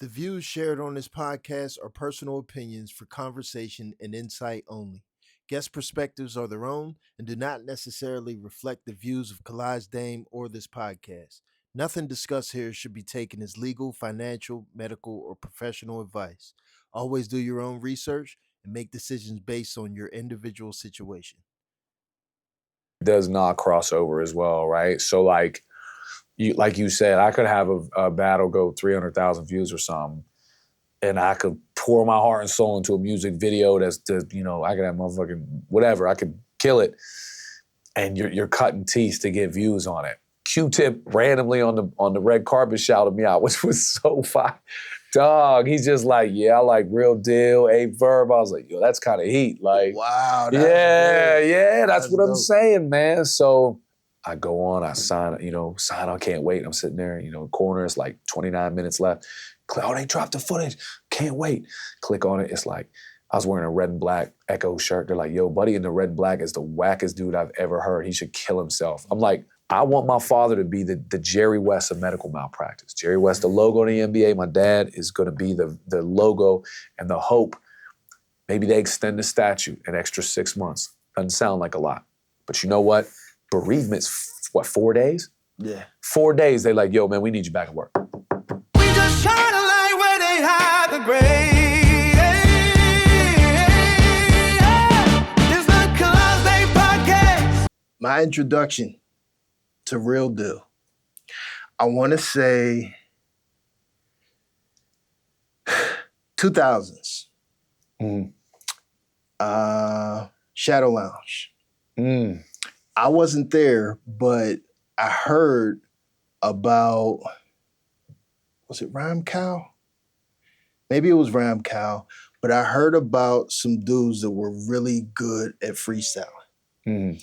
The views shared on this podcast are personal opinions for conversation and insight only. Guest perspectives are their own and do not necessarily reflect the views of Kalaj Dame or this podcast. Nothing discussed here should be taken as legal, financial, medical, or professional advice. Always do your own research and make decisions based on your individual situation. Does not cross over as well, right? So like you said, I could have a battle go 300,000 views or something, and I could pour my heart and soul into a music video I could have motherfucking whatever, I could kill it, and you're cutting teeth to get views on it. Q-Tip randomly on the red carpet shouted me out, which was so fire. Dog, he's just like, yeah, I like Real Deal, A-Verb. I was like, yo, that's kind of heat. Like, wow. That's what I'm saying, man. So I go on, I sign, I can't wait. I'm sitting there, corner, it's like 29 minutes left. Oh, they dropped the footage. Can't wait. Click on it. It's like, I was wearing a red and black Echo shirt. They're like, yo, buddy in the red and black is the wackest dude I've ever heard. He should kill himself. I'm like, I want my father to be the Jerry West of medical malpractice. Jerry West, the logo in the NBA. My dad is going to be the logo and the hope. Maybe they extend the statute an extra 6 months. Doesn't sound like a lot. But you know what? Bereavement's, 4 days? Yeah. 4 days, they like, yo, man, we need you back at work. We just shine a light where they hide the grave. It's the Kalaj Dame Podcast. My introduction to Real Deal, I want to say 2000s. Shadow Lounge. I wasn't there, but I heard about, was it Rhyme Cow? Maybe it was Rhyme Cow, but I heard about some dudes that were really good at freestyling.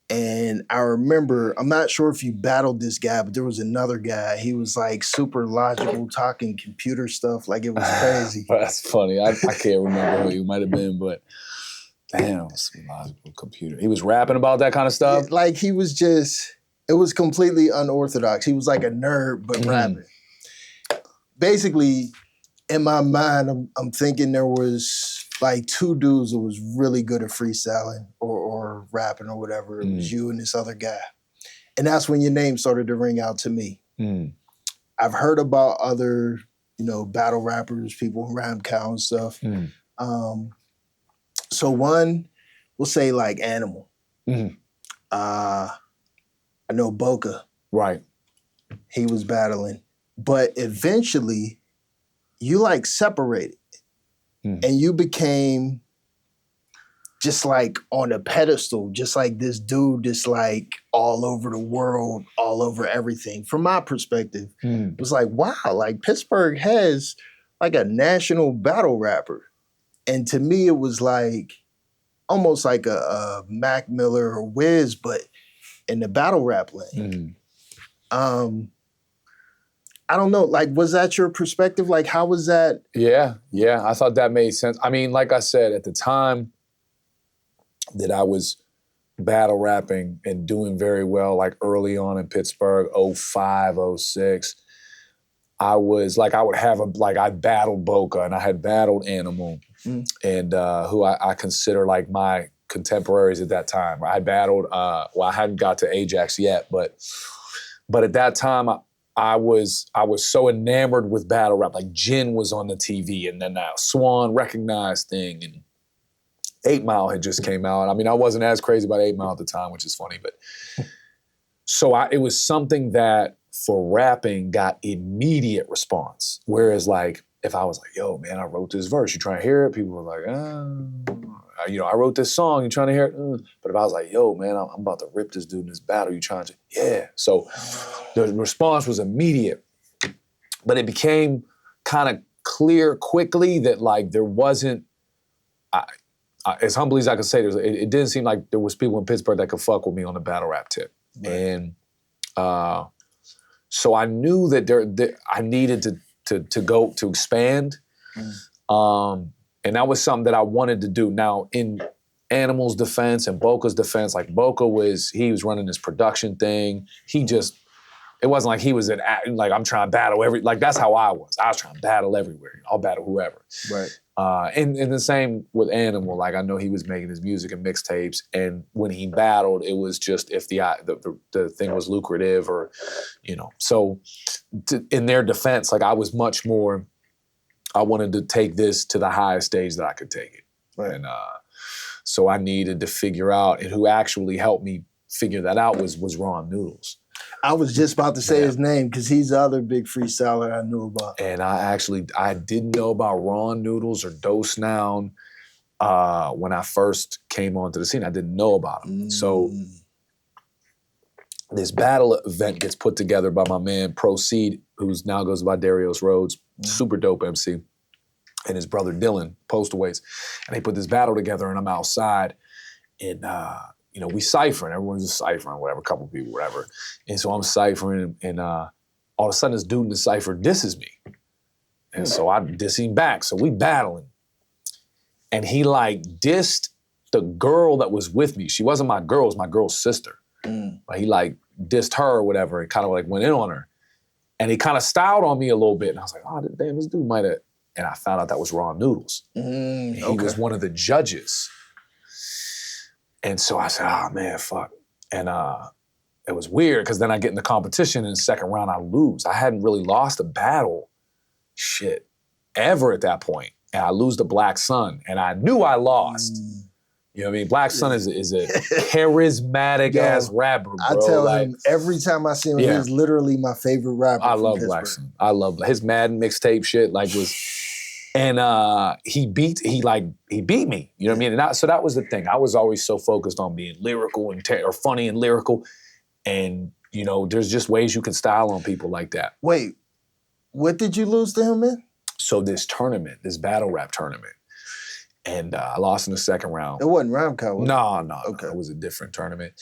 And I remember, I'm not sure if you battled this guy, but there was another guy. He was like super logical, talking computer stuff. Like it was crazy. That's funny. I can't remember who he might have been, but damn, some logical computer. He was rapping about that kind of stuff? Yeah, like he was just, it was completely unorthodox. He was like a nerd, but rapping. Basically, in my mind, I'm thinking there was like two dudes that was really good at freestyling or rapping or whatever. It was you and this other guy. And that's when your name started to ring out to me. I've heard about other, battle rappers, people who rhyme cow and stuff. So one, we'll say like Animal. I know Boca. Right. He was battling. But eventually, you like separated. And you became just like on a pedestal, just like this dude that's like all over the world, all over everything. From my perspective, it was like, wow, like Pittsburgh has like a national battle rapper. And to me, it was like almost like a Mac Miller or Wiz, but in the battle rap lane. I don't know, like, was that your perspective? Like, how was that? Yeah, I thought that made sense. I mean, like I said, at the time that I was battle rapping and doing very well, like early on in Pittsburgh, 05, 06, I was like, I battled Boca and I had battled Animal and who I consider like my contemporaries at that time. I battled, I hadn't got to Ajax yet, but at that time, I was so enamored with battle rap. Like Jin was on the TV, and then that Swan Recognized thing, and 8 Mile had just came out. I mean, I wasn't as crazy about 8 Mile at the time, which is funny, but so it was something that for rapping got immediate response. Whereas like if I was like, yo, man, I wrote this verse, you trying to hear it? People were like, I wrote this song, you trying to hear it? But if I was like, yo, man, I'm about to rip this dude in this battle, you trying to? Yeah. So the response was immediate. But it became kind of clear quickly that like there wasn't, as humbly as I could say, it didn't seem like there was people in Pittsburgh that could fuck with me on the battle rap tip. Right. And so I knew that I needed to go to expand. And that was something that I wanted to do. Now, in Animal's defense and Boca's defense, like Boca he was running this production thing. He just It wasn't like he was like, I'm trying to battle like that's how I was. I was trying to battle everywhere. I'll battle whoever. Right. And the same with Animal. Like I know he was making his music and mixtapes, and when he battled, it was just if the thing was lucrative or, So in their defense, like I was much more, I wanted to take this to the highest stage that I could take it. Right. And so I needed to figure out, and who actually helped me figure that out was Ron Noodles. I was just about to say his name because he's the other big freestyler I knew about. And I didn't know about Ron Noodles or Dose Noun when I first came onto the scene. I didn't know about him. So this battle event gets put together by my man Proceed, who now goes by Darius Rhodes, super dope MC, and his brother Dylan, Postal Weights. And they put this battle together, and I'm outside, and we ciphering. Everyone's just ciphering, whatever, a couple people, whatever. And so I'm ciphering, and all of a sudden this dude in the cipher disses me. And so I diss him back. So we battling. And he like dissed the girl that was with me. She wasn't my girl, it was my girl's sister. But he like dissed her or whatever and kind of like went in on her. And he kind of styled on me a little bit. And I was like, oh, damn, this dude might have. And I found out that was Ron Noodles. He was one of the judges. And so I said, oh man, fuck. And it was weird because then I get in the competition in the second round, I lose. I hadn't really lost a battle, ever at that point. And I lose to Black Sun. And I knew I lost. You know what I mean? Black Sun is a charismatic ass rapper, bro. I tell him every time I see him, he's literally my favorite rapper. I love Black Sun. I love his Madden mixtape shit. And he beat me. You know what I mean? And so that was the thing. I was always so focused on being lyrical or funny and lyrical. And there's just ways you can style on people like that. Wait, what did you lose to him in? So this battle rap tournament. And I lost in the second round. It wasn't Ramco, was it? No. Okay. It was a different tournament.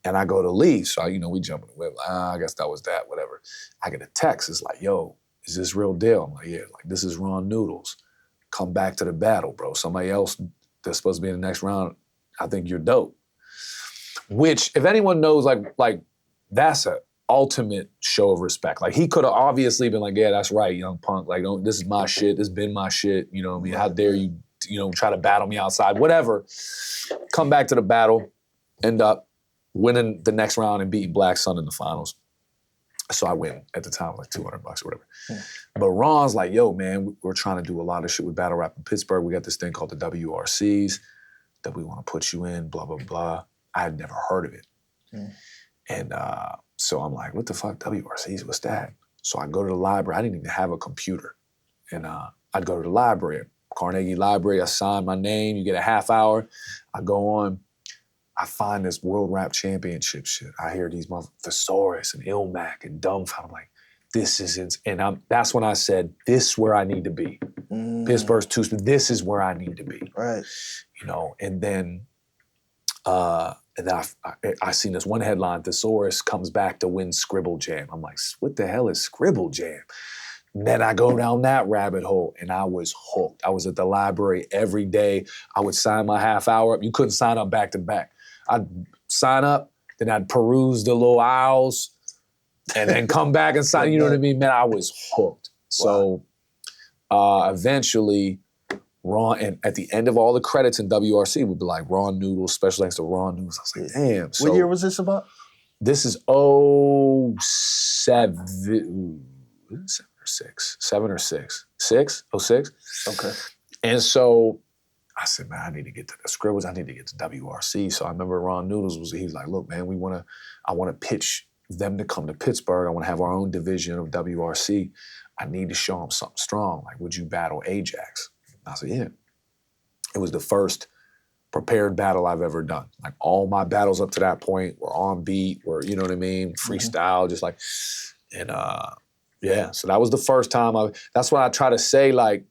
And I go to leave. So, we jump in the whip. I guess that was that, whatever. I get a text. It's like, yo, is this real deal? I'm like, yeah. Like, this is Ron Noodles. Come back to the battle, bro. Somebody else that's supposed to be in the next round, I think you're dope. Which, if anyone knows, like that's an ultimate show of respect. Like, he could have obviously been like, yeah, that's right, young punk. Like, this is my shit. This has been my shit. You know what I mean? How dare you, try to battle me outside, whatever. Come back to the battle, end up winning the next round and beating Black Sun in the finals. So I win at the time, like $200 or whatever. But Ron's like, yo, man, we're trying to do a lot of shit with battle rap in Pittsburgh. We got this thing called the WRCs that we want to put you in, blah, blah, blah. I had never heard of it. And so I'm like, what the fuck, WRCs, what's that? So I go to the library. I didn't even have a computer. And I'd go to the library, Carnegie Library. I sign my name. You get a half hour. I go on. I find this World Rap Championship shit. I hear these Thesaurus and Ilmac and Dumbfound. I'm like, this isn't, and that's when I said, this is where I need to be. Pittsburgh's too, this is where I need to be. Right. And then I seen this one headline, Thesaurus comes back to win Scribble Jam. I'm like, what the hell is Scribble Jam? And then I go down that rabbit hole and I was hooked. I was at the library every day. I would sign my half hour up. You couldn't sign up back to back. I'd sign up, then I'd peruse the little aisles, and then come back and sign. You know what I mean? Man, I was hooked. So eventually, Ron, and at the end of all the credits in WRC would be like Ron Noodles, special thanks to Ron Noodles. I was like, damn. What year was this about? This is 7 or 6. 06? Okay. And so I said, man, I need to get to the Scribbles. I need to get to WRC. So I remember Ron Noodles he was like, look, man, I want to pitch them to come to Pittsburgh. I want to have our own division of WRC. I need to show them something strong. Like, would you battle Ajax? I said, yeah. It was the first prepared battle I've ever done. Like, all my battles up to that point were on beat, you know what I mean? Freestyle, just like, and so that was the first time that's what I try to say, like,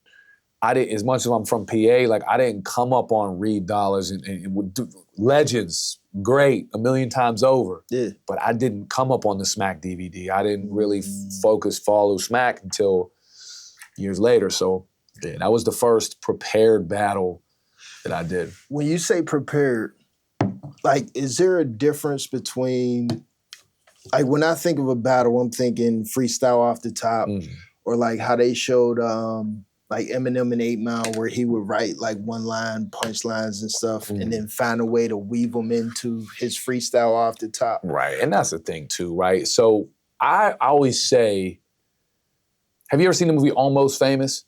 I didn't, as much as I'm from PA, like, I didn't come up on Reed Dollars and legends, great, a million times over. Yeah. But I didn't come up on the Smack DVD. I didn't really follow Smack until years later. So yeah, that was the first prepared battle that I did. When you say prepared, like, is there a difference between like when I think of a battle, I'm thinking freestyle off the top, or like how they showed like Eminem in 8 Mile, where he would write like one line punchlines and stuff, and then find a way to weave them into his freestyle off the top. Right, and that's the thing too, right? So I always say, have you ever seen the movie Almost Famous?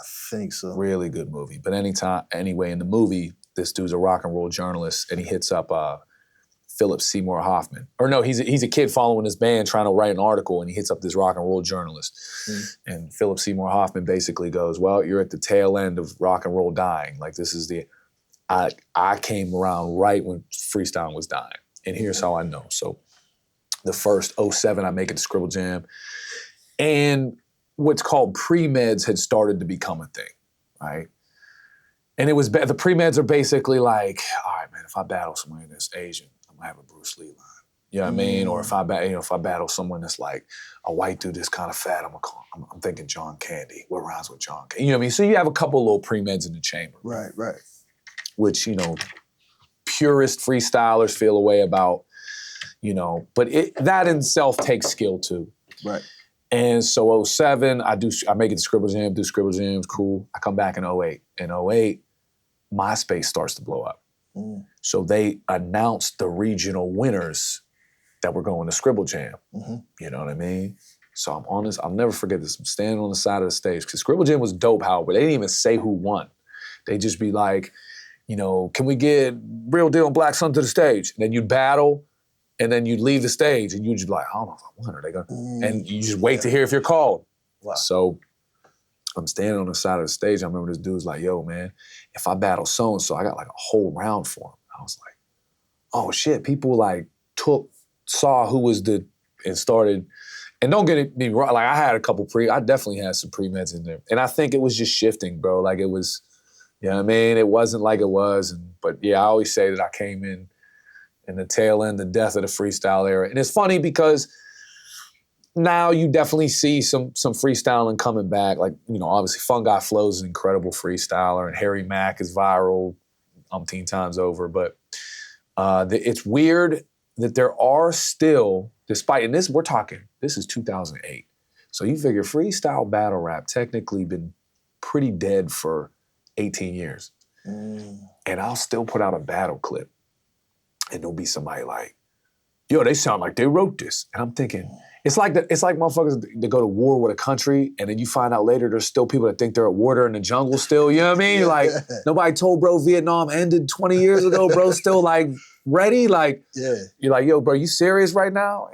I think so. Really good movie. But anyway, in the movie, this dude's a rock and roll journalist, and he hits up Philip Seymour Hoffman. Or no, he's a kid following his band trying to write an article, and he hits up this rock and roll journalist. And Philip Seymour Hoffman basically goes, well, you're at the tail end of rock and roll dying. Like, this is I came around right when freestyle was dying. And here's how I know. So the first 07, I make it to Scribble Jam. And what's called pre-meds had started to become a thing, right? And it was, the pre-meds are basically like, all right, man, if I battle someone that's Asian, I'm gonna have a Bruce Lee line. You know what I mean? Or if I battle someone that's like a white dude that's kind of fat, I'm thinking John Candy. What rhymes with John Candy? You know what I mean? So you have a couple little pre-meds in the chamber. Right. Which, purist freestylers feel a way about, but that in itself takes skill too. Right. And so 07, I make it to Scribble Jam, do Scribble Jams, cool. I come back in 08. In 08, MySpace starts to blow up. So they announced the regional winners that were going to Scribble Jam. You know what I mean? So I'm on this, I'll never forget this. I'm standing on the side of the stage, because Scribble Jam was dope, however, they didn't even say who won. They just be like, can we get Real Deal and Black Sun to the stage? And then you'd battle, and then you'd leave the stage, and you'd just be like, I don't know if I won, are they gonna? And you just wait to hear if you're called. Wow. So I'm standing on the side of the stage. I remember this dude's like, yo, man, if I battle so-and-so, I got like a whole round for him. I was like, oh shit, people like saw who was and started, and don't get me wrong, like I had a couple I definitely had some pre-meds in there. And I think it was just shifting, bro. Like it was, you know what I mean? It wasn't like it was, but yeah, I always say that I came in the tail end, the death of the freestyle era. And it's funny because now you definitely see some freestyling coming back. Like, obviously Fungi Flows is an incredible freestyler, and Harry Mack is viral umpteen times over. But it's weird that there are still, despite, and this is 2008. So you figure freestyle battle rap technically been pretty dead for 18 years. And I'll still put out a battle clip, and there'll be somebody like, yo, they sound like they wrote this. And I'm thinking, it's like motherfuckers that go to war with a country, and then you find out later there's still people that think they're at war, they're in the jungle still, you know what I mean? Like, nobody told bro Vietnam ended 20 years ago, bro still like ready? Like, you're like, yo, bro, you serious right now?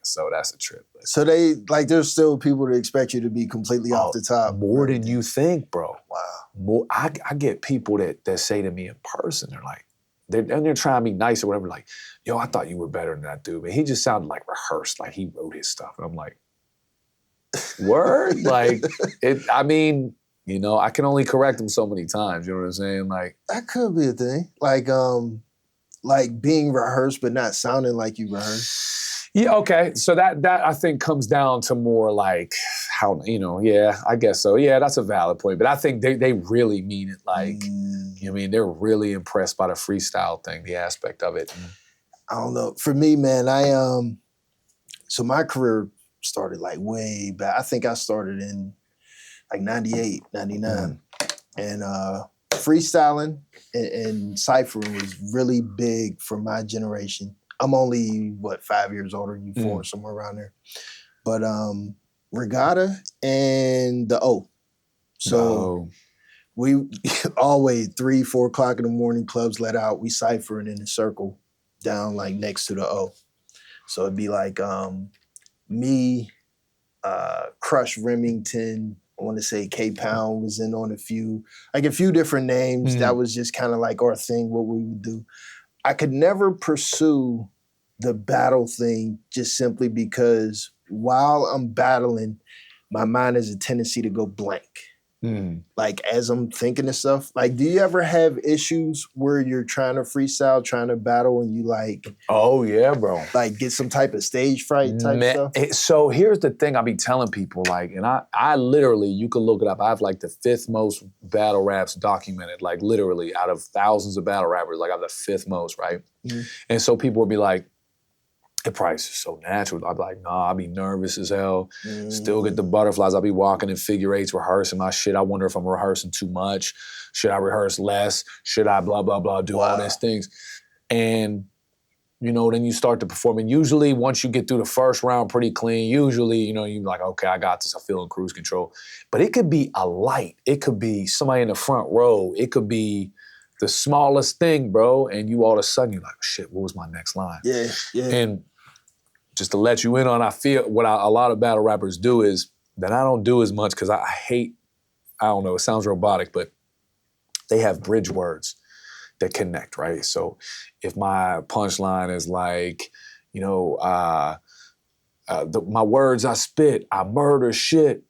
So that's a trip. So there's still people that expect you to be completely off the top. More than you think, bro. Wow. I get people that say to me in person, they're like, they're trying to be nice or whatever, like, yo, I thought you were better than that dude, but he just sounded like rehearsed, like he wrote his stuff. And I'm like, word? Like, I can only correct him so many times, you know what I'm saying? Like, that could be a thing. Like being rehearsed but not sounding like you rehearsed. Yeah, okay. So that I think comes down to more like how, I guess so. Yeah, that's a valid point. But I think they really mean it like, they're really impressed by the freestyle thing, the aspect of it. I don't know. For me, man, so my career started like way back. I think I started in like 98, 99. And freestyling and ciphering was really big for my generation. I'm only, 5 years older than you, 4, somewhere around there. But Regatta and the O. So we always 3, 4 o'clock in the morning, clubs let out, we ciphering in a circle down like next to the O. So it'd be like me, Crush Remington, I want to say K-Pound was in on a few different names. That was just kind of like our thing, what we would do. I could never pursue the battle thing just simply because while I'm battling, my mind has a tendency to go blank. Like as I'm thinking of stuff, like do you ever have issues where you're trying to freestyle, trying to battle and you like, oh yeah, bro, like get some type of stage fright type stuff? So here's the thing I be telling people, like, and I literally, you can look it up, I have like the 5th most battle raps documented, like literally out of thousands of battle rappers, like I have the 5th most, right? And so people would be like, it probably is so natural. I'd be like, nah, I'd be nervous as hell. Still get the butterflies. I'll be walking in figure eights, rehearsing my shit. I wonder if I'm rehearsing too much. Should I rehearse less? Should I blah, blah, blah, do all these things? And, you know, then you start to perform. And usually once you get through the first round pretty clean, usually, you know, you're like, okay, I got this. I feel in cruise control. But it could be a light. It could be somebody in the front row. It could be the smallest thing, bro. And you all of a sudden, you're like, shit, what was my next line? Yeah. And just to let you in on, I feel what a lot of battle rappers do is that I don't do as much because I hate, I don't know, it sounds robotic, but they have bridge words that connect, right? So if my punchline is like, you know, my words I spit, I murder shit,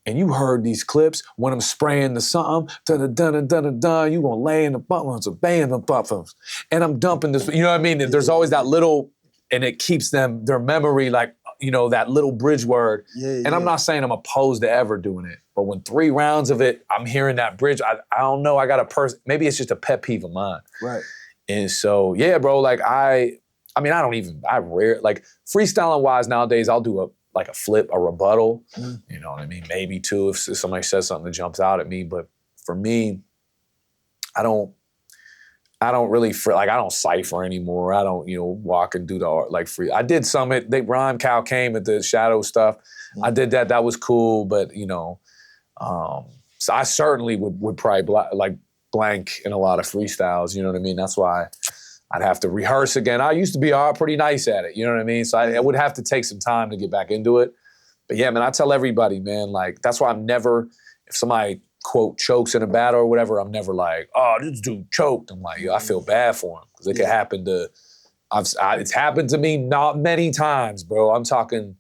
and you heard these clips when I'm spraying the something, dun-dun-dun-dun-dun-dun, you gonna lay in the buttons, bam, the buttons, and I'm dumping this, you know what I mean? There's always that little, and it keeps them, their memory, like, you know, that little bridge word. And I'm not saying I'm opposed to ever doing it, but when 3 rounds of it, I'm hearing that bridge, I don't know, I got a person, maybe it's just a pet peeve of mine. Right. And so, yeah, bro, like I rare, like freestyling wise nowadays, I'll do a flip, a rebuttal, you know what I mean? Maybe 2 if somebody says something that jumps out at me, but for me, I don't really, I don't cipher anymore. I don't, you know, walk and do the art like free. I did some, they rhyme Cal came at the shadow stuff. I did that, that was cool, but you know, so I certainly would probably blank in a lot of freestyles, you know what I mean? That's why I'd have to rehearse again. I used to be pretty nice at it, you know what I mean? So I would have to take some time to get back into it. But yeah, man, I tell everybody, man, like, that's why I'm never, if somebody, quote, chokes in a battle or whatever, I'm never like, oh, this dude choked. I'm like, yo, I feel bad for him. Because it could happen to, it's happened to me not many times, bro. I'm talking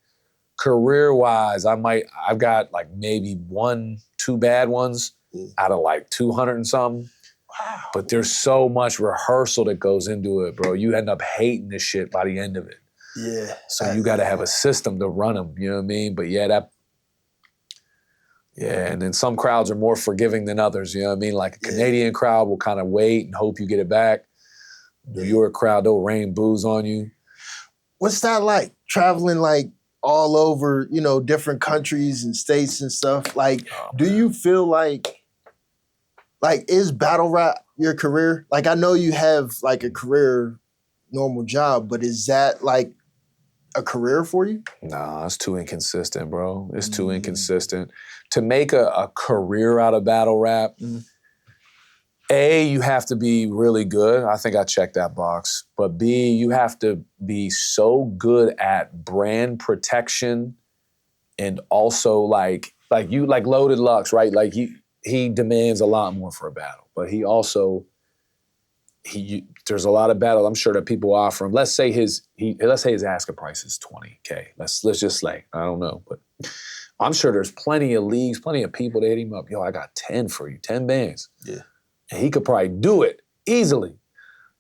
career-wise, I've got like maybe 1, 2 bad ones out of like 200 and something. Wow. But there's so much rehearsal that goes into it, bro. You end up hating this shit by the end of it. Yeah. So you got to have a system to run them, you know what I mean? But yeah, and then some crowds are more forgiving than others, you know what I mean? Like a Canadian crowd will kind of wait and hope you get it back. New York crowd, they'll rain booze on you. What's that like, traveling like all over, you know, different countries and states and stuff? Like, do you feel like is battle rap your career? Like, I know you have like a career, normal job, but is that like a career for you? Nah, it's too inconsistent, bro. It's too inconsistent. To make a career out of battle rap, A, you have to be really good. I think I checked that box. But B, you have to be so good at brand protection and also like Loaded Lux, right? Like he demands a lot more for a battle, but he also, there's a lot of battle I'm sure that people offer him. Let's say his asking price is $20K. Let's just say, I don't know, but I'm sure there's plenty of leagues, plenty of people that hit him up. Yo, I got 10 for you, 10 bands. Yeah. And he could probably do it easily.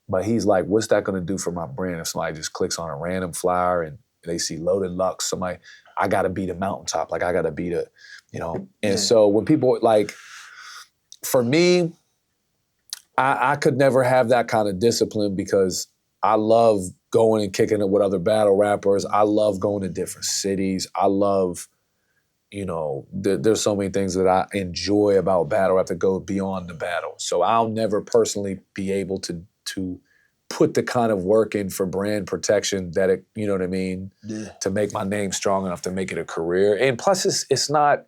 But he's like, what's that gonna do for my brand if somebody just clicks on a random flyer and they see Loaded Lux, somebody, I gotta be the mountaintop, like I gotta be the, you know. And so when people like, for me, I could never have that kind of discipline because I love going and kicking it with other battle rappers. I love going to different cities. I love, you know, there's so many things that I enjoy about battle rap that go beyond the battle. So I'll never personally be able to put the kind of work in for brand protection that it, you know what I mean, to make my name strong enough to make it a career. And plus it's not,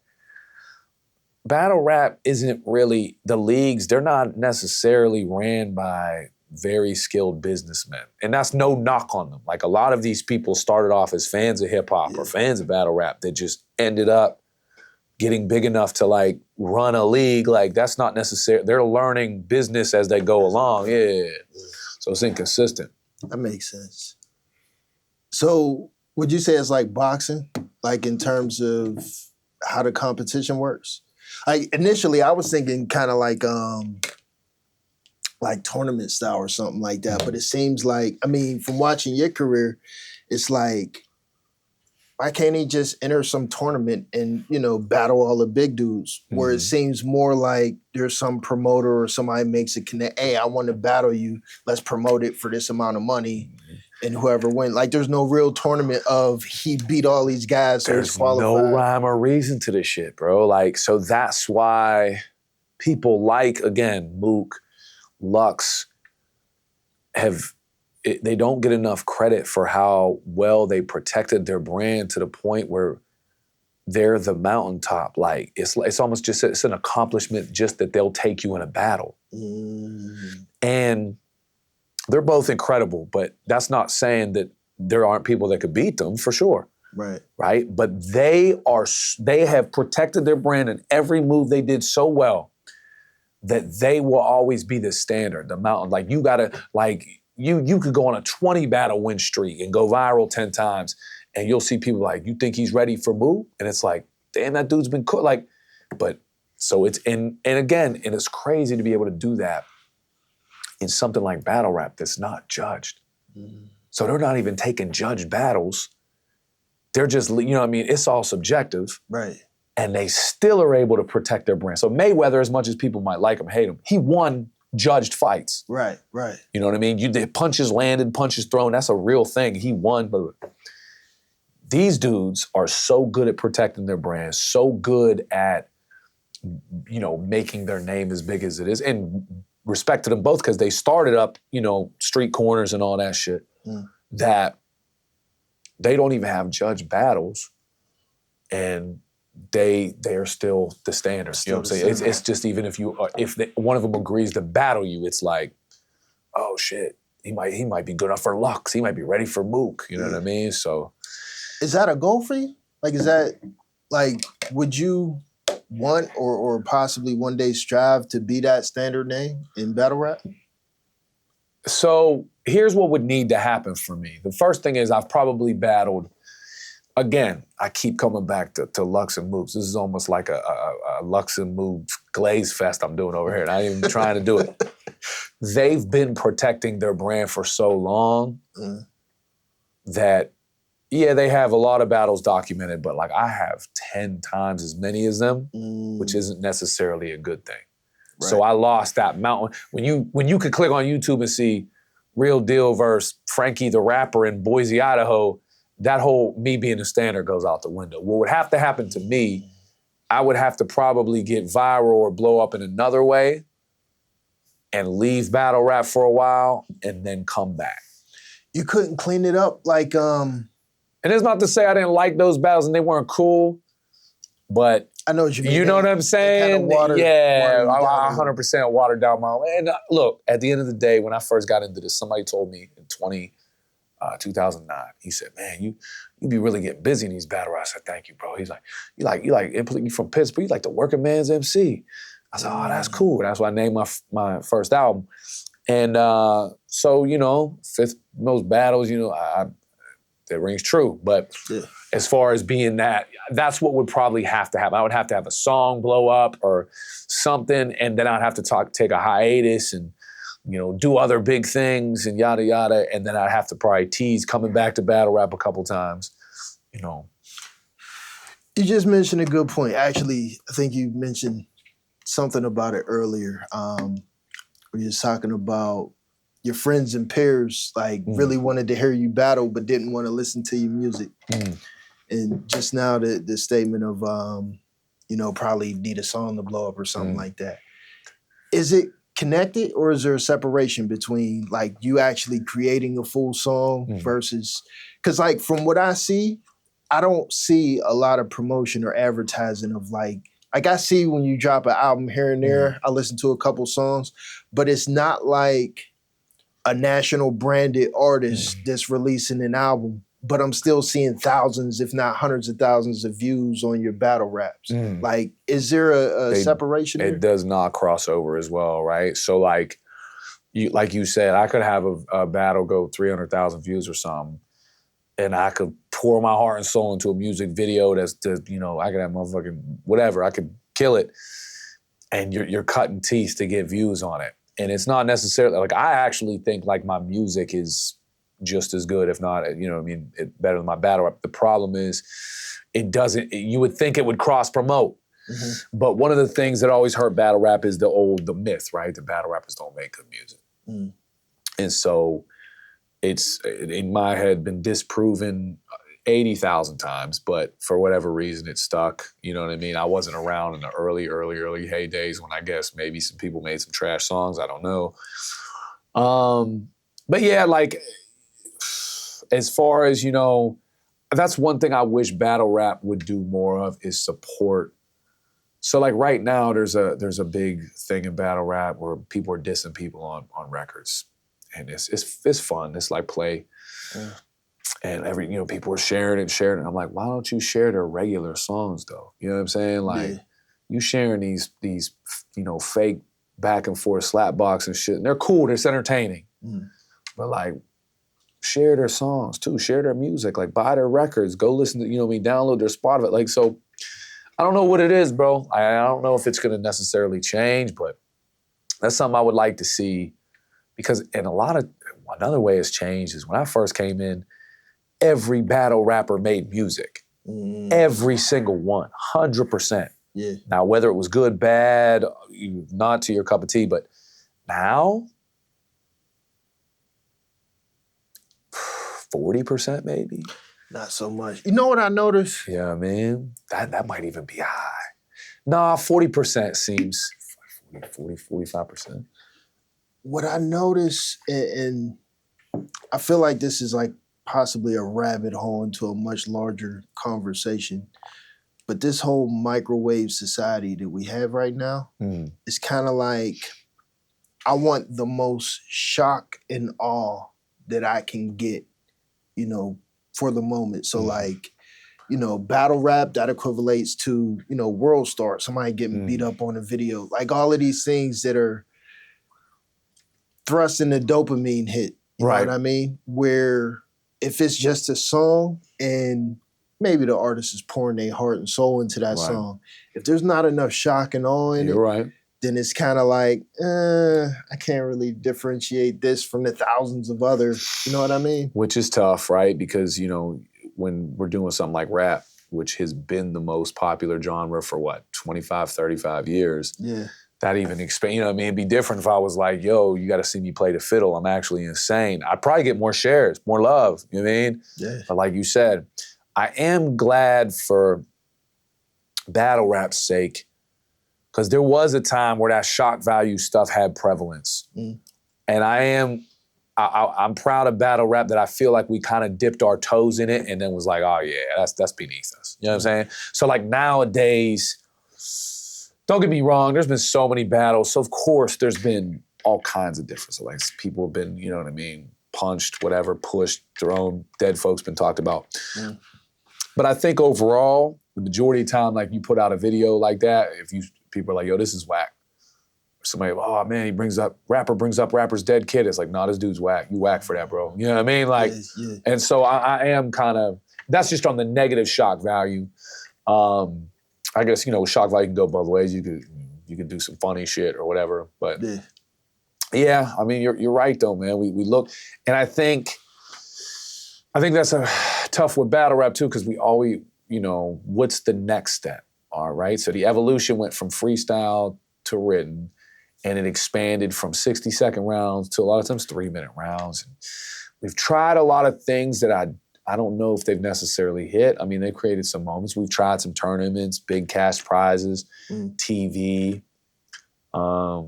battle rap isn't really, the leagues, they're not necessarily ran by very skilled businessmen. And that's no knock on them. Like a lot of these people started off as fans of hip hop or fans of battle rap that just ended up getting big enough to like run a league. Like that's not necessary. They're learning business as they go along. Yeah. So it's inconsistent. That makes sense. So would you say it's like boxing? Like in terms of how the competition works? Like initially I was thinking kind of like tournament style or something like that. But it seems like, I mean, from watching your career, it's like, why can't he just enter some tournament and, you know, battle all the big dudes? Where it seems more like there's some promoter or somebody makes a connect, hey, I want to battle you. Let's promote it for this amount of money. And whoever wins, like there's no real tournament of he beat all these guys, so he's There's qualified. no rhyme or reason to this shit, bro. Like, so that's why people like, again, Mook, Lux, they don't get enough credit for how well they protected their brand to the point where they're the mountaintop. Like, it's almost just, it's an accomplishment just that they'll take you in a battle. And they're both incredible, but that's not saying that there aren't people that could beat them, for sure. Right? But they have protected their brand in every move they did so well that they will always be the standard, the mountain. Like, you gotta, like, you could go on a 20 battle win streak and go viral 10 times, and you'll see people like, you think he's ready for move? And it's like, damn, that dude's been cooked. Like, but so it's, and again, and it's crazy to be able to do that in something like battle rap that's not judged. So they're not even taking judged battles. They're just, you know what I mean? It's all subjective. Right. And they still are able to protect their brand. So Mayweather, as much as people might like him, hate him, he won judged fights. Right. You know what I mean? The punches landed, punches thrown, that's a real thing. He won, but these dudes are so good at protecting their brand, so good at, you know, making their name as big as it is. And respect to them both, because they started up, you know, street corners and all that shit, that they don't even have judged battles, and they are still the standard. You know what I'm saying? It's just, even if one of them agrees to battle you, it's like, oh shit, he might be good enough for Lux. He might be ready for Mook. You know what I mean? So, is that a goal for you? Like, is that, like, would you want or possibly one day strive to be that standard name in battle rap? So here's what would need to happen for me. The first thing is, I've probably battled, again, I keep coming back to Lux and Mooks. This is almost like a Lux and Mooks glaze fest I'm doing over here, and I ain't even trying to do it. They've been protecting their brand for so long that, yeah, they have a lot of battles documented, but like, I have 10 times as many as them, which isn't necessarily a good thing. Right. So I lost that mountain. When you could click on YouTube and see Real Deal versus Frankie the Rapper in Boise, Idaho, that whole me being a standard goes out the window. What would have to happen to me, I would have to probably get viral or blow up in another way and leave battle rap for a while and then come back. You couldn't clean it up like, And it's not to say I didn't like those battles and they weren't cool, but I know what you mean. You know what I'm saying? Watered I 100% watered down my... And look, at the end of the day, when I first got into this, somebody told me in 2009, he said, man, you be really getting busy in these battle raps. I said, thank you, bro. He's like, you from Pittsburgh, you like the working man's MC. I said, oh, that's cool. That's why I named my first album. And so, you know, fifth most battles, you know, that rings true. But as far as being that's what would probably have to happen. I would have to have a song blow up or something, and then I'd have to take a hiatus and, you know, do other big things and yada yada, and then I'd have to probably tease coming back to battle rap a couple times, you know. You just mentioned a good point. Actually, I think you mentioned something about it earlier. Where you're talking about your friends and peers, like, really wanted to hear you battle but didn't want to listen to your music. And just now the statement of, you know, probably need a song to blow up or something like that. Is it connected, or is there a separation between, like, you actually creating a full song versus, because, like, from what I see, I don't see a lot of promotion or advertising of, like I see when you drop an album here and there, I listen to a couple songs, but it's not like a national branded artist that's releasing an album, but I'm still seeing thousands, if not hundreds of thousands of views on your battle raps. Like, is there a separation there? It does not cross over as well, right? So like you said, I could have a battle go 300,000 views or something, and I could pour my heart and soul into a music video you know, I could have motherfucking whatever, I could kill it, and you're cutting teeth to get views on it. And it's not necessarily, like, I actually think like my music is just as good, if not, you know what I mean, better than my battle rap. The problem is you would think it would cross promote. But one of the things that always hurt battle rap is the myth, right? The battle rappers don't make good music. And so it's in my head been disproven 80,000 times, but for whatever reason it stuck. You know what I mean? I wasn't around in the early heydays when I guess maybe some people made some trash songs. I don't know. But yeah, like as far as, you know, that's one thing I wish battle rap would do more of is support. So like right now there's a big thing in battle rap where people are dissing people on records. And it's fun. It's like play. Yeah. And people are sharing it. I'm like, why don't you share their regular songs though? You know what I'm saying? Like you sharing these fake back and forth slap box and shit. And they're cool, it's entertaining. But like share their songs too, share their music, like buy their records, go listen to, download their Spotify. Like, so I don't know what it is, bro. I don't know if it's gonna necessarily change, but that's something I would like to see. Because another way it's changed is when I first came in, every battle rapper made music. Every single one, 100%. Yeah. Now, whether it was good, bad, not to your cup of tea, but now, 40% maybe. Not so much. You know what I noticed? Yeah, man. That might even be high. Nah, 40% seems 45%. What I noticed, and I feel like this is like possibly a rabbit hole into a much larger conversation, but this whole microwave society that we have right now is kind of like, I want the most shock and awe that I can get, for the moment. So like, battle rap, that equivalates to, World Star, somebody getting beat up on a video, like all of these things that are thrusting the dopamine hit, you know what I mean? Where if it's just a song and maybe the artist is pouring their heart and soul into that song, if there's not enough shock and awe in it, then it's kind of like, I can't really differentiate this from the thousands of others, you know what I mean? Which is tough, right? Because, when we're doing something like rap, which has been the most popular genre for 25, 35 years. Yeah. That even expands, it'd be different if I was like, yo, you got to see me play the fiddle. I'm actually insane. I'd probably get more shares, more love, you know what I mean? Yeah. But like you said, I am glad for battle rap's sake, because there was a time where that shock value stuff had prevalence. And I'm proud of battle rap that I feel like we kind of dipped our toes in it and then was like, oh yeah, that's beneath us. You know what I'm saying? So like nowadays, don't get me wrong, there's been so many battles. So of course there's been all kinds of different. So like people have been, you know what I mean, punched, whatever, pushed, thrown, dead folks been talked about. But I think overall, the majority of the time, like you put out a video like that, people are like, yo, this is whack. Somebody, oh man, rapper brings up rapper's dead kid. It's like, nah, this dude's whack. You whack for that, bro. You know what I mean? Like, and so I am kind of, that's just on the negative shock value. I guess, shock value can go both ways. You could do some funny shit or whatever. But yeah, I mean, you're right though, man. We look, and I think that's a tough with battle rap too, because we always, what's the next step? All right. So the evolution went from freestyle to written, and it expanded from 60-second rounds to a lot of times 3-minute rounds. And we've tried a lot of things that I don't know if they've necessarily hit. I mean, they created some moments. We've tried some tournaments, big cash prizes, TV. But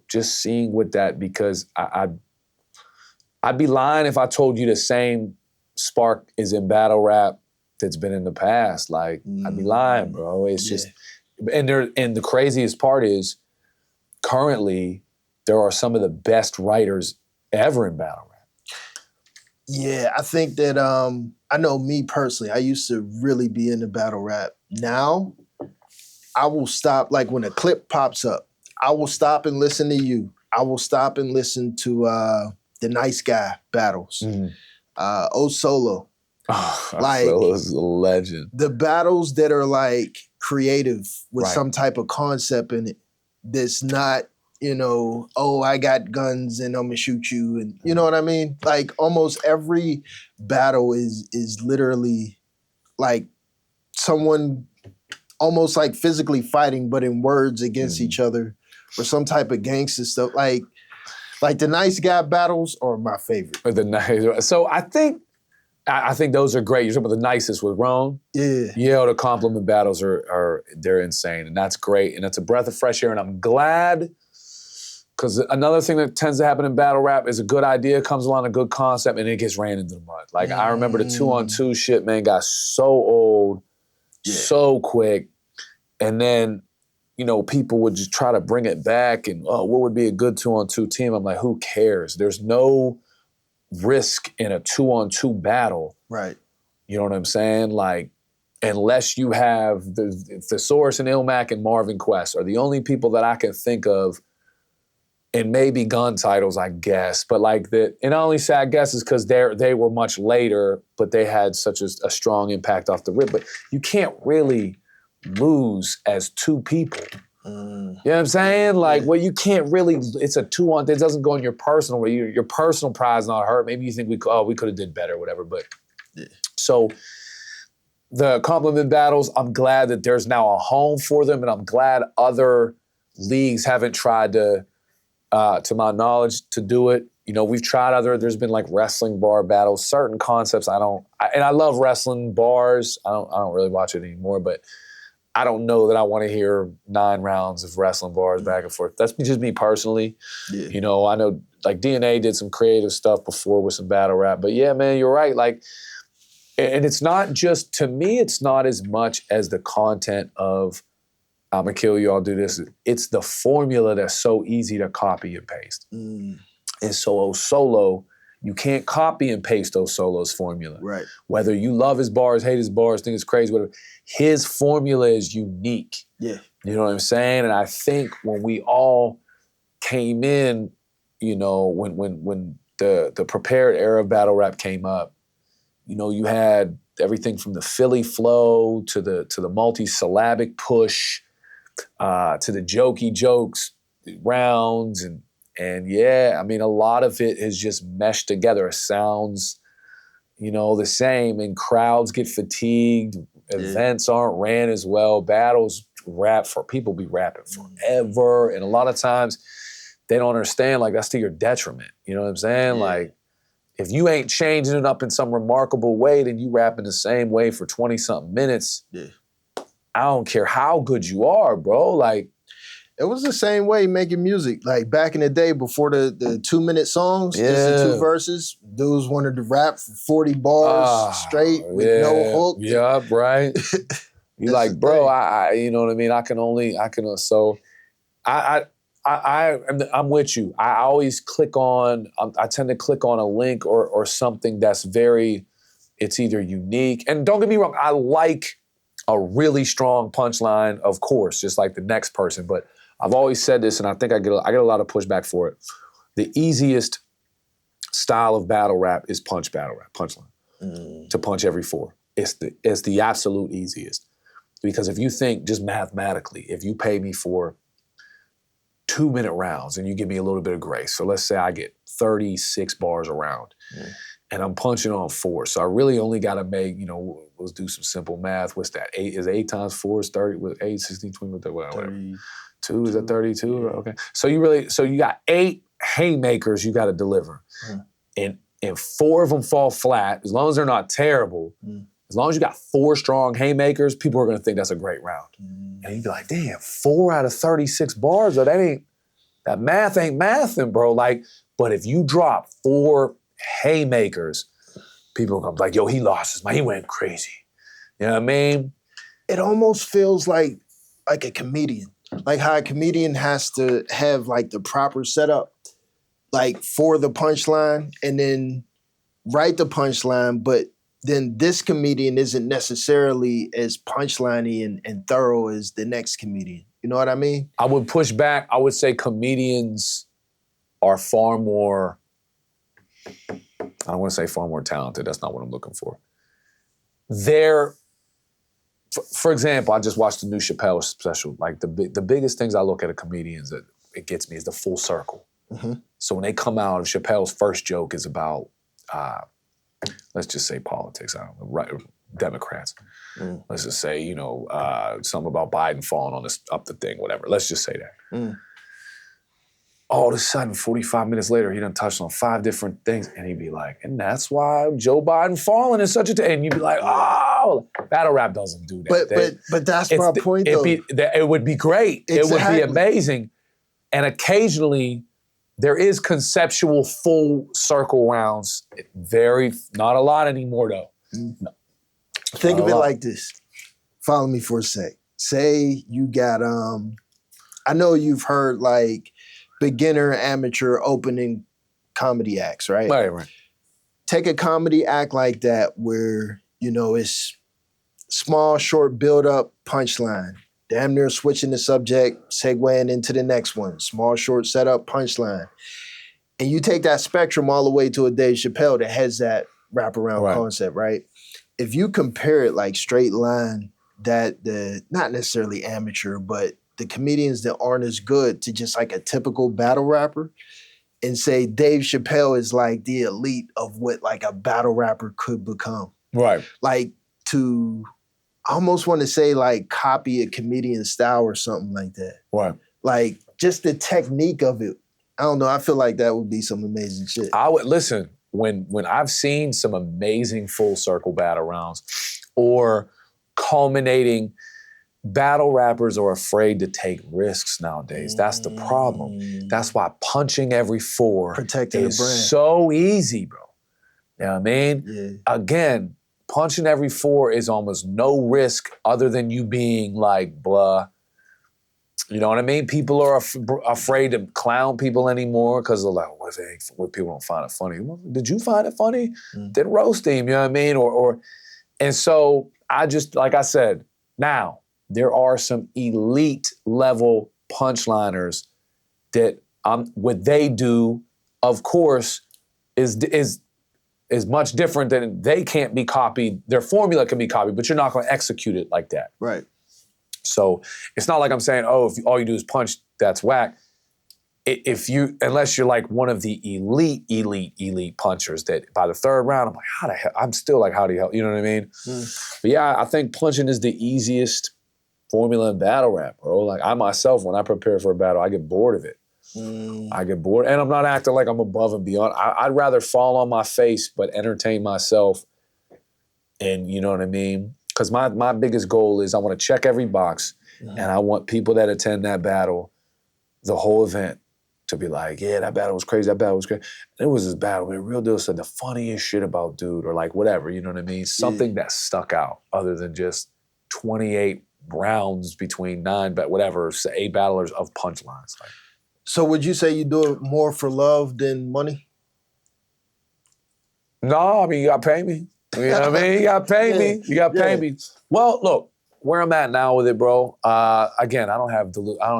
just seeing with that, because I'd be lying if I told you the same spark is in battle rap that's been in the past. Like, I'd be lying, bro. It's just, and the craziest part is, currently, there are some of the best writers ever in battle rap. Yeah, I think that, I know me personally, I used to really be into battle rap. Now, I will stop, like when a clip pops up, I will stop and listen to you. I will stop and listen to the Nice Guy battles. Solo. Oh, like, Solo's a legend. The battles that are like creative with some type of concept in it, that's not, I got guns and I'm gonna shoot you, and you know what I mean? Like almost every battle is literally like someone almost like physically fighting, but in words against each other, or some type of gangster stuff. Like Like the nice guy battles are my favorite. So I think those are great. You're talking about the nicest with Rome. Yeah. Yeah, the compliment battles they're insane, and that's great, and it's a breath of fresh air, and I'm glad, because another thing that tends to happen in battle rap is a good idea comes along, a good concept, and it gets ran into the mud. Like, I remember the 2-on-2 shit, man, got so old, so quick, and then, you know, people would just try to bring it back, and, what would be a good 2-on-2 team? I'm like, who cares? There's no risk in a 2-on-2 battle. Right. You know what I'm saying? Like, unless you have the Source and Ilmac and Marvin Quest are the only people that I can think of, and maybe gun titles, I guess. But like and I only say I guess is because they were much later, but they had such a strong impact off the rip. But you can't really lose as two people. You know what I'm saying? Like, well, you can't really, it's a 2-on, it doesn't go in your personal, where your personal pride's not hurt. Maybe you think we could have did better or whatever, but. So the compliment battles, I'm glad that there's now a home for them, and I'm glad other leagues haven't tried to my knowledge, to do it. You know, we've tried there's been like wrestling bar battles, certain concepts and I love wrestling bars. I don't really watch it anymore, but I don't know that I want to hear 9 rounds of wrestling bars back and forth. That's just me personally. Yeah. You know, I know like DNA did some creative stuff before with some battle rap, but yeah, man, you're right. Like, and it's not just, to me, it's not as much as the content of, I'm gonna kill you, I'll do this. It's the formula that's so easy to copy and paste. And so Solo, you can't copy and paste Solo's formula. Right. Whether you love his bars, hate his bars, think it's crazy, whatever, his formula is unique. Yeah. You know what I'm saying? And I think when we all came in, you know, when the prepared era of battle rap came up, you know, you had everything from the Philly flow to the multi-syllabic push, to the jokey jokes, rounds, and yeah, I mean, a lot of it is just meshed together. It sounds, you know, the same, and crowds get fatigued. Events aren't ran as well. Battles people be rapping forever, and a lot of times they don't understand, like, that's to your detriment. You know what I'm saying? Yeah. Like, if you ain't changing it up in some remarkable way, then you rapping the same way for 20-something minutes. Yeah. I don't care how good you are, bro. Like, it was the same way making music. Like, back in the day, before the 2-minute songs, just the 2 verses, dudes wanted to rap for 40 bars straight with no hook. Yeah, right. You like, bro, I you know what I mean? I'm with you. I always I tend to click on a link or something that's it's either unique. And don't get me wrong, I like a really strong punchline, of course, just like the next person. But I've always said this, and I think I get a lot of pushback for it. The easiest style of battle rap is punchline. To punch every 4. It's the absolute easiest. Because if you think just mathematically, if you pay me for 2-minute rounds and you give me a little bit of grace, so let's say I get 36 bars a round, and I'm punching on 4, so I really only got to make, you know, let's do some simple math. What's that? 8 times 4 is 30. With 8, 16, 20, whatever. 32, is that 32? Yeah. Okay. So you got 8 haymakers you got to deliver, and 4 of them fall flat. As long as they're not terrible, as long as you got 4 strong haymakers, people are going to think that's a great round. And you'd be like, damn, 4 out of 36 bars, that math ain't mathing, bro. Like, but if you drop 4 haymakers, people come like, yo, he lost his mind. He went crazy. You know what I mean? It almost feels like a comedian. Like how a comedian has to have like the proper setup, like for the punchline, and then write the punchline, but then this comedian isn't necessarily as punchliney and thorough as the next comedian. You know what I mean? I would push back. I would say comedians are far more, I don't want to say far more talented. That's not what I'm looking for. For example, I just watched the new Chappelle special. Like the biggest things I look at a comedians that it gets me is the full circle. So when they come out, Chappelle's first joke is about, let's just say politics, I don't know, right, Democrats. Let's just say, you know, something about Biden falling up the thing, whatever. Let's just say that. all of a sudden, 45 minutes later, he done touched on 5 different things. And he'd be like, and that's why Joe Biden falling is such a... And you'd be like, oh, battle rap doesn't do that. But that's my point, though. It would be great. Exactly. It would be amazing. And occasionally, there is conceptual full circle rounds. Not a lot anymore, though. No. Think of it like this. Follow me for a sec. Say you got, I know you've heard like beginner, amateur, opening comedy acts, right? Right. Take a comedy act like that where, it's small, short build-up, punchline. Damn near switching the subject, segueing into the next one. Small, short setup, punchline. And you take that spectrum all the way to a Dave Chappelle that has that wraparound concept, right? If you compare it like straight line, not necessarily amateur, but the comedians that aren't as good to just like a typical battle rapper, and say Dave Chappelle is like the elite of what like a battle rapper could become. Right. Like I almost want to say like copy a comedian style or something like that. Right. Like just the technique of it. I don't know. I feel like that would be some amazing shit. I would listen when I've seen some amazing full circle battle rounds or culminating. Battle rappers are afraid to take risks nowadays. That's the problem. That's why punching every 4 protecting is the brand. So easy, bro. You know what I mean? Yeah. Again, punching every 4 is almost no risk other than you being like, blah. You know what I mean? People are afraid to clown people anymore because they're like, what people don't find it funny. Well, did you find it funny? Then roast him, you know what I mean? And so I just, like I said, now, there are some elite level punchliners that what they do, of course, is much different than they can't be copied. Their formula can be copied, but you're not going to execute it like that. Right. So it's not like I'm saying, if all you do is punch, that's whack. Unless you're like one of the elite punchers that by the 3rd round, I'm like, how the hell? I'm still like, how the hell? You know what I mean? But yeah, I think punching is the easiest formula in battle rap, bro. Like I myself, when I prepare for a battle, I get bored of it. I get bored, and I'm not acting like I'm above and beyond. I'd rather fall on my face but entertain myself, and you know what I mean? Because my biggest goal is I want to check every box, and I want people that attend that battle, the whole event, to be like, yeah, that battle was crazy, that battle was crazy. And it was this battle where Real Deal said the funniest shit about dude, or like whatever, you know what I mean? Something that stuck out other than just 28 rounds between 8 battlers of punchlines. So would you say you do it more for love than money? No, I mean, you got to pay me. You know what I mean? You got to pay me. You got to pay me. Well, look, where I'm at now with it, bro, again, I don't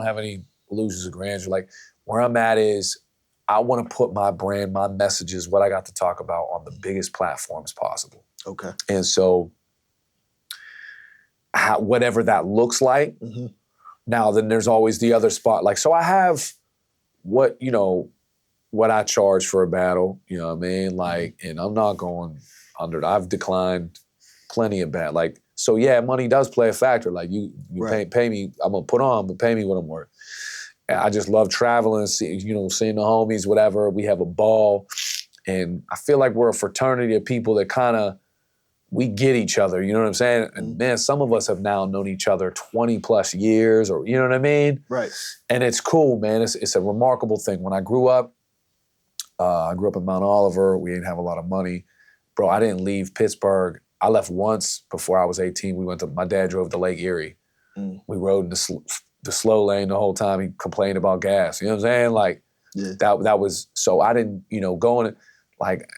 have any illusions of grandeur. Like, where I'm at is I want to put my brand, my messages, what I got to talk about on the biggest platforms possible. Okay. And so whatever that looks like. Now, then there's always the other spot. Like, so I have what I charge for a battle, you know what I mean? Like, and I'm not going under. I've declined plenty of bat. Like, so yeah, money does play a factor. Like you pay me, I'm gonna put on, but pay me what I'm worth. And I just love traveling, seeing the homies, whatever. We have a ball. And I feel like we're a fraternity of people that we get each other, you know what I'm saying? And man, some of us have now known each other 20 plus years, or you know what I mean? Right. And it's cool, man. It's a remarkable thing. When I grew up in Mount Oliver. We didn't have a lot of money. Bro, I didn't leave Pittsburgh. I left once before I was 18. My dad drove to Lake Erie. We rode in the slow lane the whole time. He complained about gas. You know what I'm saying? Like, that was, so I didn't, going, like,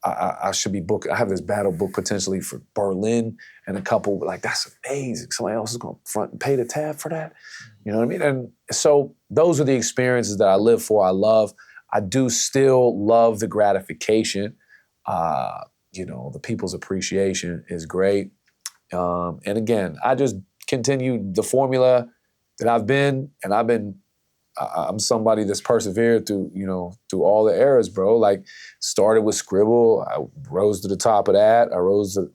I should be booked. I have this battle book potentially for Berlin and a couple, like, that's amazing. Somebody else is going to front and pay the tab for that. You know what I mean? And so those are the experiences that I live for. I love. I do still love the gratification. The people's appreciation is great. And again, I just continue the formula that I've been, and I'm somebody that's persevered through all the eras, bro. Like, started with Scribble, I rose to the top of that. I rose to,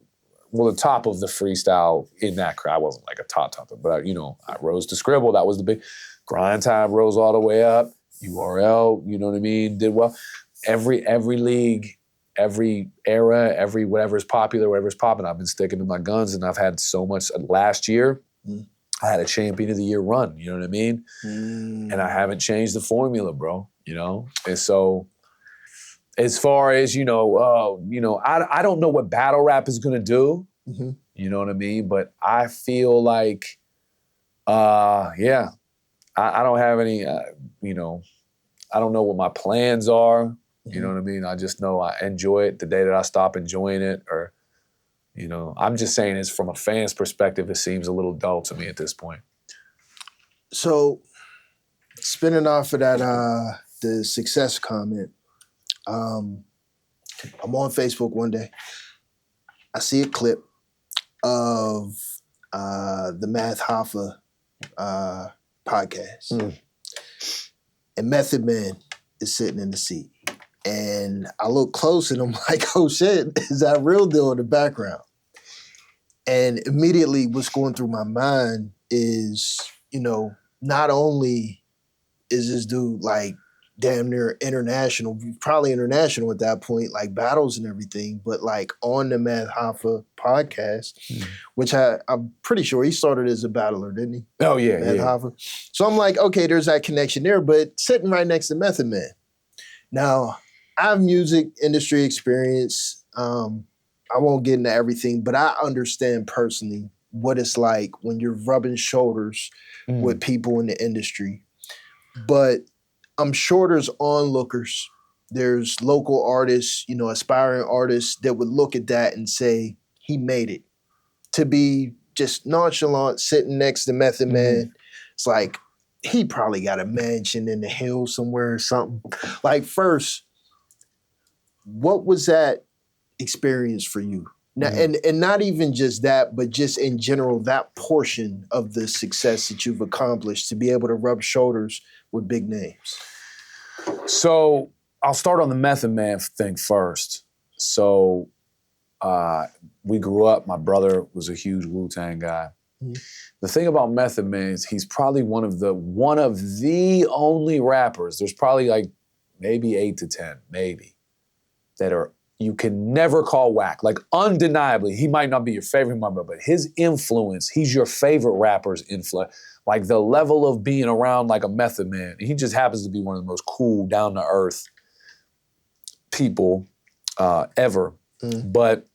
the top of the freestyle in that crowd. I wasn't like a top, but I rose to Scribble. That was the big. Grindtime rose all the way up. URL, you know what I mean, did well. Every league, every era, every whatever's popular, whatever's popping, I've been sticking to my guns, and I've had so much. Last year, I had a champion of the year run, you know what I mean? And I haven't changed the formula, bro, you know? And so as far as, I don't know what battle rap is gonna do, you know what I mean? But I feel like, I don't have any, I don't know what my plans are. You know what I mean? I just know I enjoy it the day that I stop enjoying it, or, I'm just saying it's from a fan's perspective, it seems a little dull to me at this point. So, spinning off of that, the success comment, I'm on Facebook one day. I see a clip of the Math Hoffa podcast. And Method Man is sitting in the seat. And I look close and I'm like, oh shit, is that Real Deal in the background? And immediately what's going through my mind is, not only is this dude like damn near international, probably international at that point, like battles and everything, but like on the Math Hoffa podcast, which I'm pretty sure he started as a battler, didn't he? Oh yeah, Math yeah. Hoffa. So I'm like, okay, there's that connection there, but sitting right next to Method Man. Now, I have music industry experience. I won't get into everything, but I understand personally what it's like when you're rubbing shoulders with people in the industry. But I'm sure there's onlookers. There's local artists, aspiring artists that would look at that and say, he made it. To be just nonchalant, sitting next to Method Man, it's like, he probably got a mansion in the hills somewhere or something. Like, first, what was that experience for you? Now, and not even just that, but just in general, that portion of the success that you've accomplished to be able to rub shoulders with big names. So I'll start on the Method Man thing first. So we grew up, my brother was a huge Wu-Tang guy. The thing about Method Man is he's probably one of the only rappers, there's probably like maybe 8 to 10, maybe, that you can never call whack. Like undeniably, he might not be your favorite member, but his influence, he's your favorite rapper's influence. Like the level of being around like a Method Man, he just happens to be one of the most cool, down-to-earth people ever. But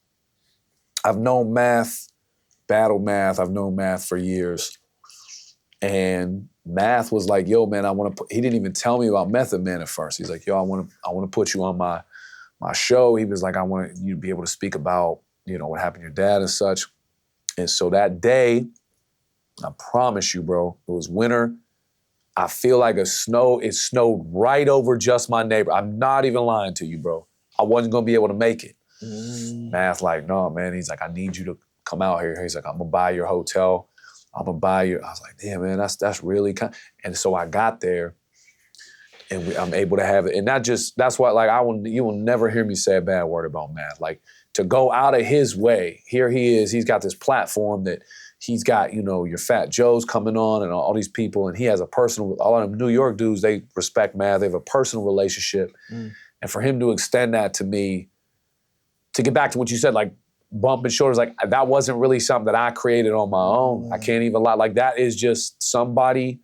I've known Math, Battle Math, I've known Math for years. And Math was like, yo, man, he didn't even tell me about Method Man at first. He's like, yo, I want to put you on my show. He was like, I want you to be able to speak about, what happened to your dad and such. And so that day, I promise you, bro, it was winter. I feel like it snowed right over just my neighbor. I'm not even lying to you, bro. I wasn't gonna be able to make it. Math like, no, man. He's like, I need you to come out here. He's like, I'm gonna buy your hotel. I'm gonna buy your. I was like, damn, man, that's really kind. And so I got there, and I'm able to have it. And that's why, like, you will never hear me say a bad word about Math. Like, to go out of his way. Here he is. He's got this platform that he's got, your Fat Joe's coming on and all these people, and he has a personal. All of them New York dudes, they respect Math. They have a personal relationship, and for him to extend that to me, to get back to what you said, like bumping shoulders, like that wasn't really something that I created on my own. I can't even lie. Like that is just somebody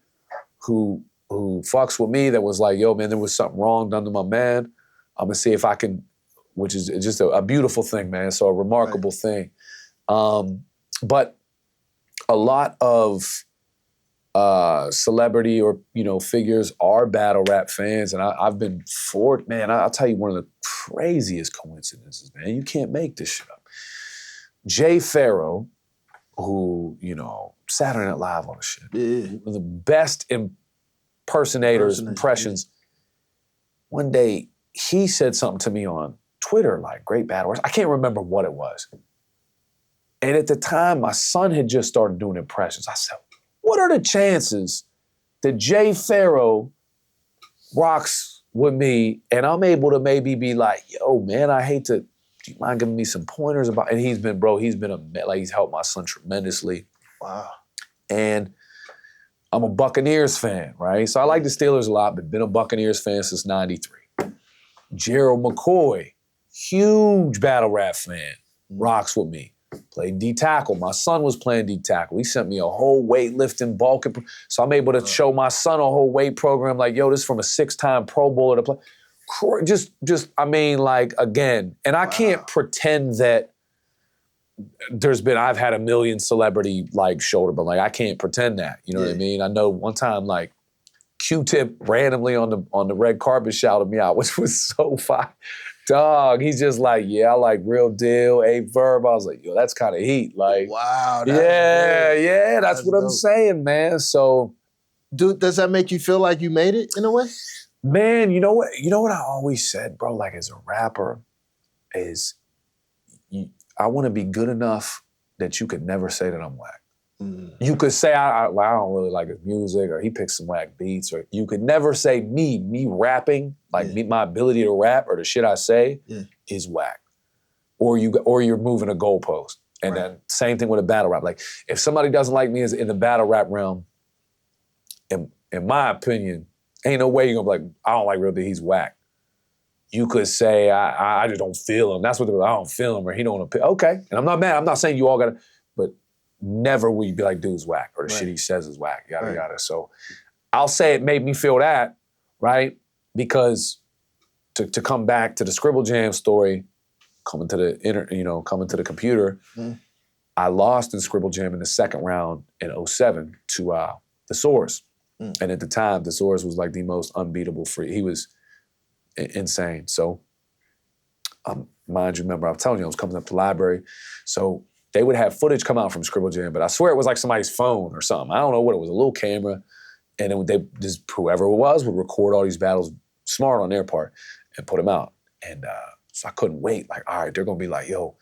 who fucks with me that was like, yo, man, there was something wrong done to my man. I'm gonna see if I can, which is just a beautiful thing, man. So a remarkable thing. But a lot of celebrity or, figures are battle rap fans. And I've been man, I'll tell you one of the craziest coincidences, man. You can't make this shit up. Jay Pharoah, who, Saturday Night Live on the shit. One of the best impressions. One day, he said something to me on Twitter, like, great battle. I can't remember what it was. And at the time, my son had just started doing impressions. I said, what are the chances that Jay Pharoah rocks with me and I'm able to maybe be like, yo, man, do you mind giving me some pointers about, and he's been he's helped my son tremendously. Wow. And I'm a Buccaneers fan, right? So I like the Steelers a lot, but been a Buccaneers fan since 93. Gerald McCoy, huge battle rap fan, rocks with me. Played D-tackle. My son was playing D-tackle. He sent me a whole weightlifting bulk. So I'm able to show my son a whole weight program like, yo, this is from a 6-time Pro Bowler to play. I mean, like, again, and I can't pretend that I've had a million celebrity, like, shoulder, but, like, I can't pretend that. You know what I mean? I know one time, like, Q-Tip randomly on the red carpet shouted me out, which was so fire. Dog, he's just like, yeah, I like Real Deal, A-Verb. I was like, yo, that's kind of heat. Like, wow. That's what I'm saying, man. So, dude, does that make you feel like you made it in a way? Man, you know what I always said, bro, like as a rapper, is I want to be good enough that you could never say that I'm whack. You could say, I don't really like his music, or he picks some whack beats, or you could never say me rapping, like my ability to rap or the shit I say is whack. Or you're moving a goalpost. And then same thing with a battle rap. Like if somebody doesn't like me in the battle rap realm, in my opinion, ain't no way you're gonna be like, I don't like Real Deal, he's whack. You could say, I just don't feel him. That's what I don't feel him, or he don't want to pick. Okay, and I'm not mad. I'm not saying you all gotta, but never will you be like, dude's whack, or the shit he says is whack, yada, yada. So I'll say it made me feel that, right? Because to come back to the Scribble Jam story, coming to the computer, I lost in Scribble Jam in the second round in 2007 to the Source. And at the time, the Source was like the most unbeatable free. He was insane. So, mind you, remember, I was telling you, I was coming up to the library. So they would have footage come out from Scribble Jam, but I swear it was like somebody's phone or something. I don't know what it was, a little camera. And then whoever it was would record all these battles, smart on their part, and put them out. And so I couldn't wait. Like, all right, they're going to be like, yo,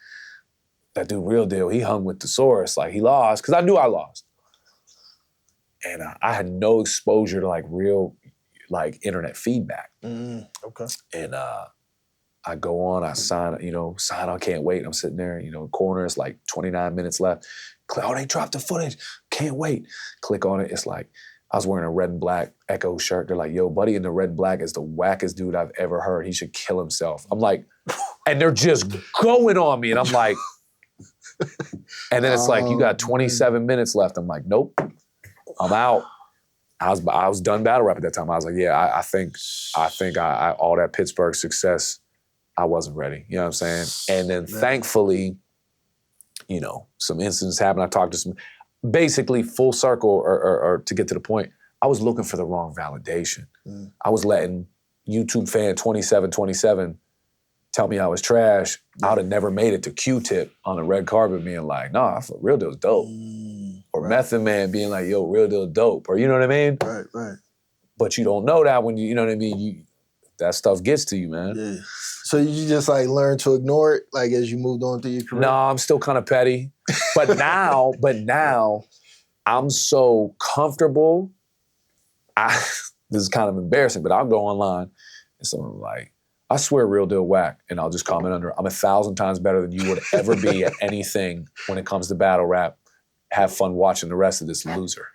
that dude Real Deal, he hung with the Source. Like, he lost, because I knew I lost. And I had no exposure to like real, like internet feedback. Okay. And I go on, I sign, I can't wait. I'm sitting there, corner, it's like 29 minutes left. Oh, they dropped the footage. Can't wait. Click on it. It's like, I was wearing a red and black Echo shirt. They're like, yo, buddy in the red and black is the wackest dude I've ever heard. He should kill himself. I'm like, and they're just going on me. And I'm like, and then it's like, you got 27 minutes left. I'm like, nope. I'm out. I was done battle rap at that time. I was like, yeah, I think all that Pittsburgh success, I wasn't ready. You know what I'm saying? And then thankfully, some incidents happened. I talked to some, basically full circle or to get to the point, I was looking for the wrong validation. I was letting YouTube fan 2727 tell me I was trash. I would have never made it to Q-Tip on the red carpet being like, nah, Real Deal's dope. Or Method Man being like, yo, Real Deal dope. Or you know what I mean? Right. But you don't know that when you know what I mean? That stuff gets to you, man. Yeah. So you just like learn to ignore it, like as you moved on through your career? No, I'm still kind of petty. But now, I'm so comfortable. This is kind of embarrassing, but I'll go online and someone like, I swear Real Deal whack, and I'll just comment under, I'm 1,000 times better than you would ever be at anything when it comes to battle rap. Have fun watching the rest of this loser.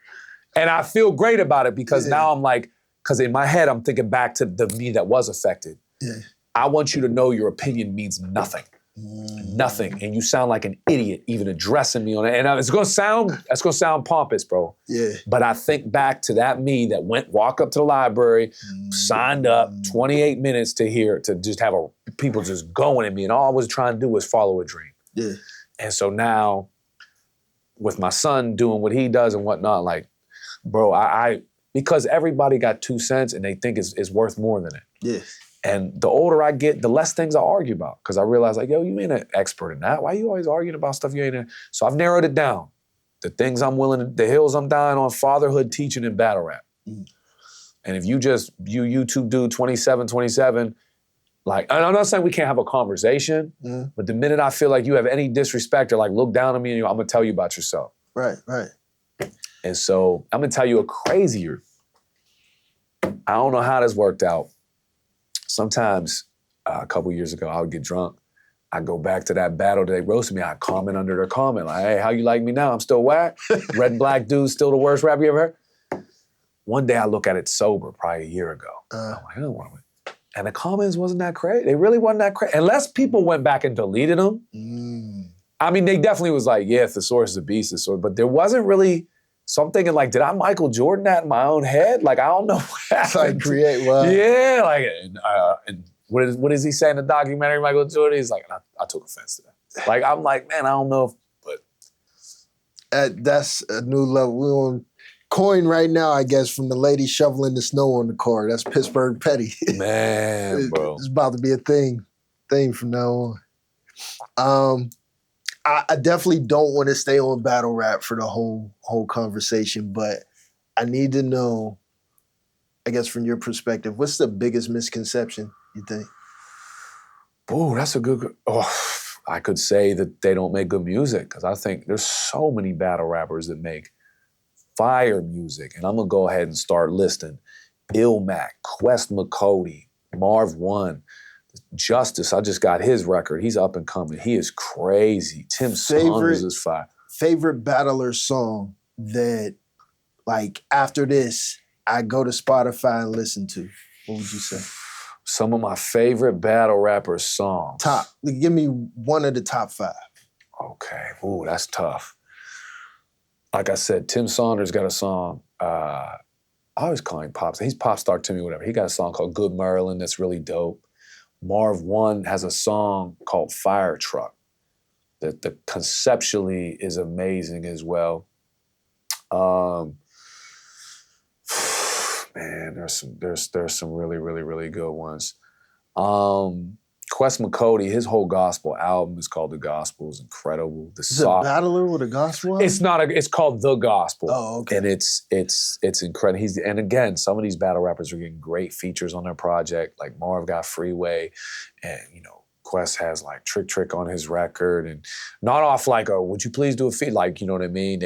And I feel great about it because now I'm like, because in my head, I'm thinking back to the me that was affected. Yeah. I want you to know your opinion means nothing. Nothing. And you sound like an idiot even addressing me on it. And that's gonna sound pompous, bro. Yeah. But I think back to that me that walk up to the library, signed up 28 minutes to just have people just going at me. And all I was trying to do was follow a dream. Yeah. And so now, with my son doing what he does and whatnot, like, bro, I because everybody got 2 cents and they think it's worth more than it. Yeah. And the older I get, the less things I argue about. Because I realize, like, yo, you ain't an expert in that. Why you always arguing about stuff you ain't in? So I've narrowed it down. The things I'm the hills I'm dying on, fatherhood, teaching, and battle rap. And if you YouTube dude 2727, like, and I'm not saying we can't have a conversation, but the minute I feel like you have any disrespect or like look down on me, and I'm gonna tell you about yourself. Right. And so I'm gonna tell you a crazier. I don't know how this worked out. Sometimes a couple years ago, I would get drunk. I'd go back to that battle that they roasted me. I'd comment under their comment like, hey, how you like me now? I'm still whack. Red and black dude, still the worst rapper you ever heard. one day I look at it sober, probably a year ago. I'm like, oh, what am I? And the comments wasn't that crazy. They really wasn't that crazy. Unless people went back and deleted them. I mean, they definitely was like, yeah, Thesaurus is a beast, Thesaurus. But there wasn't really, so I'm thinking like, did I Michael Jordan that in my own head? Like, I don't know what happened. Like create, well. Yeah, like, and what does he say in the documentary, Michael Jordan? He's like, I took offense to that. Like, I'm like, man, I don't know if, but. That's a new level. We're on coin right now, I guess, from the lady shoveling the snow on the car. That's Pittsburgh petty. Man, bro. It's about to be a thing from now on. I definitely don't want to stay on battle rap for the whole conversation, but I need to know, I guess from your perspective, what's the biggest misconception you think? Oh, that's a good, I could say that they don't make good music because I think there's so many battle rappers that make fire music. And I'm going to go ahead and start listing Illmac, Quest McCody, Marv One, Justice. I just got his record. He's up and coming. He is crazy. Tim Saunders is fire. Favorite battler song that, like, after this, I go to Spotify and listen to? What would you say? Some of my favorite battle rapper songs. Give me one of the top 5. Okay. Ooh, that's tough. Like I said, Tim Saunders got a song. I always call him Pop. He's pop star to me, whatever. He got a song called Good Merlin that's really dope. Marv One has a song called Fire Truck that conceptually is amazing as well. Man, there's some really, really, really good ones. Quest McCody, his whole gospel album is called The Gospel. It's incredible. Is it a battler with a gospel album? It's not it's called The Gospel. Oh, okay. And it's incredible. And again, some of these battle rappers are getting great features on their project. Like Marv got Freeway, and Quest has like Trick on his record, and not off like a would you please do a feat, like, you know what I mean?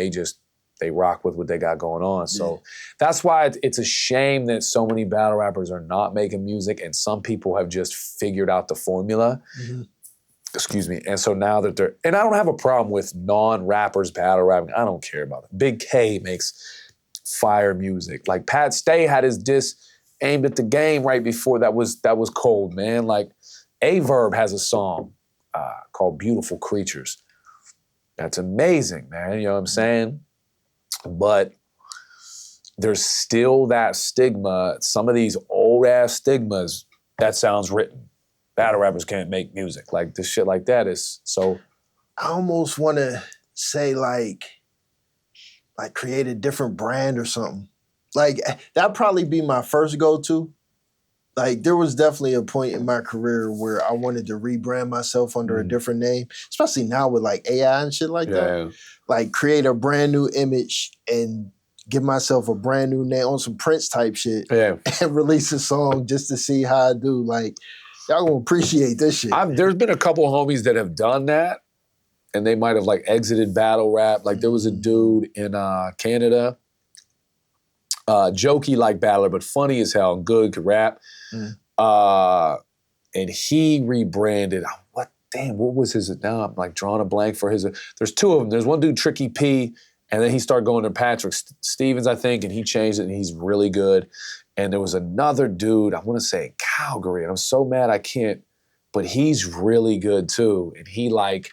They rock with what they got going on. So that's why it's a shame that so many battle rappers are not making music and some people have just figured out the formula. Mm-hmm. Excuse me. And so now that and I don't have a problem with non-rappers battle rapping. I don't care about it. Big K makes fire music. Like Pat Stay had his diss aimed at the game right before that was cold, man. Like A-Verb has a song called Beautiful Creatures. That's amazing, man. You know what I'm saying? But there's still that stigma, some of these old ass stigmas, that sounds written. Battle rappers can't make music. Like this shit like that is so. I almost want to say like create a different brand or something. Like that'd probably be my first go-to. Like there was definitely a point in my career where I wanted to rebrand myself under a different name, especially now with like AI and shit like that. Like create a brand new image and give myself a brand new name on some Prince type shit and release a song just to see how I do. Like y'all gonna appreciate this shit. There's been a couple homies that have done that and they might have like exited battle rap. Like there was a dude in Canada, jokey like battler, but funny as hell, good, could rap. And he rebranded, what was his, now I'm like drawing a blank for his, there's two of them. There's one dude, Tricky P, and then he started going to Patrick Stevens, I think, and he changed it and he's really good. And there was another dude, I want to say Calgary, and I'm so mad I can't, but he's really good too. And he like,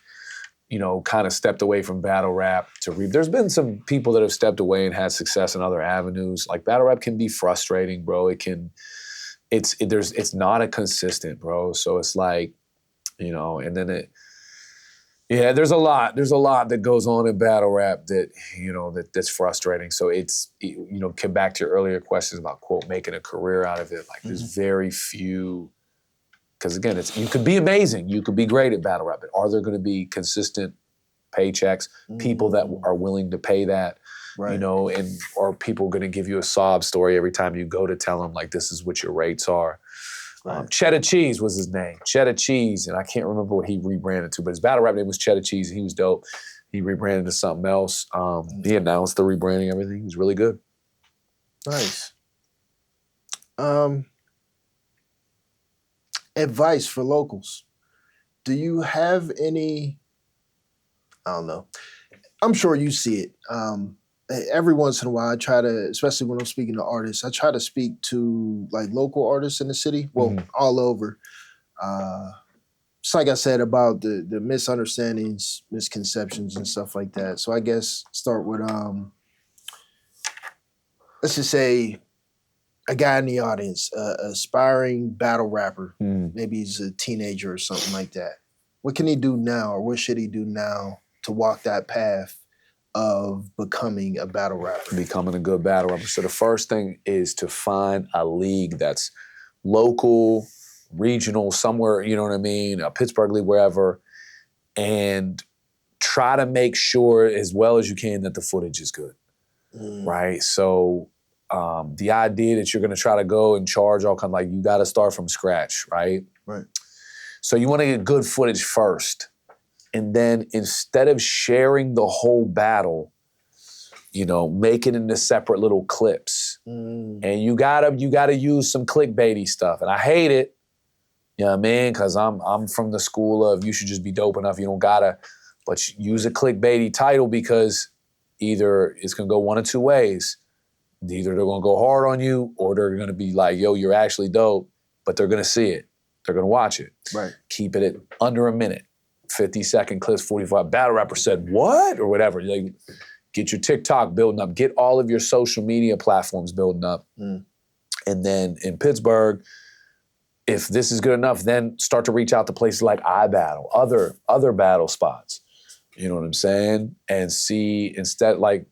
kind of stepped away from battle rap there's been some people that have stepped away and had success in other avenues. Like battle rap can be frustrating, bro. It's not a consistent, bro. So it's like, and then there's a lot that goes on in battle rap that, that's frustrating. So it's, come back to your earlier questions about, quote, making a career out of it. Like there's very few, because again, you could be amazing. You could be great at battle rap, but are there going to be consistent paychecks, people that are willing to pay that? Right. And are people going to give you a sob story every time you go to tell them, like, this is what your rates are? Right. Cheddar Cheese was his name. Cheddar Cheese, and I can't remember what he rebranded to, but his battle rap name was Cheddar Cheese, and he was dope. He rebranded to something else. He announced the rebranding, everything. He was really good. Nice. Advice for locals. Do you have any, I don't know, I'm sure you see it, every once in a while, I try to, especially when I'm speaking to artists, I try to speak to like local artists in the city, well, all over. Just like I said about the misunderstandings, misconceptions, and stuff like that. So I guess start with, let's just say a guy in the audience, aspiring battle rapper. Maybe he's a teenager or something like that. What can he do now, or what should he do now to walk that path of becoming a battle rapper? Becoming a good battle rapper. So the first thing is to find a league that's local, regional, somewhere, you know what I mean, a Pittsburgh league, wherever, and try to make sure as well as you can that the footage is good, right? So the idea that you're gonna try to go and charge all kind of, like, you gotta start from scratch, right? Right. So you wanna get good footage first. And then instead of sharing the whole battle, you know, make it into separate little clips. And you gotta use some clickbaity stuff. And I hate it, you know what I mean? Because I'm from the school of you should just be dope enough, you don't gotta, but use a clickbaity title, because either it's gonna go one of two ways. Either they're gonna go hard on you, or they're gonna be like, yo, you're actually dope, but they're gonna see it. They're gonna watch it. Right. Keep it at under a minute. 50-second clips, 45. Battle rapper said what? Or whatever. Like, get your TikTok building up. Get all of your social media platforms building up. And then in Pittsburgh, if this is good enough, then start to reach out to places like iBattle, other battle spots. You know what I'm saying? And see, instead, like,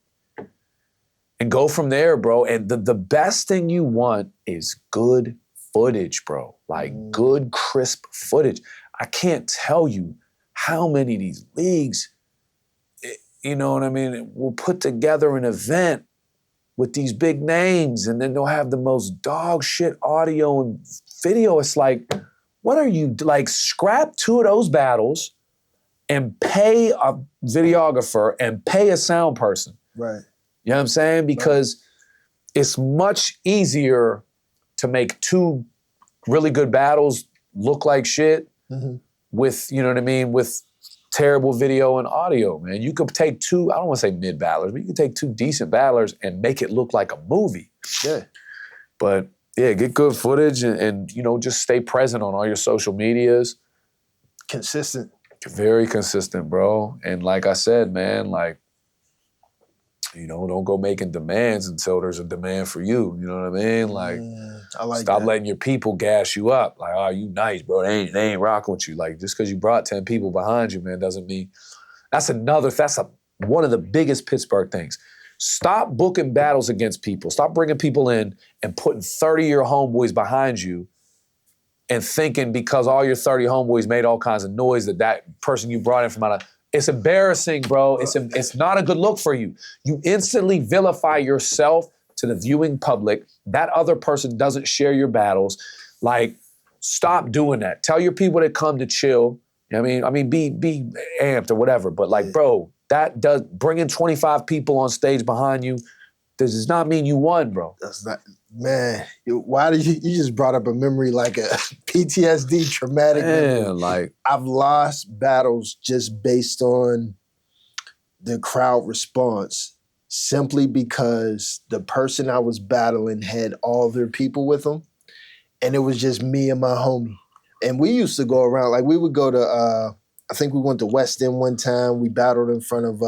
and go from there, bro. And the best thing you want is good footage, bro. Like, good, crisp footage. I can't tell you how many of these leagues, you know what I mean, will put together an event with these big names, and then they'll have the most dog shit audio and video. It's like, what are you, like, scrap 2 of those battles and pay a videographer and pay a sound person. Right. You know what I'm saying? Because it's much easier to make 2 really good battles look like shit with, you know what I mean, with terrible video and audio, man. You could take 2, I don't want to say mid battlers, but you could take 2 decent battlers and make it look like a movie. Yeah. But yeah, get good footage and you know, just stay present on all your social medias. Consistent. Very consistent, bro. And like I said, man, like, you know, don't go making demands until there's a demand for you. You know what I mean? Like, I like stop that. letting your people gas you up. Like, oh, you nice, bro. They ain't rocking with you. Like, just because you brought 10 people behind you, man, doesn't mean. That's one of the biggest Pittsburgh things. Stop booking battles against people. Stop bringing people in and putting 30 of your homeboys behind you and thinking because all your 30 homeboys made all kinds of noise that person you brought in from out of. It's embarrassing, bro. It's not a good look for you. You instantly vilify yourself to the viewing public. That other person doesn't share your battles. Like, stop doing that. Tell your people to come to chill. You know what I mean? Be amped or whatever. But like, bro, that does bringing 25 people on stage behind you does not mean you won, bro. That's not, man. Why did you just brought up a memory like a PTSD traumatic memory. Like, I've lost battles just based on the crowd response, simply because the person I was battling had all their people with them, and it was just me and my homie. And we used to go around, like we would go to, I think we went to West End one time. We battled in front of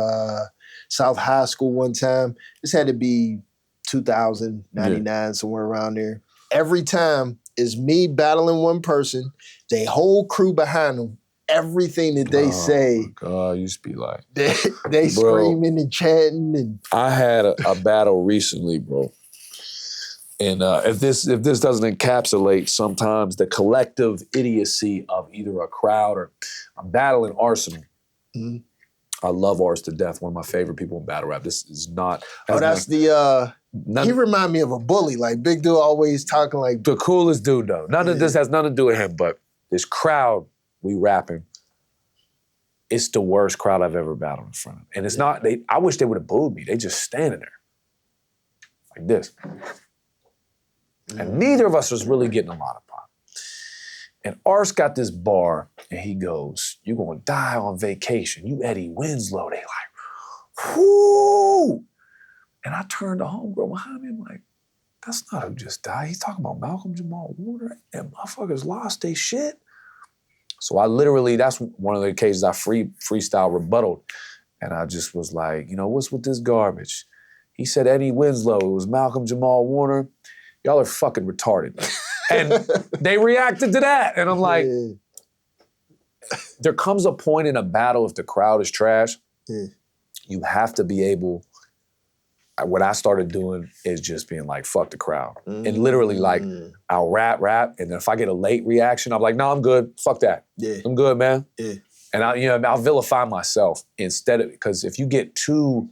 South High School one time. This had to be 2099, somewhere around there. Every time is me battling one person, they whole crew behind them. Everything that they say, God, you used to be like, they screaming and chanting. And I had a battle recently, bro. And if this doesn't encapsulate sometimes the collective idiocy of either a crowd or I'm battling Arsenal. Mm-hmm. I love Ars to death. One of my favorite people in battle rap. This is not. He remind me of a bully. Like, big dude always talking like. The coolest dude, though. None of this has nothing to do with him, but this crowd we rapping, it's the worst crowd I've ever battled in front of. And it's not, I wish they would have booed me. They just standing there. Like this. And neither of us was really getting a lot of pop. And Ars got this bar, and he goes, "You're gonna die on vacation. You Eddie Winslow." They like, whoo! And I turned to homegirl behind me, I'm like, that's not who just died. He's talking about Malcolm Jamal Warner, and motherfuckers lost their shit. So I literally, that's one of the occasions I freestyle rebutted. And I just was like, you know, what's with this garbage? He said Eddie Winslow, it was Malcolm Jamal Warner. Y'all are fucking retarded. And they reacted to that. And I'm like, there comes a point in a battle if the crowd is trash, you have to be able, what I started doing is just being like, fuck the crowd. And literally like, I'll rap, and then if I get a late reaction, I'm like, no, I'm good, fuck that. I'm good, man. And I'll vilify myself instead of, because if you get too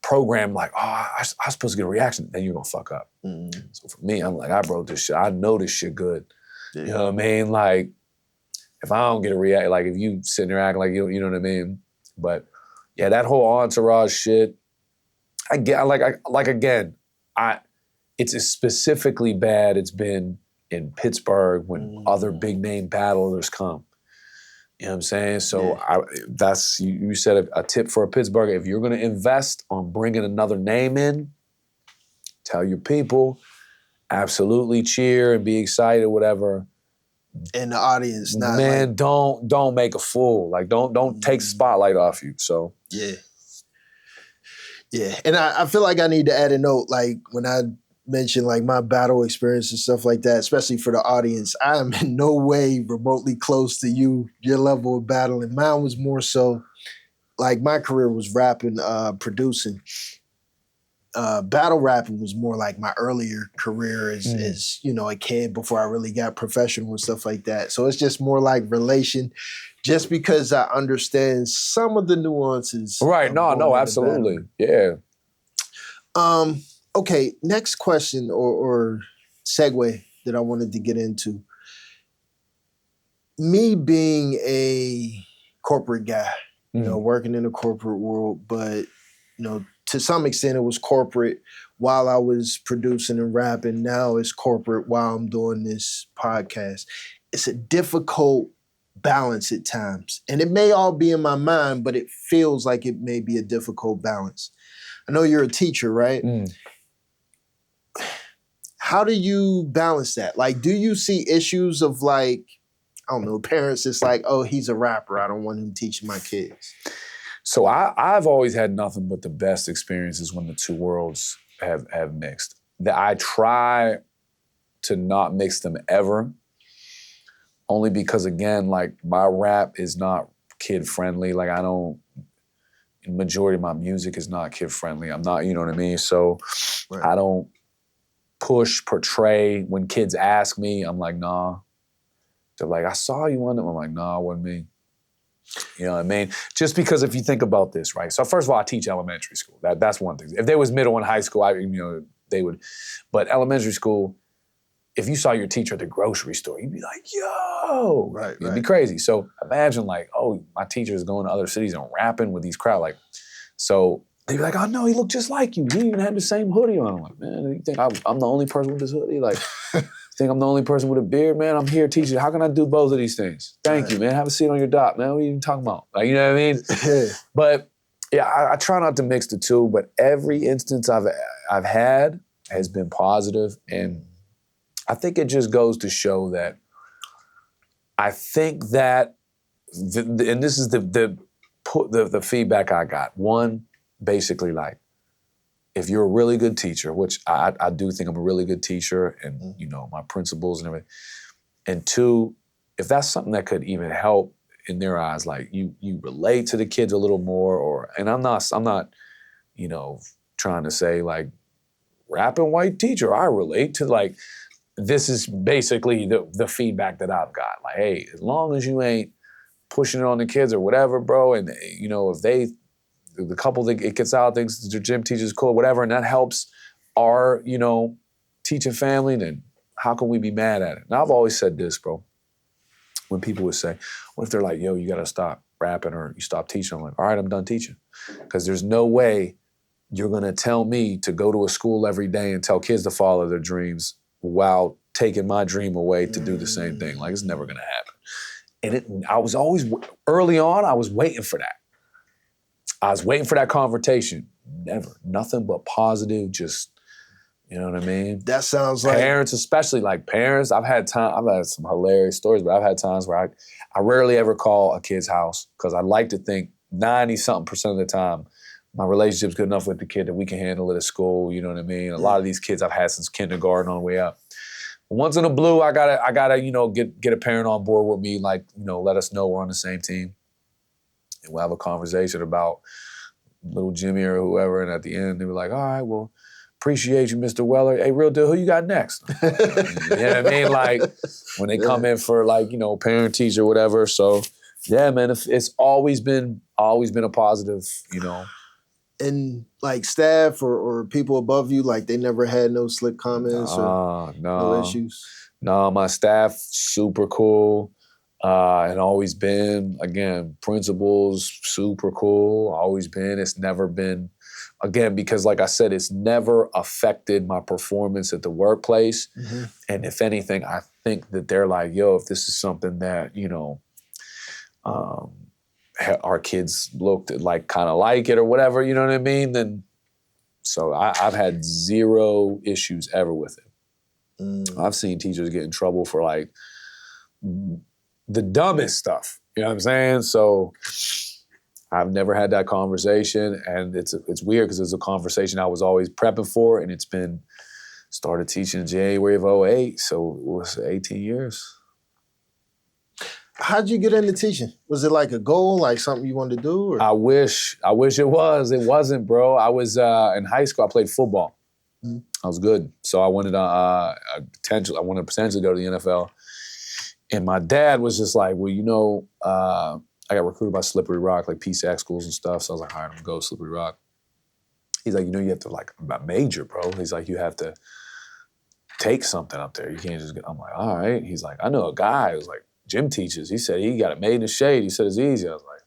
programmed like, oh, I'm supposed to get a reaction, then you're gonna fuck up. So for me, I'm like, I wrote this shit, I know this shit good. You know what I mean? Like, if I don't get a reaction, like if you sitting there acting like you know what I mean? But yeah, that whole entourage shit, I get, again, it's as specifically bad it's been in Pittsburgh when other big name battlers come. You know what I'm saying? So that's, you said a tip for a Pittsburgher. If you're gonna invest on bringing another name in, tell your people, absolutely cheer and be excited, whatever. And the audience, not man, like, don't make a fool. Like don't take the spotlight off you. So yeah, and I feel like I need to add a note, like when I mentioned like my battle experience and stuff like that, especially for the audience, I am in no way remotely close to your level of battling. Mine was more so, like my career was rapping, producing. Battle rapping was more like my earlier career as you know, a kid before I really got professional and stuff like that. So it's just more like relation, just because I understand some of the nuances. Right, no, absolutely. Yeah. Okay, next question or segue that I wanted to get into. Me being a corporate guy, you know, working in the corporate world, but, you know, to some extent it was corporate while I was producing and rapping. Now it's corporate while I'm doing this podcast. It's a difficult balance at times. And it may all be in my mind, but it feels like it may be a difficult balance. I know you're a teacher, right? How do you balance that? Like, do you see issues of like, I don't know, parents, it's like, oh, he's a rapper, I don't want him teaching my kids? So I've always had nothing but the best experiences when the two worlds have mixed. That I try to not mix them ever, only because, again, like my rap is not kid friendly. Like the majority of my music is not kid friendly. I'm not, you know what I mean? So I don't portray. When kids ask me, I'm like, nah. They're like, I saw you on them. I'm like, nah, it wasn't me. You know what I mean? Just because if you think about this, right? So first of all, I teach elementary school. That's one thing. If there was middle and high school, they would. But elementary school, if you saw your teacher at the grocery store, you'd be like, yo. It'd be crazy. So imagine like, oh, my teacher is going to other cities and rapping with these crowd. Like, so they'd be like, oh no, he looked just like you. He even had the same hoodie on. I'm like, man, you think I'm the only person with this hoodie? Like, think I'm the only person with a beard, man? I'm here teaching. How can I do both of these things? Thank you, man. Have a seat on your dock, man. What are you even talking about? Like, you know what I mean? But yeah, I try not to mix the two, but every instance I've had has been positive, and I think it just goes to show that I think that, and this is the feedback I got. One, basically like, if you're a really good teacher, which I do think I'm a really good teacher, and you know, my principles and everything. And two, if that's something that could even help in their eyes, like you relate to the kids a little more, and I'm not, you know, trying to say like rapping white teacher, I relate to, like, this is basically the feedback that I've got. Like, hey, as long as you ain't pushing it on the kids or whatever, bro, and you know, if the couple that it gets out thinks the gym teacher's cool, whatever, and that helps our, you know, teaching family, then how can we be mad at it? And I've always said this, bro. When people would say, what if they're like, yo, you gotta stop rapping or you stop teaching? I'm like, all right, I'm done teaching. Because there's no way you're gonna tell me to go to a school every day and tell kids to follow their dreams while taking my dream away to do the same thing. Like, it's never gonna happen. And I was waiting for that. I was waiting for that confrontation. Never. Nothing but positive, just, you know what I mean? That sounds like... Parents, especially like parents, I've had some hilarious stories, but I've had times where I rarely ever call a kid's house because I like to think 90-something% of the time, my relationship's good enough with the kid that we can handle it at school, you know what I mean? A lot of these kids I've had since kindergarten on the way up. Once in a blue, I gotta, you know, get a parent on board with me, like, you know, let us know we're on the same team. And we'll have a conversation about little Jimmy or whoever, and at the end, they were like, all right, well, appreciate you, Mr. Weller. Hey, real deal, who you got next? You know what I mean? Like, when they come in for, like, you know, parent, teacher, whatever. So, yeah, man, it's always been a positive, you know. And, like, staff or people above you, like, they never had no slick comments or no issues? No, my staff, super cool. And always been, again, principals, super cool, always been. It's never been, again, because like I said, it's never affected my performance at the workplace. Mm-hmm. And if anything, I think that they're like, yo, if this is something that, you know, our kids looked at, like, kind of like it or whatever, you know what I mean? Then, so I've had zero issues ever with it. Mm. I've seen teachers get in trouble for, like, the dumbest stuff, you know what I'm saying? So I've never had that conversation, and it's weird because it's a conversation I was always prepping for, and it's been, started teaching in January of 2008, so it was 18 years. How'd you get into teaching? Was it like a goal, like something you wanted to do? Or? I wish it was. It wasn't, bro. I was in high school. I played football. Mm-hmm. I was good, so I wanted to potentially go to the NFL. And my dad was just like, well, you know, I got recruited by Slippery Rock, like PSAC schools and stuff. So I was like, all right, I'm gonna go to Slippery Rock. He's like, you know, you have to, like, major, bro. He's like, you have to take something up there. You can't just get, I'm like, all right. He's like, I know a guy who's like, gym teachers. He said he got it made in the shade. He said it's easy. I was like,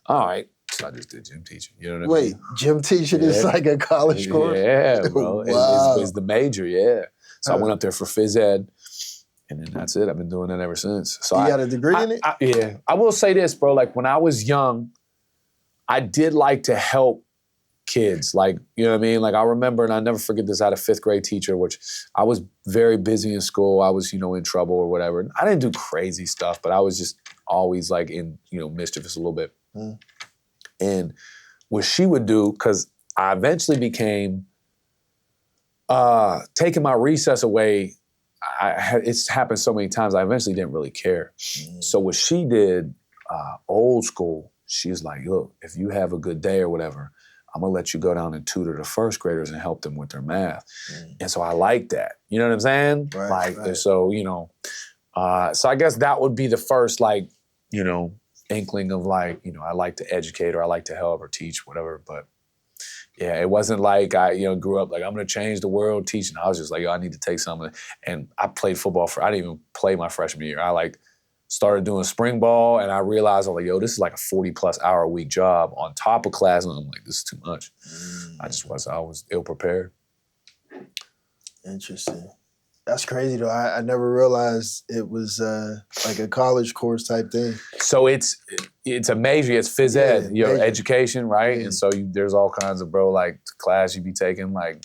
all right. So I just did gym teaching. You know what I mean? Wait, gym teaching is like a college course? Yeah, bro. Wow. It's the major, yeah. So I went up there for phys ed, and then that's it. I've been doing that ever since. So you got a degree in it? Yeah. I will say this, bro. Like, when I was young, I did like to help kids. Like, you know what I mean? Like, I remember, and I never forget this, I had a 5th grade teacher, which I was very busy in school. I was, you know, in trouble or whatever. And I didn't do crazy stuff, but I was just always, like, in, you know, mischievous a little bit. Mm. And what she would do, because I eventually became, taking my recess away, it's happened so many times, I eventually didn't really care. Mm. So what she did, old school, she was like, look, if you have a good day or whatever, I'm gonna let you go down and tutor the 1st graders and help them with their math. Mm. And so I like that. You know what I'm saying? Right. So, you know, so I guess that would be the first, like, you know, inkling of, like, you know, I like to educate or I like to help or teach, whatever. But yeah, it wasn't like I, you know, grew up like, I'm gonna change the world teaching. I was just like, yo, I need to take something. And I played football I didn't even play my freshman year. I, like, started doing spring ball, and I realized, I'm like, yo, this is like a 40+ hour a week job on top of class, and I'm like, this is too much. Mm. I was ill prepared. Interesting. That's crazy though. I never realized it was like a college course type thing. So it's a major. It's phys ed, your education, right? Yeah. And so there's all kinds of, bro, like, class you be taking, like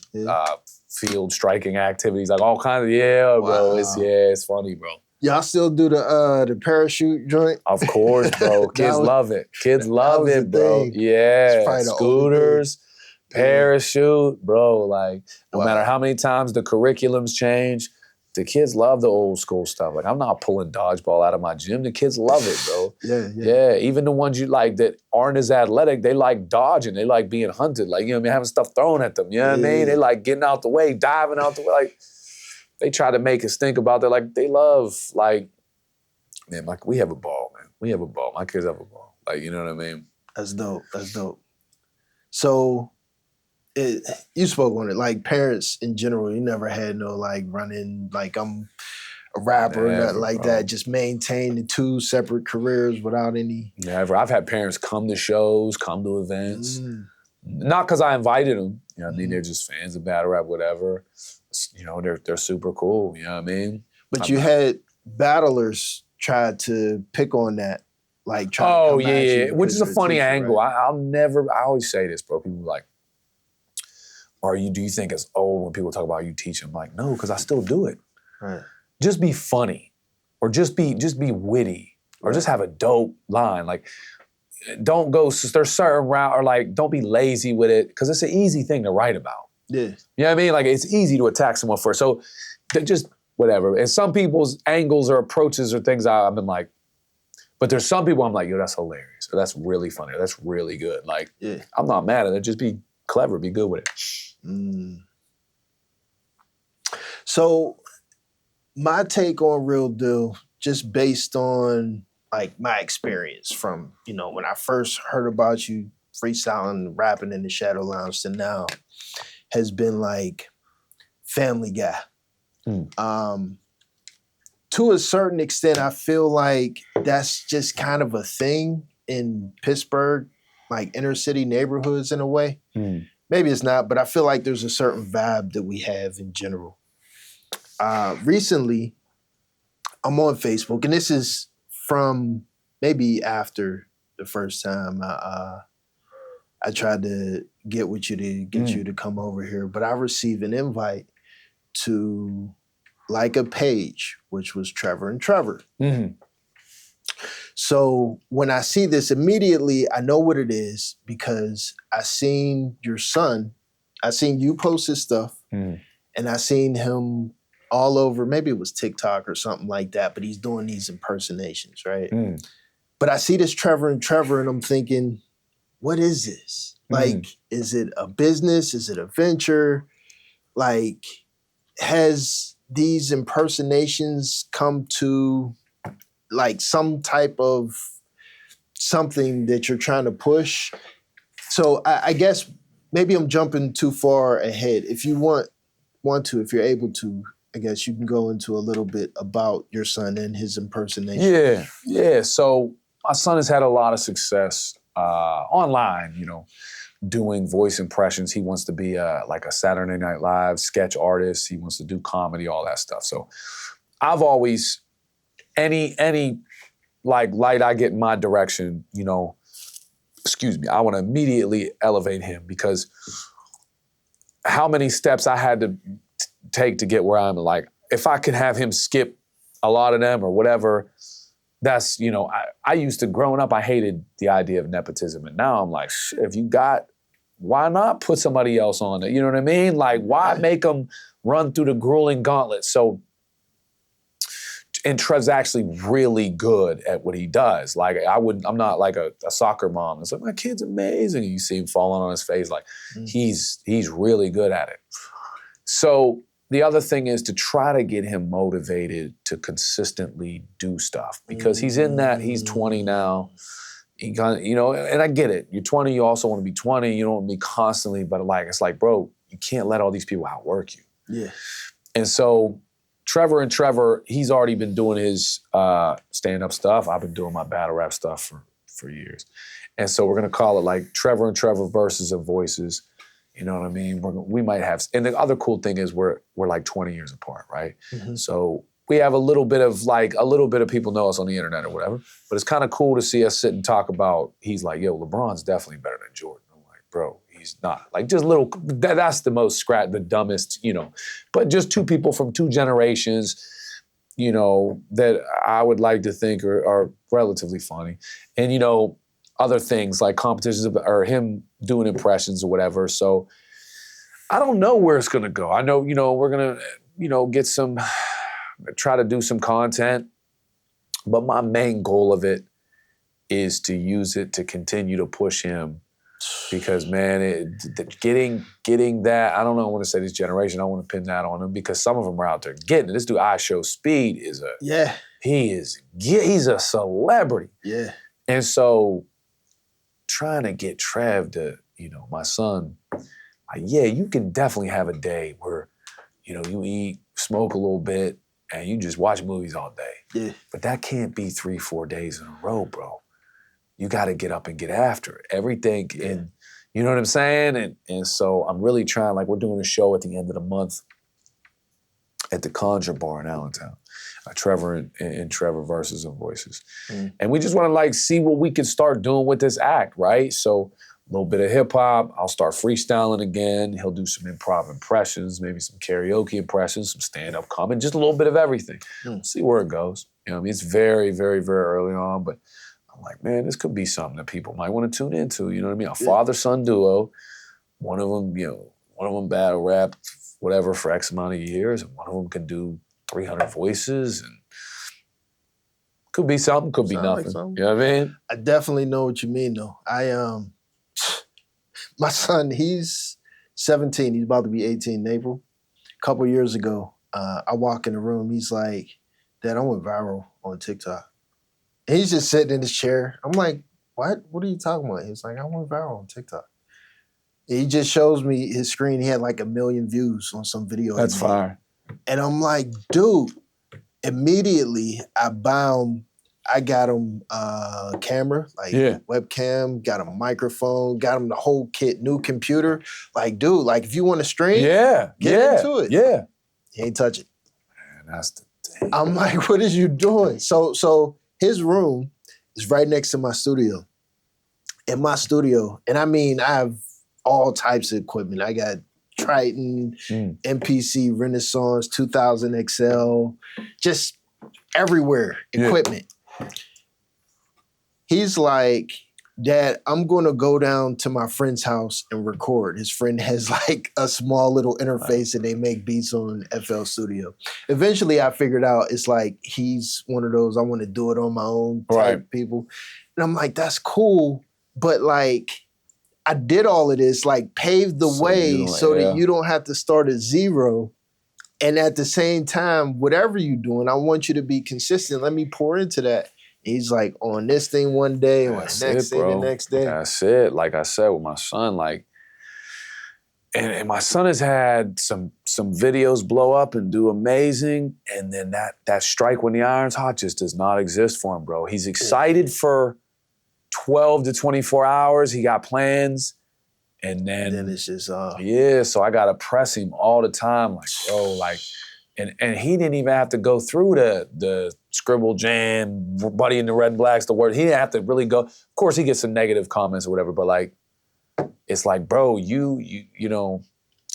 field striking activities, like all kinds of, bro. Wow. It's funny, bro. Y'all still do the parachute joint? Of course, bro. Kids love it. Kids love it, bro. Thing. Yeah. Scooters, parachute, bro. Like, no matter how many times the curriculums change, the kids love the old school stuff. Like, I'm not pulling dodgeball out of my gym. The kids love it, bro. Yeah. Even the ones you like that aren't as athletic, they like dodging. They like being hunted. Like, you know what I mean? Having stuff thrown at them. You know what I mean? They like getting out the way, diving out the way. Like, they try to make us think about that. Like, they love, like, man, like, we have a ball, man. We have a ball. My kids have a ball. Like, you know what I mean? That's dope. So, you spoke on it, like, parents in general, you never had no, like, running, like, I'm a rapper or nothing like that. Just maintain the 2 separate careers without any... Never. I've had parents come to shows, come to events. Mm. Not because I invited them. You know what I mean? They're just fans of battle rap, whatever. You know, they're super cool, you know what I mean? But you had battlers try to pick on that, like try to come at you which is a funny angle. Right? I always say this, bro. People are like, or do you think it's old when people talk about you teach? I'm like, no, because I still do it. Right. Just be funny, or just be witty, or just have a dope line. Like, don't go, there's certain route, or like, don't be lazy with it, because it's an easy thing to write about. Yeah. You know what I mean? Like, it's easy to attack someone first. So just whatever. And some people's angles or approaches or things I've been like, but there's some people I'm like, yo, that's hilarious, or that's really funny, or that's really good. Like, I'm not mad at it. Just be clever, be good with it. So my take on Real Deal, just based on like my experience from, you know, when I first heard about you freestyling, rapping in the Shadow Lounge to now, has been like Family Guy. To a certain extent, I feel like that's just kind of a thing in Pittsburgh, like inner city neighborhoods in a way. Maybe it's not, but I feel like there's a certain vibe that we have in general. Recently, I'm on Facebook, and this is from maybe after the first time I tried to get with you to get you to come over here, but I received an invite to like a page, which was Trevor and Trevor. So when I see this immediately, I know what it is because I seen your son, I seen you post his stuff, and I seen him all over, maybe it was TikTok or something like that, but he's doing these impersonations, right? But I see this Trevor and Trevor, and I'm thinking, what is this? Like, is it a business? Is it a venture? Like, has these impersonations come to like some type of something that you're trying to push? So I guess maybe I'm jumping too far ahead. If you want to, if you're able to, I guess you can go into a little bit about your son and his impersonation. Yeah. So my son has had a lot of success online, you know, doing voice impressions. He wants to be like a Saturday Night Live sketch artist. He wants to do comedy, all that stuff. So I've always, any like light I get in my direction, you know, I want to immediately elevate him, because how many steps I had to take to get where I'm, like, if I could have him skip a lot of them or whatever, that's, you know, I used to, growing up, I hated the idea of nepotism. And now I'm like, if you got, why not put somebody else on it? You know what I mean? Like, why make them run through the grueling gauntlet? So, and Trev's actually really good at what he does. Like, I'm not like a soccer mom. It's like, my kid's amazing. And you see him falling on his face. Like, he's really good at it. So the other thing is to try to get him motivated to consistently do stuff, because he's in that, he's 20 now. He got, you know, and I get it. You're 20, you also want to be 20. You don't want to be constantly, but like, it's like, bro, you can't let all these people outwork you. Yeah. And so Trevor, he's already been doing his stand-up stuff. I've been doing my battle rap stuff for years. And so we're going to call it like Trevor and Trevor verses of voices. You know what I mean? We might have, and the other cool thing is we're like 20 years apart, right? So we have a little bit of people know us on the internet or whatever, but it's kind of cool to see us sit and talk about, he's like, yo, LeBron's definitely better than Jordan. I'm like, bro, he's not. Like, just little, that's the most the dumbest, you know, but just two people from two generations, you know, that I would like to think are relatively funny. And, you know, other things like competitions or him doing impressions or whatever. So I don't know where it's going to go. I know, you know, we're going to, you know, try to do some content, but my main goal of it is to use it to continue to push him, because, man, getting that, I don't know, I want to say this generation, I want to pin that on him, because some of them are out there getting it. This dude, I Show Speed, he's a celebrity. Yeah. And so trying to get Trev to, you know, my son, like, yeah, you can definitely have a day where, you know, you eat, smoke a little bit, and you just watch movies all day. Yeah. But that can't be 3-4 days in a row, bro. You got to get up and get after it. Everything, and you know what I'm saying? And so I'm really trying, like, we're doing a show at the end of the month at the Conjure Bar in Allentown. Trevor and Trevor versus of voices. And we just want to, like, see what we can start doing with this act, right? So little bit of hip hop. I'll start freestyling again. He'll do some improv impressions, maybe some karaoke impressions, some stand-up comedy, just a little bit of everything. See where it goes. You know what I mean? It's very, very, very early on, but I'm like, man, this could be something that people might want to tune into. You know what I mean? A father-son duo. One of them battle rap, whatever, for X amount of years, and one of them can do 300 voices, and could be something, could be nothing. Like, you know what I mean? I definitely know what you mean, though. My son, he's 17. He's about to be 18 in April. A couple years ago, I walk in the room. He's like, Dad, I went viral on TikTok. And he's just sitting in his chair. I'm like, what? What are you talking about? He's like, I went viral on TikTok. And he just shows me his screen. He had like 1 million views on some video. That's fire. And I'm like, dude, immediately I got him a camera, like webcam, got him a microphone, got him the whole kit, new computer. Like, dude, like if you want to stream, get into it. Yeah. He ain't touch it. Man, that's the thing. I'm like, what is you doing? So his room is right next to my studio. In my studio, and I mean, I have all types of equipment. I got Triton, MPC, Renaissance, 2000 XL, just everywhere equipment. He's like, Dad, I'm going to go down to my friend's house and record. His friend has like a small little interface and they make beats on FL Studio. Eventually I figured out it's like he's one of those I want to do it on my own type people. And I'm like, that's cool. But like, I did all of this, like paved the way so that you don't have to start at zero. And at the same time, whatever you're doing, I want you to be consistent. Let me pour into that. He's like on this thing one day, on the next thing the next day. That's it. Like I said with my son, like, and my son has had some videos blow up and do amazing, and then that strike when the iron's hot just does not exist for him, bro. He's excited for 12 to 24 hours. He got plans, and then it's just so I gotta press him all the time, like, bro, like. And he didn't even have to go through the Scribble Jam, Buddy in the Red and Blacks, the word. He didn't have to really go. Of course, he gets some negative comments or whatever, but like, it's like, bro, you know.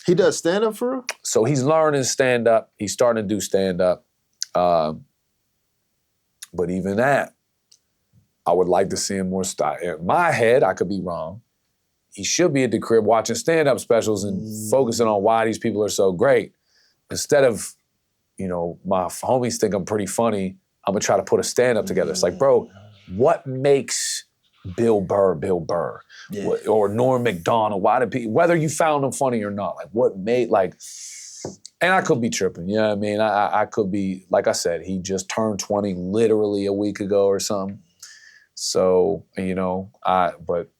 He does stand-up for real? So he's learning stand-up. He's starting to do stand-up. But even that, I would like to see him more style. In my head, I could be wrong. He should be at the crib watching stand-up specials and focusing on why these people are so great. Instead of, you know, my homies think I'm pretty funny, I'm gonna try to put a stand-up together. It's like, bro, what makes Bill Burr? Or Norm Macdonald? Why do people, whether you found him funny or not, like what made, like, and I could be tripping, you know what I mean? I could be, like I said, he just turned 20 literally a week ago or something. So, you know, but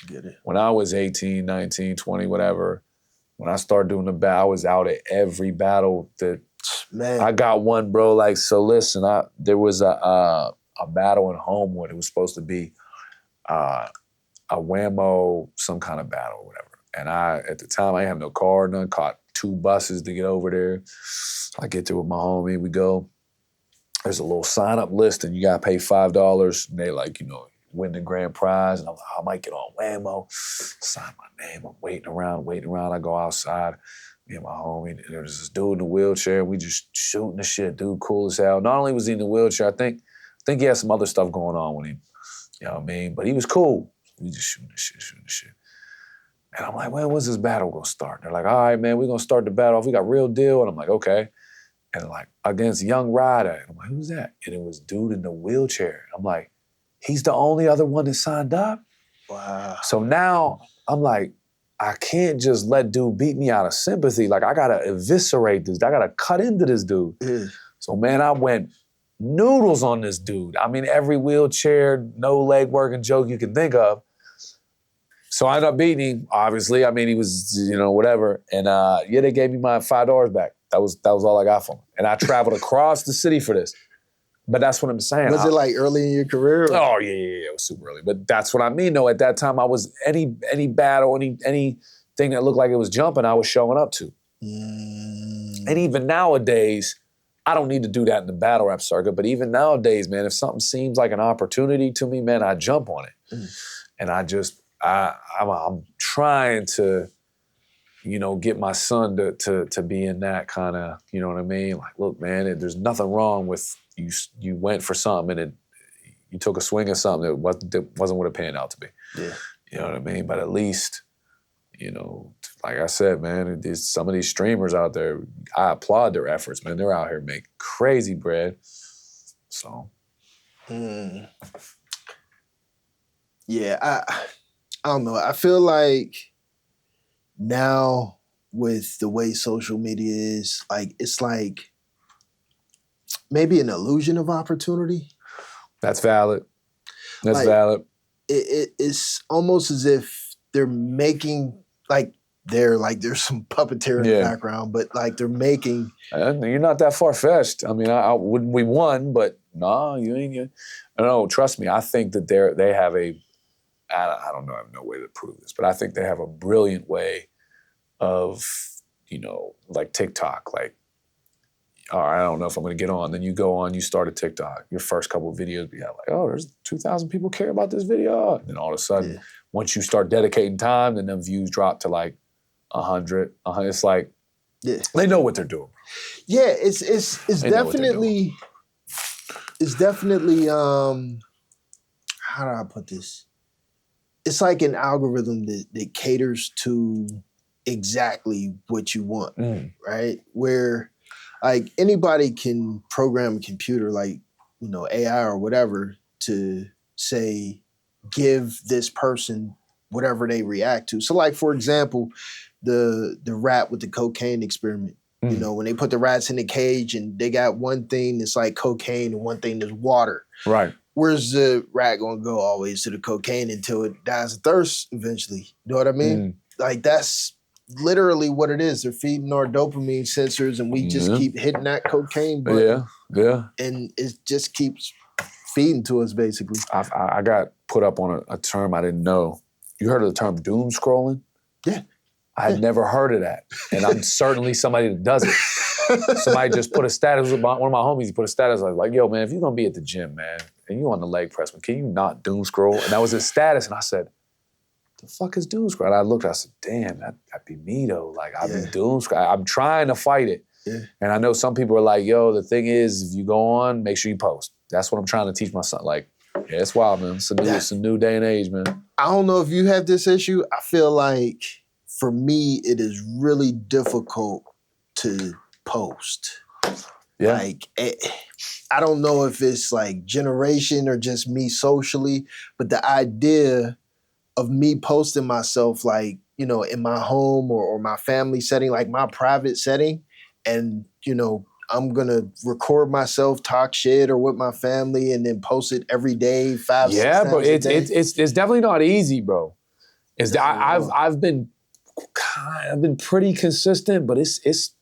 get it. When I was 18, 19, 20, whatever, when I started doing the battle, I was out at every battle that, man. I got one, bro. Like, so listen, there was a battle in Homewood. It was supposed to be a Whammo, some kind of battle or whatever. And at the time, I didn't have no car, none. Caught 2 buses to get over there. I get there with my homie. We go. There's a little sign-up list, and you got to pay $5. And they like, you know, win the grand prize. And I'm like, I might get on Whammo. Sign my name. I'm waiting around. I go outside. Me and my homie, and there was this dude in a wheelchair. We just shooting the shit. Dude, cool as hell. Not only was he in the wheelchair, I think he had some other stuff going on with him. You know what I mean? But he was cool. We just shooting the shit. And I'm like, when's this battle gonna start? And they're like, all right, man, we're gonna start the battle off. We got Real Deal. And I'm like, okay. And like, against Young Rider. And I'm like, who's that? And it was dude in the wheelchair. I'm like, he's the only other one that signed up? Wow. So now I'm like, I can't just let dude beat me out of sympathy. Like, I gotta eviscerate this. I gotta cut into this dude. So, man, I went noodles on this dude. I mean, every wheelchair, no leg working joke you can think of. So I ended up beating him, obviously. I mean, he was, you know, whatever. And they gave me my $5 back. That was all I got from him. And I traveled across the city for this. But that's what I'm saying. Was it like early in your career? Oh, yeah, it was super early. But that's what I mean, though. At that time, I was any battle, anything that looked like it was jumping, I was showing up to. And even nowadays, I don't need to do that in the battle rap circuit, but even nowadays, man, if something seems like an opportunity to me, man, I jump on it. And I just I'm trying to, get my son to be in that kind of, you know what I mean? Like, look, man, there's nothing wrong with you went for something and you took a swing at something that wasn't what it panned out to be. Yeah. You know what I mean? But at least, like I said, man, there's some of these streamers out there, I applaud their efforts, man. They're out here making crazy bread. So. Yeah, I don't know. I feel like now with the way social media is, like, it's like maybe an illusion of opportunity. That's valid. That's valid. It's almost as if they're making, there's some puppeteer in the background, but like they're making. You're not that far-fetched. I mean, I wouldn't we won, but no, you ain't. No, trust me. I think that they have I don't know, I have no way to prove this, but I think they have a brilliant way of, like TikTok, like, all right, I don't know if I'm going to get on. Then you go on, you start a TikTok. Your first couple of videos, like, oh, there's 2,000 people care about this video. And then all of a sudden, once you start dedicating time, then the views drop to like 100. It's like, they know what they're doing. Yeah, it's definitely, how do I put this? It's like an algorithm that caters to exactly what you want, right? Where like anybody can program a computer, like, AI or whatever, to say, give this person whatever they react to. So like, for example, the rat with the cocaine experiment, when they put the rats in the cage and they got one thing that's like cocaine and one thing that's water. Right. Where's the rat going to go always to the cocaine until it dies of thirst eventually? You know what I mean? Like, that's literally what it is. They're feeding our dopamine sensors and we just keep hitting that cocaine button. Yeah. And it just keeps feeding to us, basically. I got put up on a term I didn't know. You heard of the term doom scrolling? Yeah. I had never heard of that. And I'm certainly somebody that does it. Somebody just put a status, one of my homies, he put a status like, yo, man, if you're going to be at the gym, man, and you on the leg press, man, can you not doom scroll? And that was his status. And I said, the fuck is doom scroll? And I looked, I said, damn, that'd be me though. Like, I'd be doom scroll. I'm trying to fight it. Yeah. And I know some people are like, yo, the thing is, if you go on, make sure you post. That's what I'm trying to teach my son. Like, yeah, it's wild, man. It's a new day and age, man. I don't know if you have this issue. I feel like, for me, it is really difficult to post. Yeah. Like, I don't know if it's like generation or just me socially, but the idea of me posting myself, like, in my home or my family setting, like my private setting, and, I'm going to record myself, talk shit or with my family, and then post it every day, 5-6 times bro, a day. It's definitely not easy, bro. I've been pretty consistent, but it's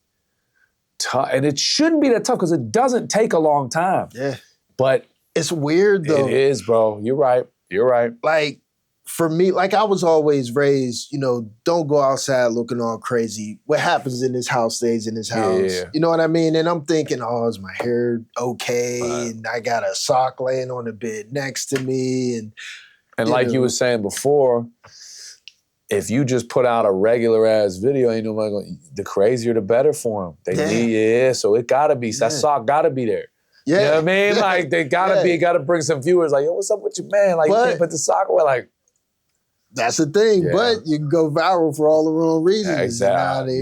tough. And it shouldn't be that tough because it doesn't take a long time. Yeah. But it's weird though. It is, bro. You're right. Like, for me, like, I was always raised, don't go outside looking all crazy. What happens in this house stays in this house. Yeah. You know what I mean? And I'm thinking, oh, is my hair okay? Right. And I got a sock laying on the bed next to me. And like you were saying before, if you just put out a regular ass video, ain't nobody gonna, the crazier the better for them. So it gotta be, that sock gotta be there. Yeah. You know what I mean? Yeah. Like, they gotta bring some viewers, like, yo, what's up with you, man? Like, you can't put the sock away, like. That's the thing, but you can go viral for all the wrong reasons. Yeah, exactly.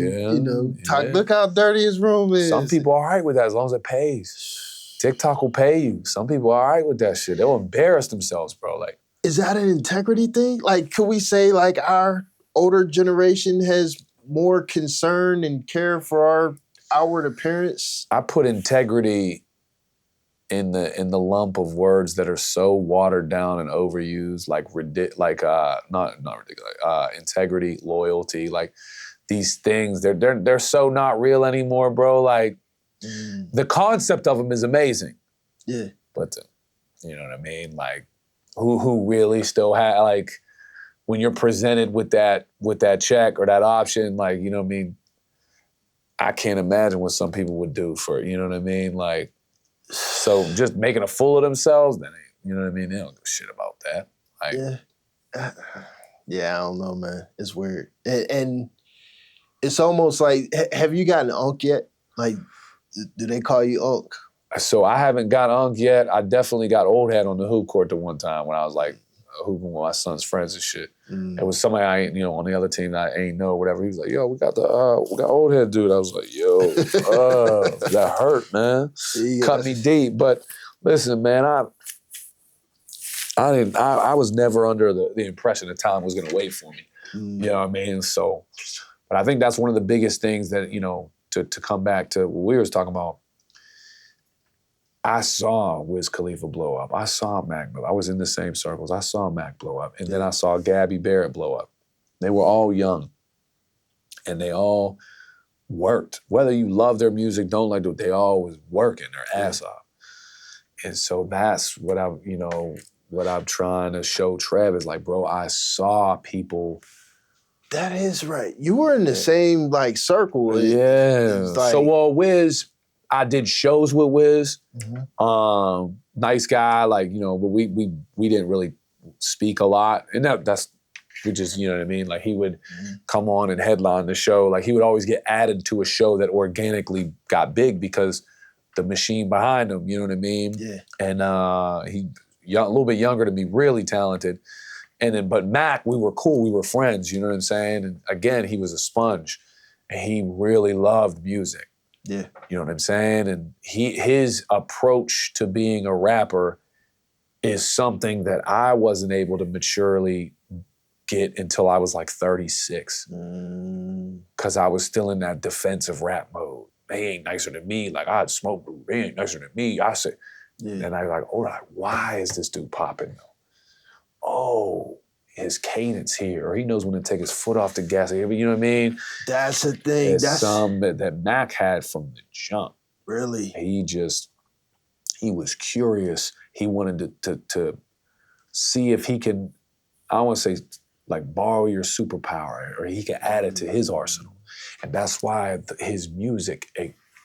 Look how dirty his room is. Some people are all right with that as long as it pays. TikTok will pay you. Some people are all right with that shit. They'll embarrass themselves, bro. Like, is that an integrity thing? Like, could we say, like, our older generation has more concern and care for our outward appearance? I put integrity in the lump of words that are so watered down and overused, like not ridiculous, integrity, loyalty, like these things, they're so not real anymore, bro. Like, the concept of them is amazing. Yeah. But you know what I mean? Like, who really still have, like, when you're presented with that check or that option, like, you know what I mean? I can't imagine what some people would do for it, you know what I mean? Like, so just making a fool of themselves, then, you know what I mean? They don't give a shit about that. Like, Yeah, I don't know, man. It's weird. And it's almost like, have you gotten Unk yet? Like, do they call you Unk? So I haven't got Unk yet. I definitely got old head on the hoop court the one time when I was like hooping with my son's friends and shit. It was somebody I ain't, on the other team that I ain't know, whatever. He was like, yo, we got old head dude. I was like, yo, that hurt, man. Yeah. Cut me deep. But listen, man, I was never under the impression that time was gonna wait for me. You know what I mean? So, but I think that's one of the biggest things that, to come back to what we was talking about. I saw Wiz Khalifa blow up. I saw Mac blow up. I was in the same circles. I saw Mac blow up. And then I saw Gabby Barrett blow up. They were all young. And they all worked. Whether you love their music, don't like it, they all was working their ass off. And so that's what I'm trying to show Trev is like, bro, I saw people. That is right. You were in the same circle. Yeah. So Wiz, I did shows with Wiz. Nice guy, but we didn't really speak a lot. And that's we just, you know what I mean? Like he would come on and headline the show. Like he would always get added to a show that organically got big because the machine behind him, you know what I mean? Yeah. And he a little bit younger than me, really talented. And then, but Mac, we were cool, we were friends, you know what I'm saying? And again, he was a sponge and he really loved music. Yeah. You know what I'm saying? And his approach to being a rapper is something that I wasn't able to maturely get until I was like 36. Because I was still in that defensive rap mode. They ain't nicer than me. Like, I'd smoke, but they ain't nicer than me. I said, and I was like, hold on, why is this dude popping? Oh, his cadence here, or he knows when to take his foot off the gas. You know what I mean? That's the thing. That's something that Mac had from the jump. Really? He was curious. He wanted to see if he can, I don't want to say like borrow your superpower, or he can add it to his arsenal. And that's why his music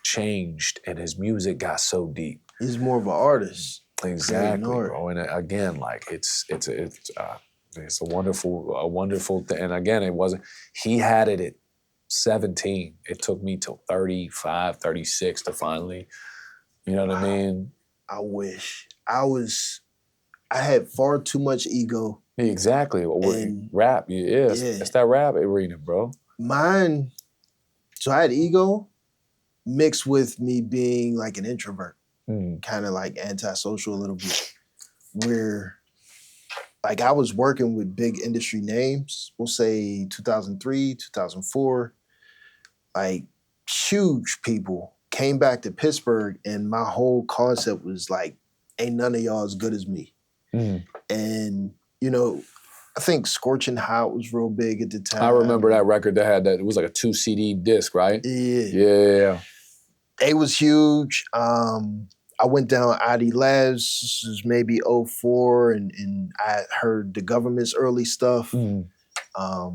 changed and his music got so deep. He's more of an artist. Exactly, bro. And again, like it's a wonderful thing. And again, he had it at 17. It took me till 35, 36 to finally, you know what I mean? I wish. I had far too much ego. Exactly. Rap, it's that rap arena, bro. Mine, so I had ego mixed with me being like an introvert. Kind of like antisocial a little bit, where like I was working with big industry names, we'll say 2003, 2004, like huge people came back to Pittsburgh and my whole concept was like, ain't none of y'all as good as me. And, I think Scorching Hot was real big at the time. I remember that record that had that, it was like a 2 CD disc, right? Yeah. It was huge. I went down ID Labs, this was maybe 04, and I heard the government's early stuff. I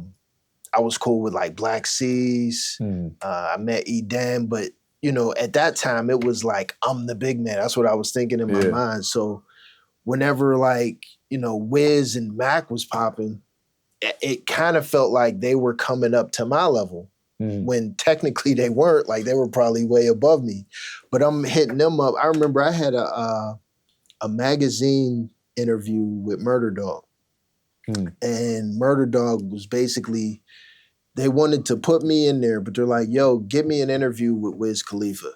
was cool with like Black Seas. I met E-Dam, but at that time it was like, I'm the big man. That's what I was thinking in my mind. So whenever Wiz and Mac was popping, it kind of felt like they were coming up to my level. When technically they weren't, like they were probably way above me. But I'm hitting them up. I remember I had a magazine interview with Murder Dog. And Murder Dog was basically, they wanted to put me in there, but they're like, yo, give me an interview with Wiz Khalifa.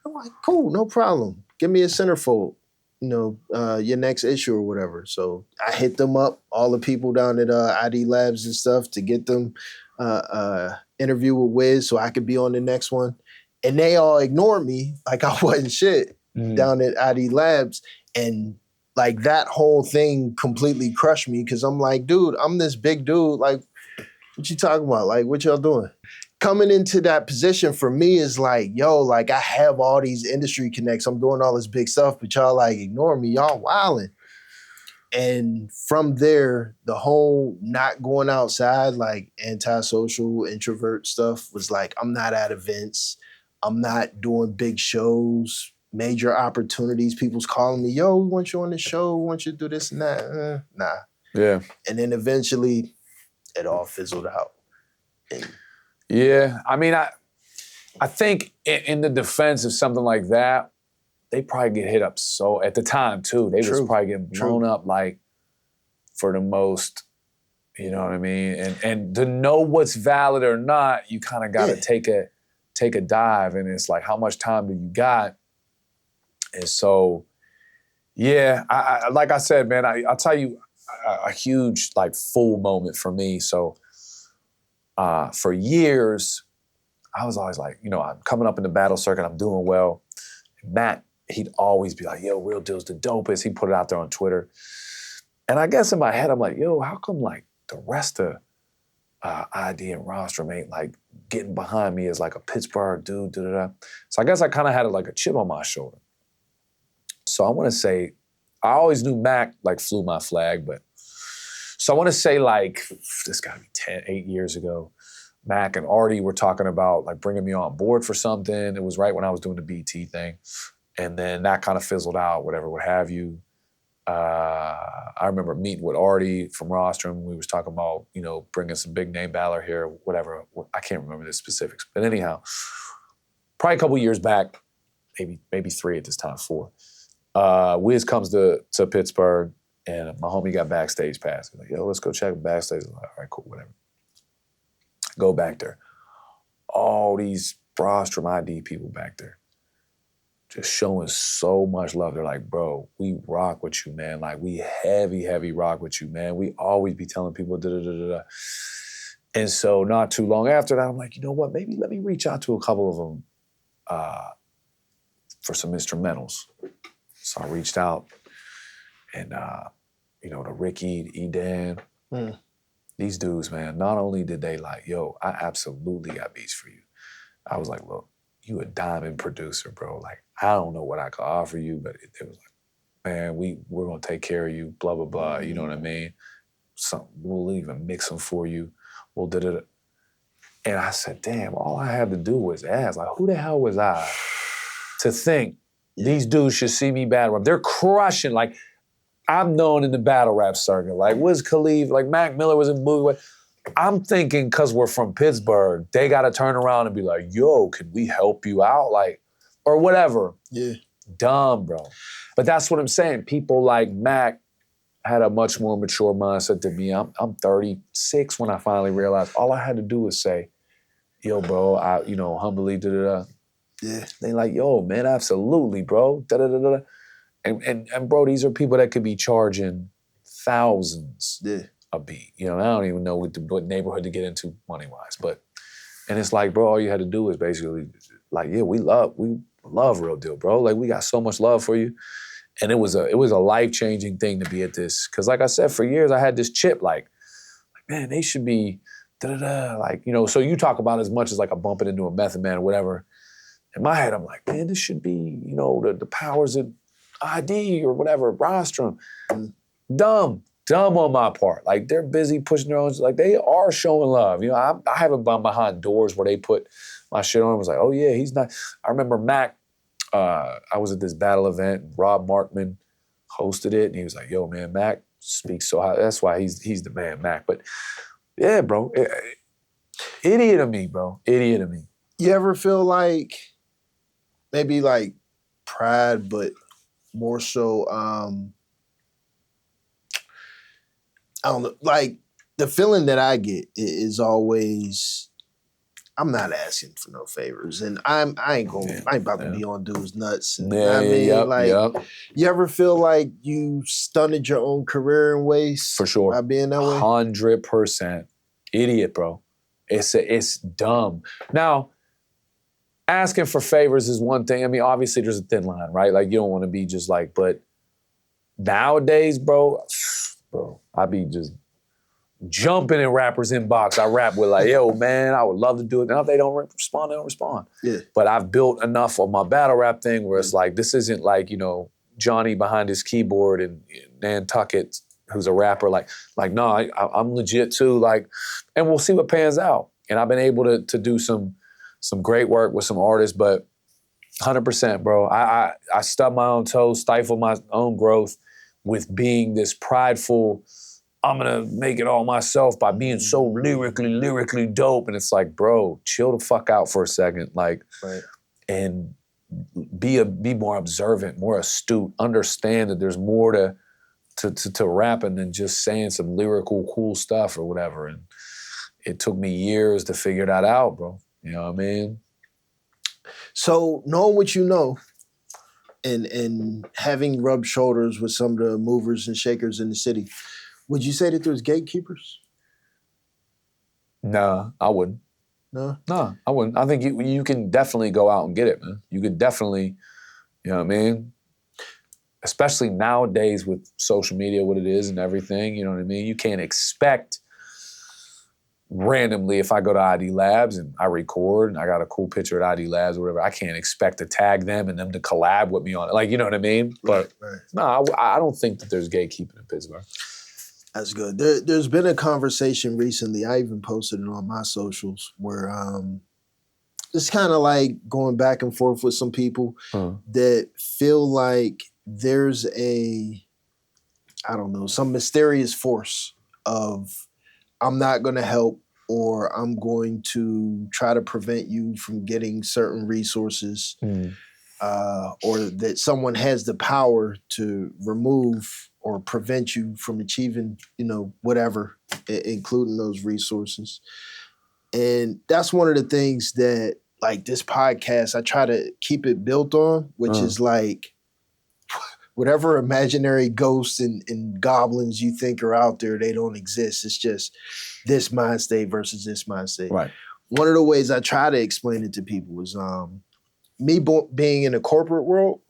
I'm like, cool, no problem. Give me a centerfold, your next issue or whatever. So I hit them up, all the people down at ID Labs and stuff, to get them interview with Wiz so I could be on the next one. And they all ignored me like I wasn't shit down at ID Labs. And like that whole thing completely crushed me because I'm like, dude, I'm this big dude. Like, what you talking about? Like, what y'all doing? Coming into that position for me is like, yo, like I have all these industry connects. I'm doing all this big stuff, but y'all like ignore me. Y'all wilding. And from there, the whole not going outside, like antisocial, introvert stuff was like, I'm not at events. I'm not doing big shows, major opportunities. People's calling me, yo, we want you on the show. We want you to do this and that. Nah. Yeah. And then eventually it all fizzled out. And yeah, I mean, I think in the defense of something like that, they probably get hit up so, at the time too, they was probably getting blown up like for the most, you know what I mean? And to know what's valid or not, you kind of got to take a dive, and it's like, how much time do you got? And so, yeah, I like I said, man, I'll tell you a huge like full moment for me. So for years, I was always like, you know, I'm coming up in the battle circuit, I'm doing well. Matt, he'd always be like, yo, Real Deal's the dopest. He put it out there on Twitter. And I guess in my head, I'm like, yo, how come like the rest of ID and Rostrum ain't like getting behind me as like a Pittsburgh dude, da-da-da. So I guess I kind of had like a chip on my shoulder. So I want to say, I always knew Mac like flew my flag, but so I want to say like, this gotta be 8 years ago, Mac and Artie were talking about like bringing me on board for something. It was right when I was doing the BT thing. And then that kind of fizzled out, whatever, what have you. I remember meeting with Artie from Rostrum. We was talking about, you know, bringing some big name battler here, whatever. I can't remember the specifics. But anyhow, probably a couple years back, maybe 3 at this time, 4. Wiz comes to Pittsburgh, and my homie got backstage pass. He's like, yo, let's go check backstage. I'm like, all right, cool, whatever. Go back there. All these Rostrum ID people back there, just showing so much love. They're like, bro, we rock with you, man. Like, we heavy rock with you, man. We always be telling people da-da-da-da-da. And so not too long after that, I'm like, you know what? Maybe let me reach out to a couple of them for some instrumentals. So I reached out, and, you know, to Ricky, Edan, these dudes, man, not only did they like, yo, I absolutely got beats for you. I was like, look, you a diamond producer, bro. Like, I don't know what I could offer you, but it was like, man, we're gonna take care of you, blah, blah, blah. You know what I mean? We'll even mix them for you. We'll da-da-da. And I said, damn, all I had to do was ask, like, who the hell was I to think these dudes should see me battle rap? They're crushing. Like, I'm known in the battle rap circuit. Like, Wiz Khalifa, like Mac Miller was in the movie. I'm thinking because we're from Pittsburgh, they got to turn around and be like, yo, can we help you out? Like, or whatever. Yeah. Dumb, bro. But that's what I'm saying. People like Mac had a much more mature mindset than me. I'm 36 when I finally realized all I had to do was say, yo, bro, I, you know, humbly, da-da-da. Yeah. They like, yo, man, absolutely, bro. Da-da-da-da. And bro, these are people that could be charging thousands a beat. You know, I don't even know what neighborhood to get into money-wise. But, and it's like, bro, all you had to do was basically like, yeah, we love Real Deal, bro. Like, we got so much love for you. And it was a life-changing thing to be at this. Because like I said, for years I had this chip like, man, they should be da-da-da. Like, you know, so you talk about as much as like a bumping into a Method Man or whatever. In my head, I'm like, man, this should be, you know, the powers of ID or whatever, Rostrum. Dumb on my part. Like, they're busy pushing their own, like, they are showing love. You know, I haven't been behind doors where they put my shit on and was like, oh yeah, he's not. I remember Mac, I was at this battle event, and Rob Markman hosted it, and he was like, yo, man, Mac speaks so high. That's why he's the man, Mac. But yeah, bro, idiot of me, bro. Idiot of me. You ever feel like, maybe like pride, but more so, I don't know, like the feeling that I get is always, I'm not asking for no favors, and I ain't about to be on dudes' nuts. And, I mean, you ever feel like you stunted your own career in ways for sure by being that way? 100%, idiot, bro. It's dumb. Now, asking for favors is one thing. I mean, obviously there's a thin line, right? Like, you don't want to be just like, but nowadays, bro, I be just jumping in rappers' inbox. I rap with like, yo, man, I would love to do it. Now if they don't respond, they don't respond. Yeah. But I've built enough of my battle rap thing where it's like, this isn't like, you know, Johnny behind his keyboard and Nantucket, who's a rapper, like no, I'm legit too, like, and we'll see what pans out. And I've been able to do some great work with some artists, but 100%, bro. I stubbed my own toes, stifled my own growth with being this prideful I'm gonna make it all myself by being so lyrically dope. And it's like, bro, chill the fuck out for a second. Like, and be more observant, more astute, understand that there's more to rapping than just saying some lyrical cool stuff or whatever. And it took me years to figure that out, bro. You know what I mean? So knowing what you know and having rubbed shoulders with some of the movers and shakers in the city, would you say that there's gatekeepers? Nah, I wouldn't. No? No, I wouldn't. I think you can definitely go out and get it, man. You could definitely, you know what I mean? Especially nowadays with social media, what it is and everything, you know what I mean? You can't expect randomly, if I go to ID Labs and I record and I got a cool picture at ID Labs or whatever, I can't expect to tag them and them to collab with me on it. Like, you know what I mean? But no, I don't think that there's gatekeeping in Pittsburgh. That's good. There's been a conversation recently, I even posted it on my socials, where it's kind of like going back and forth with some people that feel like there's some mysterious force of I'm not going to help or I'm going to try to prevent you from getting certain resources or that someone has the power to remove or prevent you from achieving, whatever, including those resources. And that's one of the things that, like, this podcast, I try to keep it built on, which is like whatever imaginary ghosts and goblins you think are out there, they don't exist. It's just this mind state versus this mind state. Right. One of the ways I try to explain it to people is me being in the corporate world,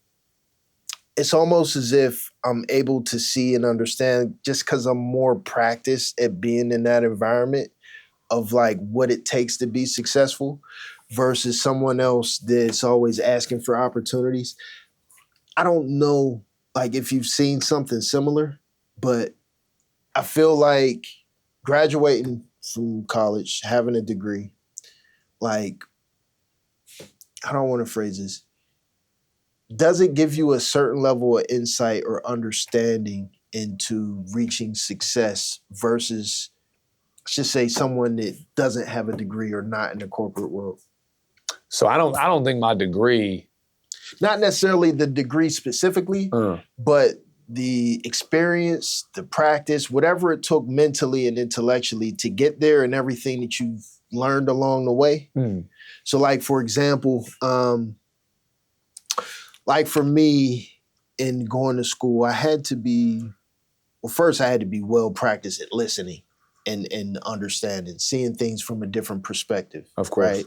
it's almost as if I'm able to see and understand just because I'm more practiced at being in that environment of like what it takes to be successful versus someone else that's always asking for opportunities. I don't know, like, if you've seen something similar, but I feel like graduating from college, having a degree, like, I don't want to phrase this. Does it give you a certain level of insight or understanding into reaching success versus, let's just say, someone that doesn't have a degree or not in the corporate world? So I don't think my degree, not necessarily the degree specifically, but the experience, the practice, whatever it took mentally and intellectually to get there and everything that you've learned along the way. So, like, for example, like for me in going to school, I had to be well practiced at listening and understanding, seeing things from a different perspective. Of course. Right?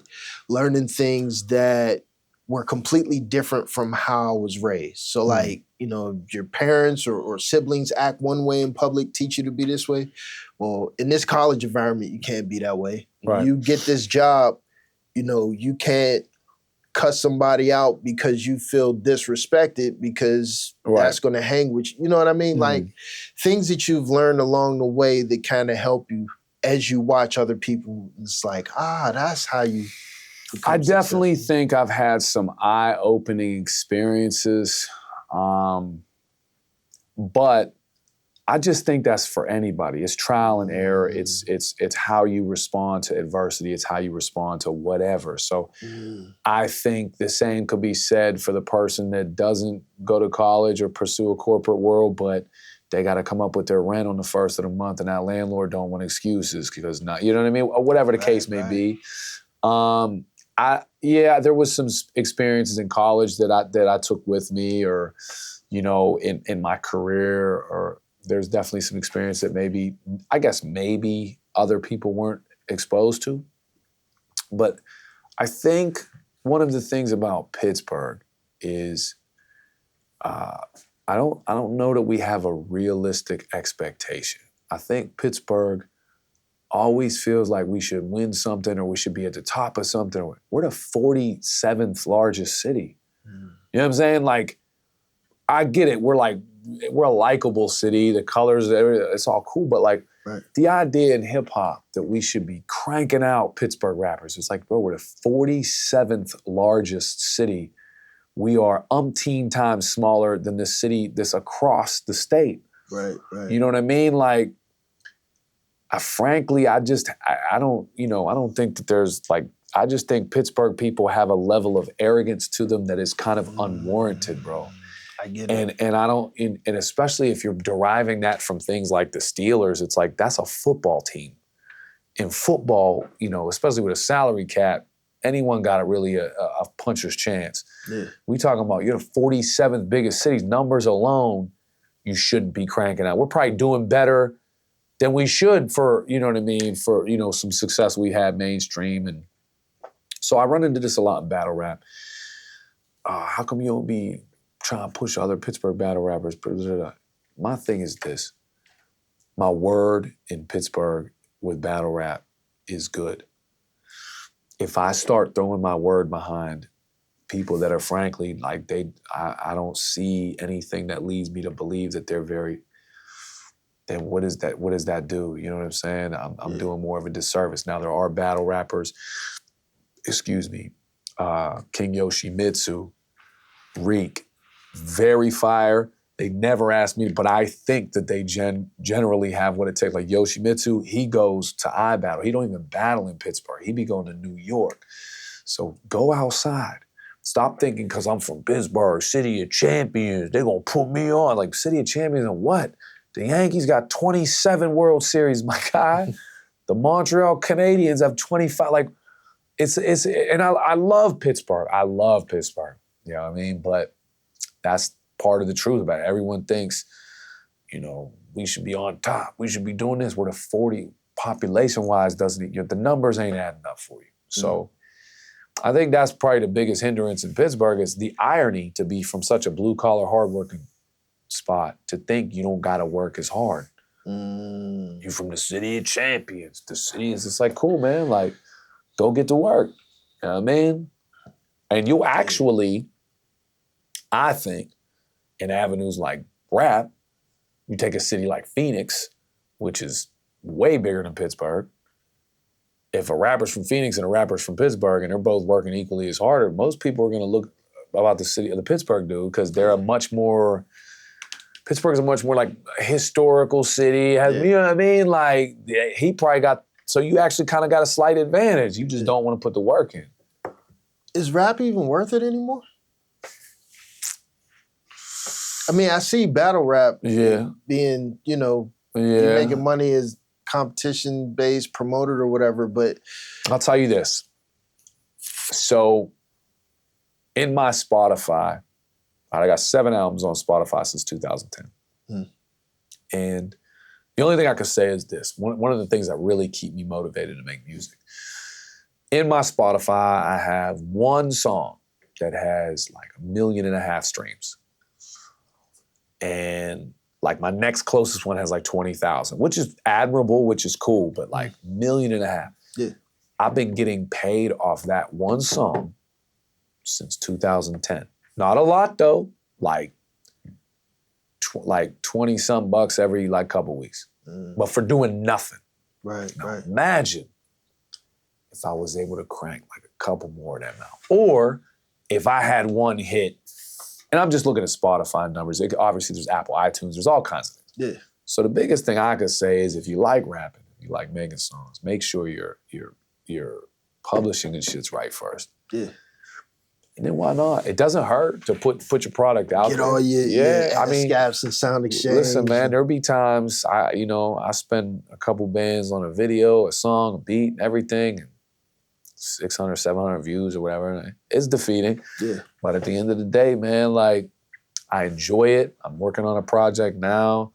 Learning things that were completely different from how I was raised. So like, your parents or siblings act one way in public, teach you to be this way. Well, in this college environment, you can't be that way. When Right. you get this job, you can't cuss somebody out because you feel disrespected because that's going to hang with you. You know what I mean? Like things that you've learned along the way that kind of help you as you watch other people. It's like, that's how you become I definitely successful. think I've had some eye-opening experiences, but I just think that's for anybody. It's trial and error. It's how you respond to adversity. It's how you respond to whatever. So I think the same could be said for the person that doesn't go to college or pursue a corporate world, but they got to come up with their rent on the first of the month, and that landlord don't want excuses because not, you know what I mean? Or whatever the case may be. There was some experiences in college that I took with me, or in my career, or there's definitely some experience that maybe other people weren't exposed to. But I think one of the things about Pittsburgh is I don't know that we have a realistic expectation. I think Pittsburgh always feels like we should win something or we should be at the top of something. We're the 47th largest city. You know what I'm saying? Like, I get it. We're a likable city. The colors, it's all cool. But like the idea in hip hop that we should be cranking out Pittsburgh rappers, it's like, bro, we're the 47th largest city. We are umpteen times smaller than the city that's across the state. Right. You know what I mean? Like, frankly, I don't think that there's like, I just think Pittsburgh people have a level of arrogance to them that is kind of unwarranted, bro. I get it. And I don't, and especially if you're deriving that from things like the Steelers, it's like, that's a football team. In football, especially with a salary cap, anyone got a puncher's chance. Yeah. We talking about, you're the 47th biggest cities, numbers alone, you shouldn't be cranking out. We're probably doing better than we should for, for, some success we had mainstream. And so I run into this a lot in battle rap. How come you don't be trying to push other Pittsburgh battle rappers? My thing is this. My word in Pittsburgh with battle rap is good. If I start throwing my word behind people that are frankly, like I don't see anything that leads me to believe that they're then what does that do? You know what I'm saying? I'm doing more of a disservice. Now there are battle rappers, King Yoshimitsu, Reek, very fire. They never asked me, but I think that they generally have what it takes. Like Yoshimitsu, he goes to iBattle. He don't even battle in Pittsburgh. He be going to New York. So go outside. Stop thinking because I'm from Pittsburgh, City of Champions, they're going to put me on. Like, City of Champions and what? The Yankees got 27 World Series, my guy. The Montreal Canadiens have 25. Like, and I love Pittsburgh. I love Pittsburgh. You know what I mean? But that's part of the truth about it. Everyone thinks, we should be on top. We should be doing this. We're the 40 population-wise, the numbers ain't adding up for you. So I think that's probably the biggest hindrance in Pittsburgh is the irony to be from such a blue-collar, hardworking spot to think you don't got to work as hard. You're from the City of Champions. The city is just like, cool, man. Like, go get to work. You know what I mean? And you actually, I think, in avenues like rap, you take a city like Phoenix, which is way bigger than Pittsburgh. If a rapper's from Phoenix and a rapper's from Pittsburgh and they're both working equally as harder, most people are going to look about the city of the Pittsburgh dude because they're Pittsburgh's a much more like historical city. You know what I mean? Like, he probably got, so you actually kind of got a slight advantage. You just don't want to put the work in. Is rap even worth it anymore? I mean, I see battle rap being, you're making money as competition-based, promoted or whatever, but... I'll tell you this. So, in my Spotify, I got 7 albums on Spotify since 2010. And the only thing I can say is this. One of the things that really keep me motivated to make music. In my Spotify, I have one song that has like 1.5 million streams. And like my next closest one has like 20,000, which is admirable, which is cool, but like 1.5 million. Yeah. I've been getting paid off that one song since 2010. Not a lot though, like 20 some bucks every like couple weeks, but for doing nothing. Right. Imagine if I was able to crank like a couple more of that now. Or if I had one hit, and I'm just looking at Spotify numbers. Obviously, there's Apple, iTunes, there's all kinds of things. Yeah. So the biggest thing I could say is if you like rapping, if you like making songs, make sure you're publishing and shit's right first. Yeah. And then why not? It doesn't hurt to put your product out there. Get all your scabs and sound exchange. Listen, man, there'll be times I spend a couple bands on a video, a song, a beat, and everything, and 600, 700 views or whatever. It's defeating. Yeah. But at the end of the day, man, like, I enjoy it. I'm working on a project now.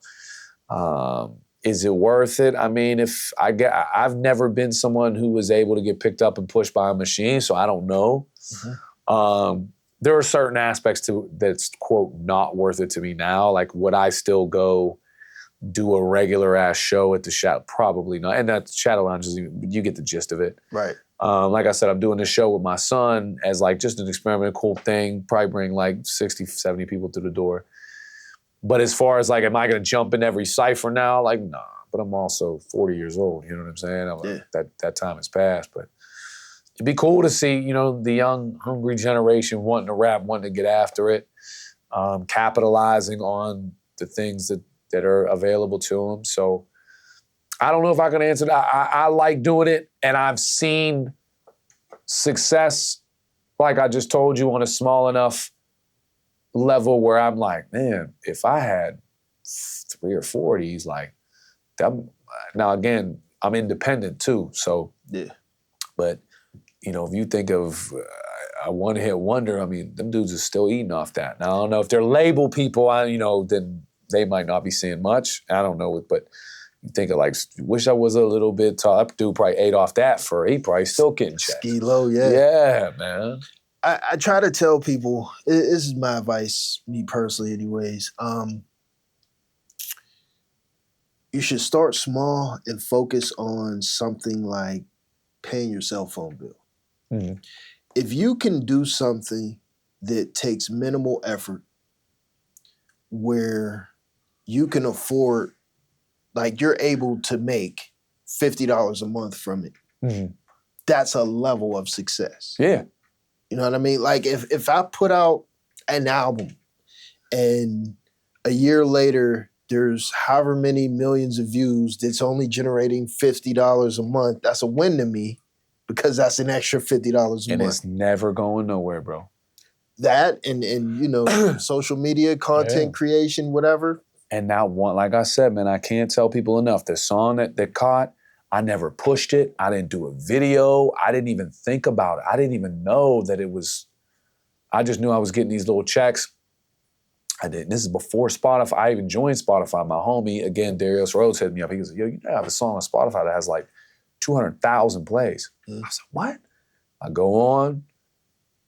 Is it worth it? I mean, I've never been someone who was able to get picked up and pushed by a machine, so I don't know. There are certain aspects to that's, quote, not worth it to me now. Like, would I still go do a regular ass show at the Shadow? Probably not. And that Shadow Lounge you get the gist of it. Right. Like I said, I'm doing this show with my son as like just an experimental cool thing, probably bring like 60, 70 people through the door. But as far as like, am I going to jump in every cipher now? Like, nah, but I'm also 40 years old, you know what I'm saying? That time has passed, but it'd be cool to see, the young, hungry generation wanting to rap, wanting to get after it, capitalizing on the things that are available to them. So I don't know if I can answer that. I like doing it, and I've seen success, like I just told you, on a small enough level where I'm like, man, if I had 3 or 4 of these, like, now again, I'm independent too, so. Yeah. But, you know, if you think of a one-hit wonder, I mean, them dudes are still eating off that. Now, I don't know if they're label people, then they might not be seeing much. I don't know, but you think of like, wish I was a little bit tall. That dude probably ate off that he probably still getting checks. Ski low, yeah. Yeah, man. I try to tell people, this is my advice, me personally anyways, you should start small and focus on something like paying your cell phone bill. Mm-hmm. If you can do something that takes minimal effort where you can afford, like you're able to make $50 a month from it, mm-hmm. that's a level of success. Yeah. You know what I mean? Like if I put out an album and a year later there's however many millions of views that's only generating $50 a month, that's a win to me because that's an extra $50 a month. And it's never going nowhere, bro. That and you know, social media, content creation, whatever. And now, like I said, man, I can't tell people enough. The song that caught, I never pushed it. I didn't do a video. I didn't even think about it. I didn't even know that it was, I just knew I was getting these little checks. I didn't. This is before Spotify. I even joined Spotify. My homie, again, Darius Rhodes hit me up. He goes, yo, you have a song on Spotify that has like 200,000 plays. I was like, what? I go on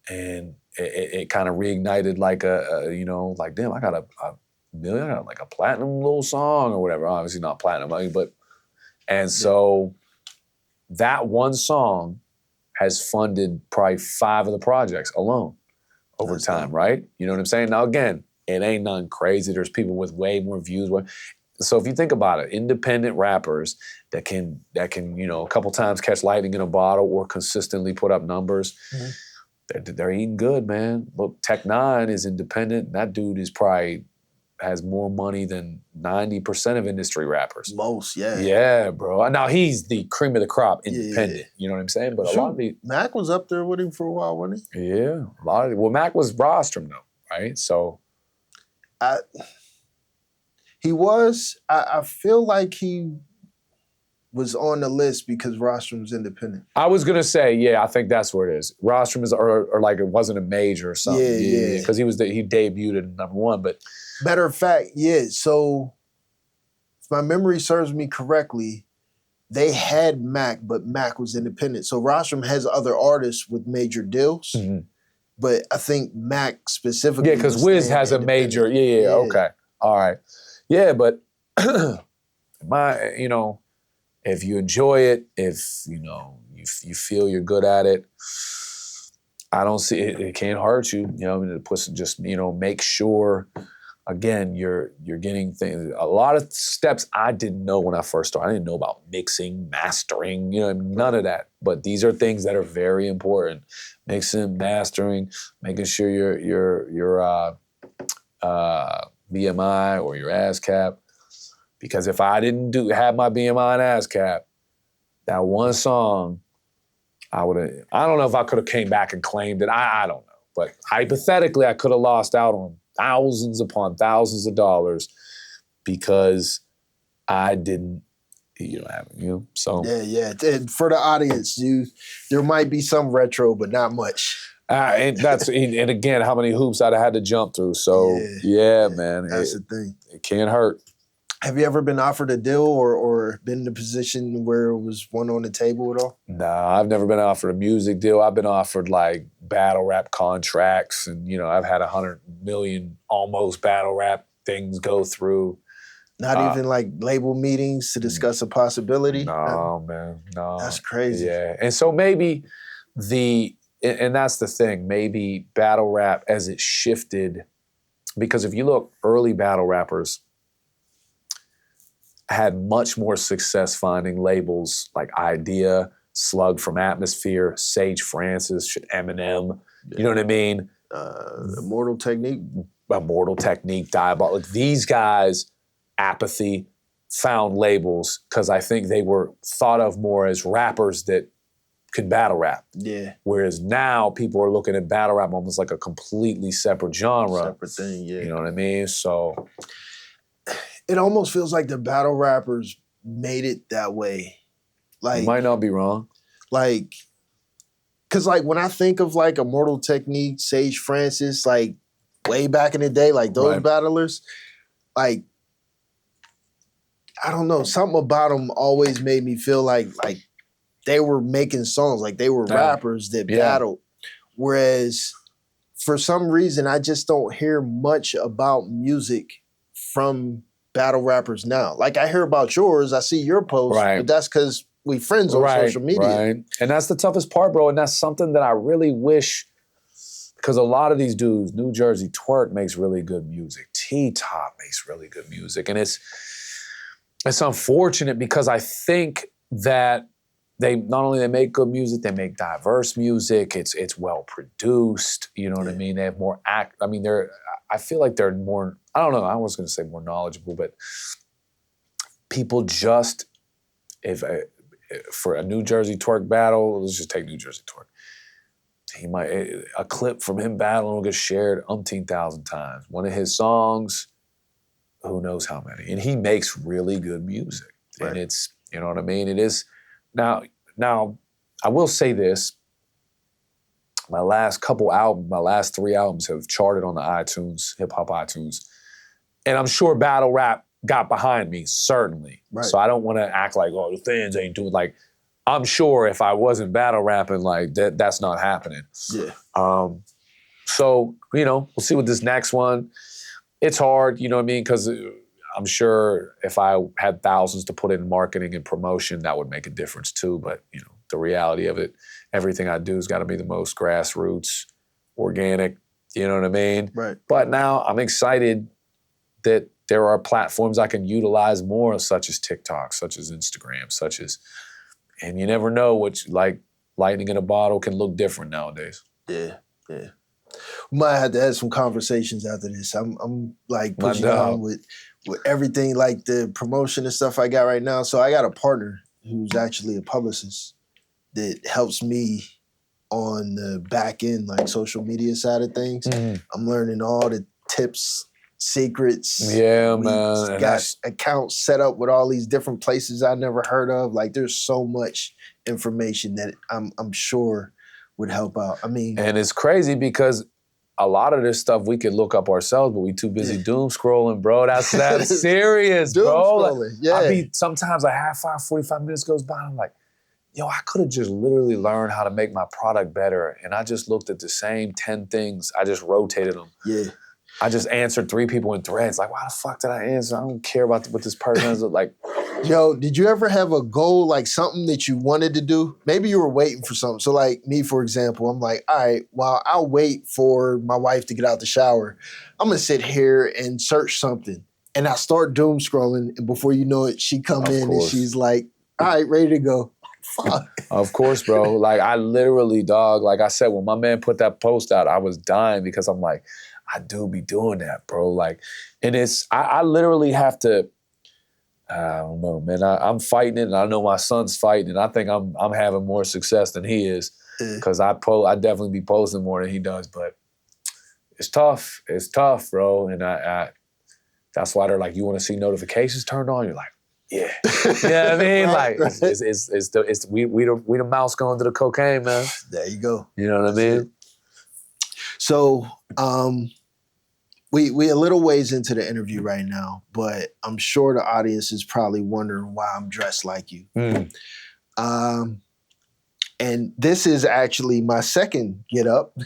and it kind of reignited like like, damn, I got a million, I got like a platinum little song or whatever. Obviously not platinum, but, and so that one song has funded probably 5 of the projects alone over time, right? You know what I'm saying? Now, again, it ain't nothing crazy. There's people with way more views. So if you think about it, independent rappers that can a couple times catch lightning in a bottle or consistently put up numbers, they're eating good, man. Look, Tech9 is independent. That dude is probably has more money than 90% of industry rappers. Most, yeah. Yeah, bro. Now he's the cream of the crop, independent. Yeah. You know what I'm saying? But a lot of the Mac was up there with him for a while, wasn't he? Yeah, a lot of Mac was rostrum though, right? So he was. I feel like he was on the list because Rostrum's independent. I was gonna say, yeah, I think that's where it is. Rostrum is, or like it wasn't a major or something. Yeah. Because he debuted at #1, but. Matter of fact, yeah. So, if my memory serves me correctly, they had Mac, but Mac was independent. So Rostrum has other artists with major deals, but I think Mac specifically. Yeah, because Wiz has a major. Yeah. Okay. All right. Yeah, but if you enjoy it, if you feel you're good at it, I don't see it. It can't hurt you. You know, I mean, just make sure. Again, you're getting things. A lot of steps I didn't know when I first started. I didn't know about mixing, mastering, none of that. But these are things that are very important. Mixing, mastering, making sure your BMI or your ASCAP. Because if I didn't have my BMI and ASCAP, that one song, I don't know if I could have came back and claimed it. I don't know. But hypothetically, I could have lost out on thousands upon thousands of dollars because I didn't, so. Yeah. And for the audience, there might be some retro, but not much. And again, how many hoops I'd have had to jump through. So, yeah man. That's the thing. It can't hurt. Have you ever been offered a deal or been in a position where it was one on the table at all? Nah, I've never been offered a music deal. I've been offered like battle rap contracts and, I've had 100 million almost battle rap things go through. Not even like label meetings to discuss a possibility? No, man, no. That's crazy. Yeah, and so maybe and that's the thing, maybe battle rap as it shifted, because if you look, early battle rappers had much more success finding labels like Idea, Slug from Atmosphere, Sage Francis, Eminem. You know what I mean? Immortal Technique, Diabolic. These guys, Apathy, found labels because I think they were thought of more as rappers that could battle rap. Yeah. Whereas now people are looking at battle rap almost like a completely separate genre. Separate thing, yeah. You know what I mean? So it almost feels like the battle rappers made it that way. Like, you might not be wrong. Like, cause like when I think of like Immortal Technique, Sage Francis, like way back in the day, like those battlers, like, I don't know, something about them always made me feel like they were making songs, like they were rappers that battled. Whereas for some reason, I just don't hear much about music from battle rappers now. Like I hear about yours, I see your posts, but that's because we friends on social media. Right. And that's the toughest part, bro. And that's something that I really wish, because a lot of these dudes, New Jersey Twerk makes really good music. T-Top makes really good music. And it's unfortunate because I think that they not only they make good music, they make diverse music. It's well produced. You know what I mean? They have more I feel like they're more, I don't know, I was gonna say more knowledgeable, but people just, for a New Jersey Twerk battle, let's just take New Jersey Twerk. A clip from him battling will get shared umpteen thousand times. One of his songs, who knows how many. And he makes really good music. Right. And it's, you know what I mean? It is. Now, I will say this. My last 3 albums have charted on the iTunes, hip-hop iTunes. And I'm sure battle rap got behind me, certainly. Right. So I don't want to act like, oh, the fans ain't doing, like, I'm sure if I wasn't battle rapping, like, that's not happening. Yeah. So, you know, we'll see what this next one. It's hard, you know what I mean? Because I'm sure if I had thousands to put in marketing and promotion, that would make a difference too. But, you know, the reality of it, everything I do has got to be the most grassroots, organic, you know what I mean? Right. But now I'm excited that there are platforms I can utilize more, such as TikTok, such as Instagram, and you never know what, like, lightning in a bottle can look different nowadays. Yeah. We might have to have some conversations after this. I'm like pushing on with everything, like the promotion and stuff I got right now. So I got a partner who's actually a publicist that helps me on the back end, like social media side of things. Mm-hmm. I'm learning all the tips, secrets. Yeah, man. We got accounts set up with all these different places I never heard of. Like there's so much information that I'm sure would help out. I mean, and it's crazy because a lot of this stuff we could look up ourselves, but we too busy doom scrolling, bro. That's serious, doom bro. Scrolling, sometimes a half hour, 45 minutes goes by, and I'm like, yo, I could have just literally learned how to make my product better. And I just looked at the same 10 things. I just rotated them. Yeah. I just answered 3 people in threads. Like, why the fuck did I answer? I don't care about what this person is. Like, yo, did you ever have a goal, like something that you wanted to do? Maybe you were waiting for something. So like me, for example, I'm like, all right, well, I'll wait for my wife to get out the shower. I'm going to sit here and search something. And I start doom scrolling. And before you know it, she come in and she's like, all right, ready to go. Fuck. Of course, bro. Like I literally, dog, like I said, when my man put that post out, I was dying because I'm like, I do be doing that, bro. Like, and I literally have to, I don't know, man. I'm fighting it, and I know my son's fighting, and I think I'm having more success than he is because I definitely be posting more than he does. But it's tough. It's tough, bro. And I that's why they're like, you want to see notifications turned on? You're like, yeah. You know what I mean? Like, we the mouse going to the cocaine, man. There you go. You know what I mean? So, we a little ways into the interview right now, but I'm sure the audience is probably wondering why I'm dressed like you. And this is actually my second get up.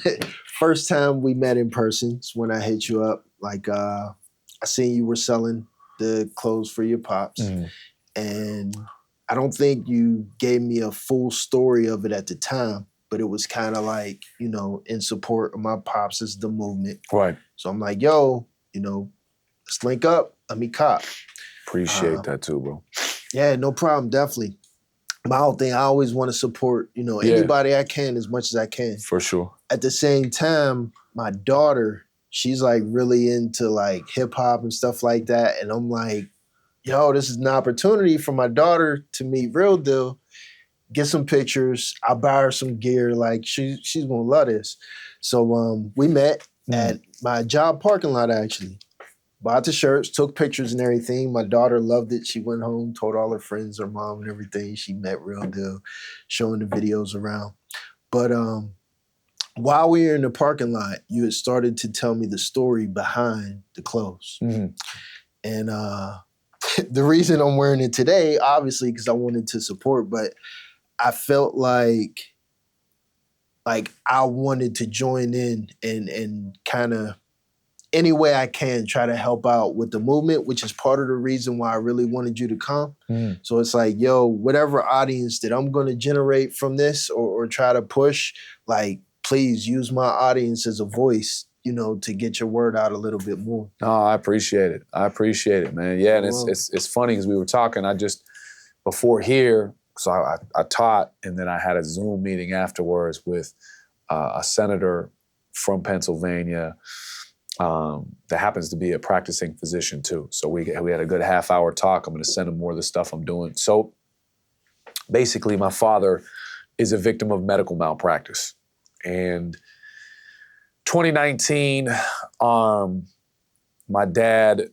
First time we met in person is when I hit you up. Like, I seen you were selling the clothes for your pops. And I don't think you gave me a full story of it at the time, but it was kind of like, you know, in support of my pops as the movement. Right. So I'm like, yo, you know, let's link up. Let me cop. Appreciate that too, bro. Yeah, no problem. Definitely. My whole thing, I always want to support, you know, anybody I can as much as I can. For sure. At the same time, my daughter, she's like really into like hip hop and stuff like that. And I'm like, yo, this is an opportunity for my daughter to meet Real Deal, get some pictures. I'll buy her some gear. Like she's gonna love this. So we met at my job parking lot actually. Bought the shirts, took pictures and everything. My daughter loved it. She went home, told all her friends, her mom and everything. She met Real Deal, showing the videos around. But while we were in the parking lot, you had started to tell me the story behind the clothes. And the reason I'm wearing it today, obviously, because I wanted to support, but I felt like I wanted to join in and kind of any way I can try to help out with the movement, which is part of the reason why I really wanted you to come. So it's like, yo, whatever audience that I'm going to generate from this or try to push, like, please use my audience as a voice, you know, to get your word out a little bit more. No, I appreciate it. I appreciate it, man. Yeah, and it's funny because we were talking, before here, so I taught, and then I had a Zoom meeting afterwards with a senator from Pennsylvania that happens to be a practicing physician too. So we had a good half-hour talk. I'm going to send him more of the stuff I'm doing. So basically, my father is a victim of medical malpractice. And 2019, my dad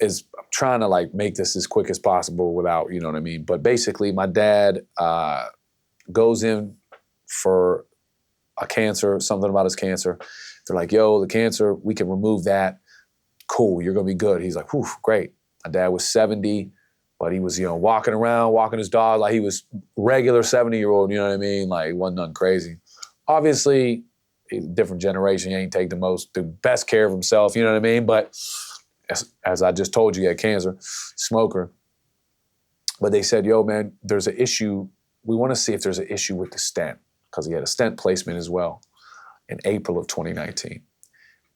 is trying to like make this as quick as possible without, you know what I mean? But basically, my dad goes in for a cancer, something about his cancer. They're like, yo, the cancer, we can remove that. Cool, you're gonna be good. He's like, whew, great. My dad was 70, but he was, you know, walking around, walking his dog like he was regular 70-year-old, you know what I mean? Like, he wasn't nothing crazy. Obviously, different generation, he ain't take the best care of himself, you know what I mean? But as I just told you, he had cancer, smoker. But they said, yo, man, there's an issue. We wanna see if there's an issue with the stent, because he had a stent placement as well in April of 2019.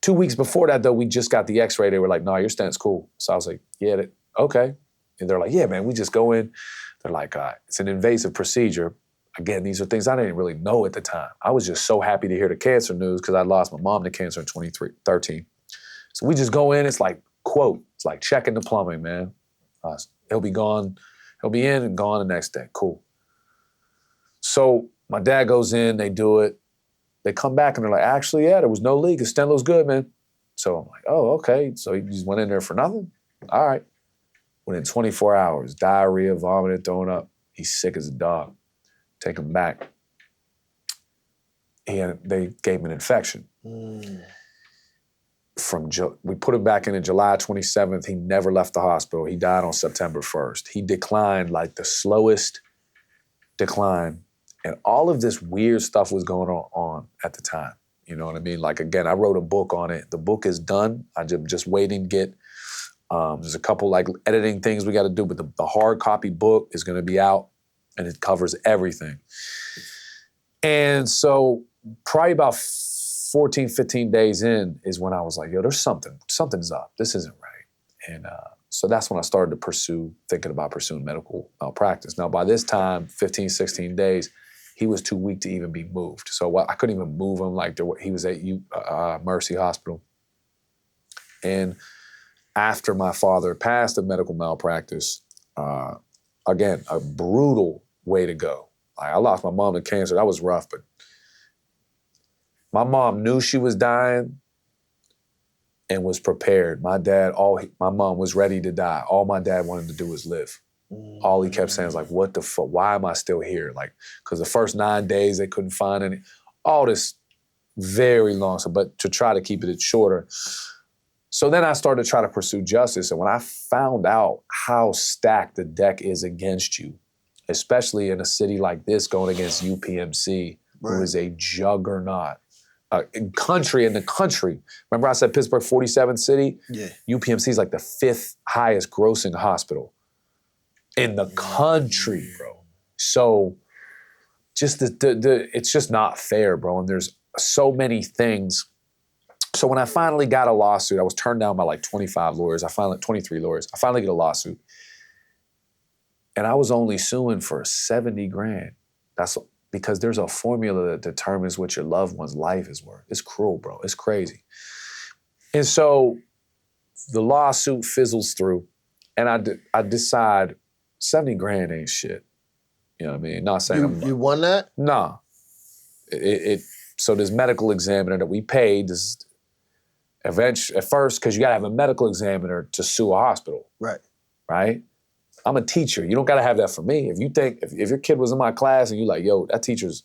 2 weeks before that, though, we just got the x-ray. They were like, no, your stent's cool. So I was like, yeah, okay. And they're like, yeah, man, we just go in. They're like, it's an invasive procedure. Again, these are things I didn't really know at the time. I was just so happy to hear the cancer news because I lost my mom to cancer in 2013. So we just go in. It's like, quote, it's like checking the plumbing, man. He'll be gone. He'll be in and gone the next day. Cool. So my dad goes in. They do it. They come back and they're like, actually, yeah, there was no leak. The stent looks good, man. So I'm like, oh, okay. So he just went in there for nothing? All right. Within 24 hours, diarrhea, vomiting, throwing up. He's sick as a dog. Take him back. And they gave him an infection. We put him back in on July 27th. He never left the hospital. He died on September 1st. He declined like the slowest decline. And all of this weird stuff was going on at the time. You know what I mean? Like, again, I wrote a book on it. The book is done. I'm just waiting to get, there's a couple like editing things we got to do, but the hard copy book is going to be out and it covers everything. And so probably about 14, 15 days in is when I was like, yo, there's something's up. This isn't right. And so that's when I started to thinking about pursuing medical malpractice. Now, by this time, 15, 16 days, he was too weak to even be moved. So I couldn't even move him. Like he was at Mercy Hospital. And after my father passed of medical malpractice, again, a brutal way to go. Like, I lost my mom to cancer. That was rough, but my mom knew she was dying and was prepared. My mom was ready to die. All my dad wanted to do was live. All he kept saying was like, what the fuck? Why am I still here? Like, because the first 9 days they couldn't find any, all this very long, but to try to keep it shorter. So then I started to try to pursue justice. And when I found out how stacked the deck is against you, especially in a city like this going against UPMC, who is a juggernaut, in the country. Remember I said Pittsburgh 47th city? Yeah. UPMC is like the 5th highest grossing hospital in the country, bro. So just it's just not fair, bro. And there's so many things. So when I finally got a lawsuit, I was turned down by like 25 lawyers. 23 lawyers. I finally get a lawsuit. And I was only suing for 70 grand. That's because there's a formula that determines what your loved one's life is worth. It's cruel, bro. It's crazy. And so the lawsuit fizzles through. And I decide 70 grand ain't shit. You know what I mean? Not saying you won that? Nah. So this medical examiner that we paid, this at first, because you gotta have a medical examiner to sue a hospital. Right? I'm a teacher. You don't gotta have that for me. If you think, if your kid was in my class and you're like, yo, that teacher's,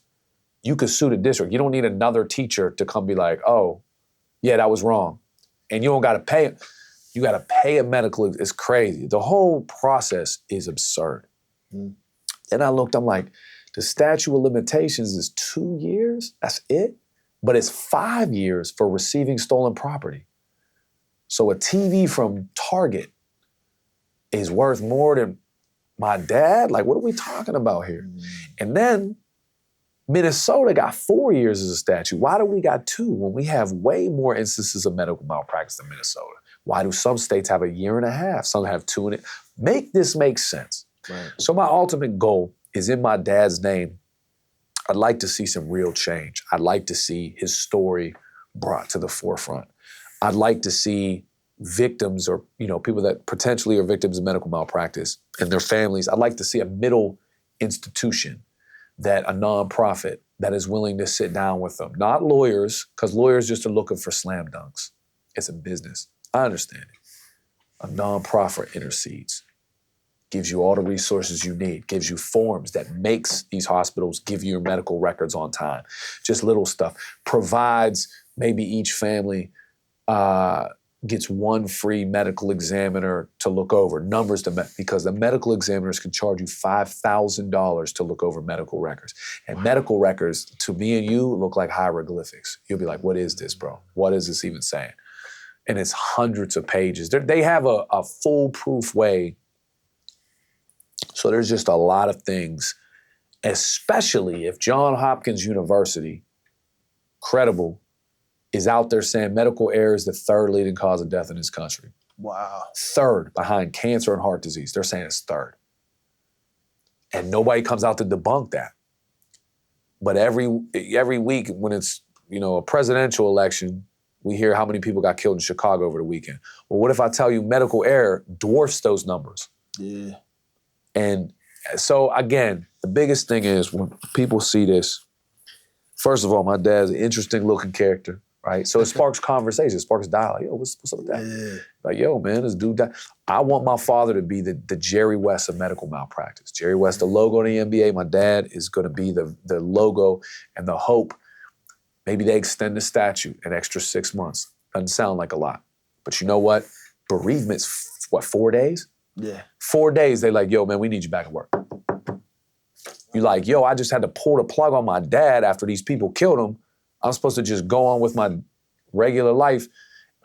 you could sue the district. You don't need another teacher to come be like, oh, yeah, that was wrong. And you don't gotta pay it. You gotta pay a medical, it's crazy. The whole process is absurd. Then I looked, I'm like, the statute of limitations is 2 years, that's it? But it's 5 years for receiving stolen property. So a TV from Target is worth more than my dad? Like, what are we talking about here? And then Minnesota got 4 years as a statute. Why do we got 2 when we have way more instances of medical malpractice than Minnesota? Why do some states have 1.5 years? Some have 2 and make this make sense. Right. So my ultimate goal is in my dad's name. I'd like to see some real change. I'd like to see his story brought to the forefront. I'd like to see victims or, people that potentially are victims of medical malpractice and their families. I'd like to see a middle institution, that a nonprofit that is willing to sit down with them. Not lawyers, because lawyers just are looking for slam dunks. It's a business. I understand it. A nonprofit intercedes, gives you all the resources you need, gives you forms that makes these hospitals give you your medical records on time. Just little stuff. Provides maybe each family gets 1 free medical examiner to look over. Numbers because the medical examiners can charge you $5,000 to look over medical records. And medical records, to me and you, look like hieroglyphics. You'll be like, what is this, bro? What is this even saying? And it's hundreds of pages. They have a foolproof way. So there's just a lot of things, especially if Johns Hopkins University, credible, is out there saying medical error is the 3rd leading cause of death in this country. Wow. 3rd behind cancer and heart disease. They're saying it's 3rd. And nobody comes out to debunk that. But every week when it's, a presidential election, we hear how many people got killed in Chicago over the weekend. Well, what if I tell you medical error dwarfs those numbers? Yeah. And so again, the biggest thing is when people see this, first of all, my dad's an interesting looking character. Right? So it sparks conversation, it sparks dialogue. Yo, what's up with that? Yeah. Like, yo, man, this dude died. I want my father to be the Jerry West of medical malpractice. Jerry West, the logo in the NBA. My dad is going to be the logo and the hope. Maybe they extend the statute an extra 6 months. Doesn't sound like a lot. But you know what? Bereavement's, 4 days? Yeah. 4 days, they like, yo, man, we need you back at work. You like, yo, I just had to pull the plug on my dad after these people killed him. I'm supposed to just go on with my regular life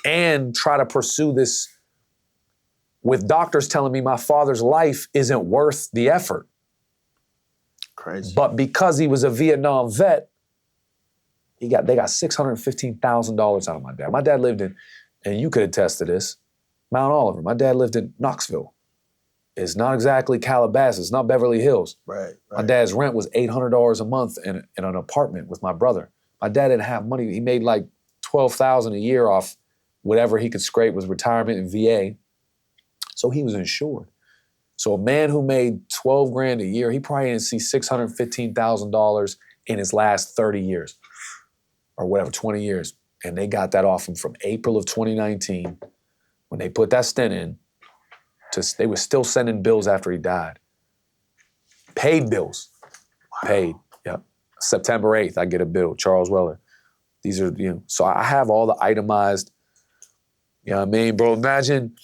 and try to pursue this with doctors telling me my father's life isn't worth the effort. Crazy. But because he was a Vietnam vet, they got $615,000 out of my dad. My dad lived in, and you could attest to this, Mount Oliver. My dad lived in Knoxville. It's not exactly Calabasas. It's not Beverly Hills. Right. My dad's rent was $800 a month in an apartment with my brother. My dad didn't have money. He made like $12,000 a year off whatever he could scrape with retirement and VA. So he was insured. So a man who made 12 grand a year, he probably didn't see $615,000 in his last 30 years or whatever, 20 years. And they got that off him from April of 2019 when they put that stent in. They were still sending bills after he died. Paid bills. Wow. Paid, yep. September 8th, I get a bill, Charles Weller. These are, so I have all the itemized, you know what I mean, bro? Imagine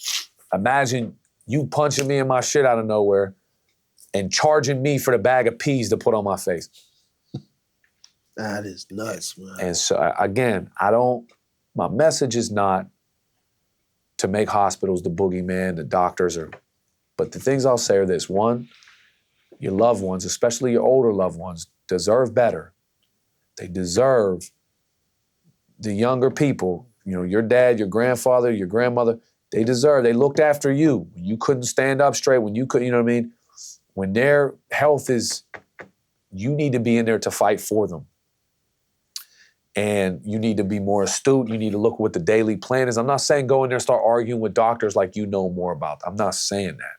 you punching me in my shit out of nowhere and charging me for the bag of peas to put on my face. That is nuts, man. And so, again, my message is not to make hospitals the boogeyman, the doctors but the things I'll say are this. One, your loved ones, especially your older loved ones, deserve better. They deserve the younger people, your dad, your grandfather, your grandmother, they looked after you. When you couldn't stand up straight, when you couldn't, when their health is, you need to be in there to fight for them. And you need to be more astute. You need to look what the daily plan is. I'm not saying go in there and start arguing with doctors like you know more about. I'm not saying that.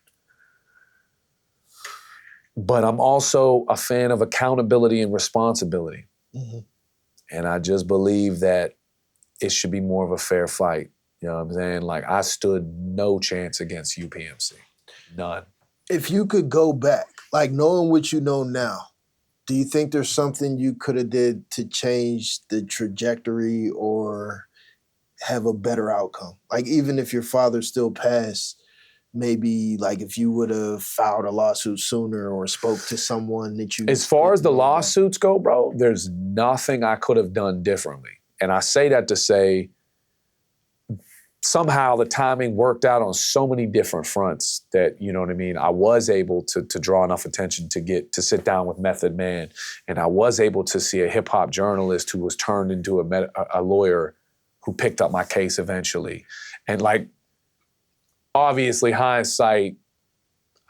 But I'm also a fan of accountability and responsibility. Mm-hmm. And I just believe that it should be more of a fair fight. You know what I'm saying? Like, I stood no chance against UPMC. None. If you could go back, like knowing what you know now, do you think there's something you could have did to change the trajectory or have a better outcome? Like, even if your father still passed, maybe like if you would have filed a lawsuit sooner or spoke to someone that you... As far as the lawsuits go, bro, there's nothing I could have done differently. And I say that to say somehow the timing worked out on so many different fronts that, you know what I mean, I was able to draw enough attention to sit down with Method Man. And I was able to see a hip hop journalist who was turned into a lawyer who picked up my case eventually. And like, obviously, hindsight,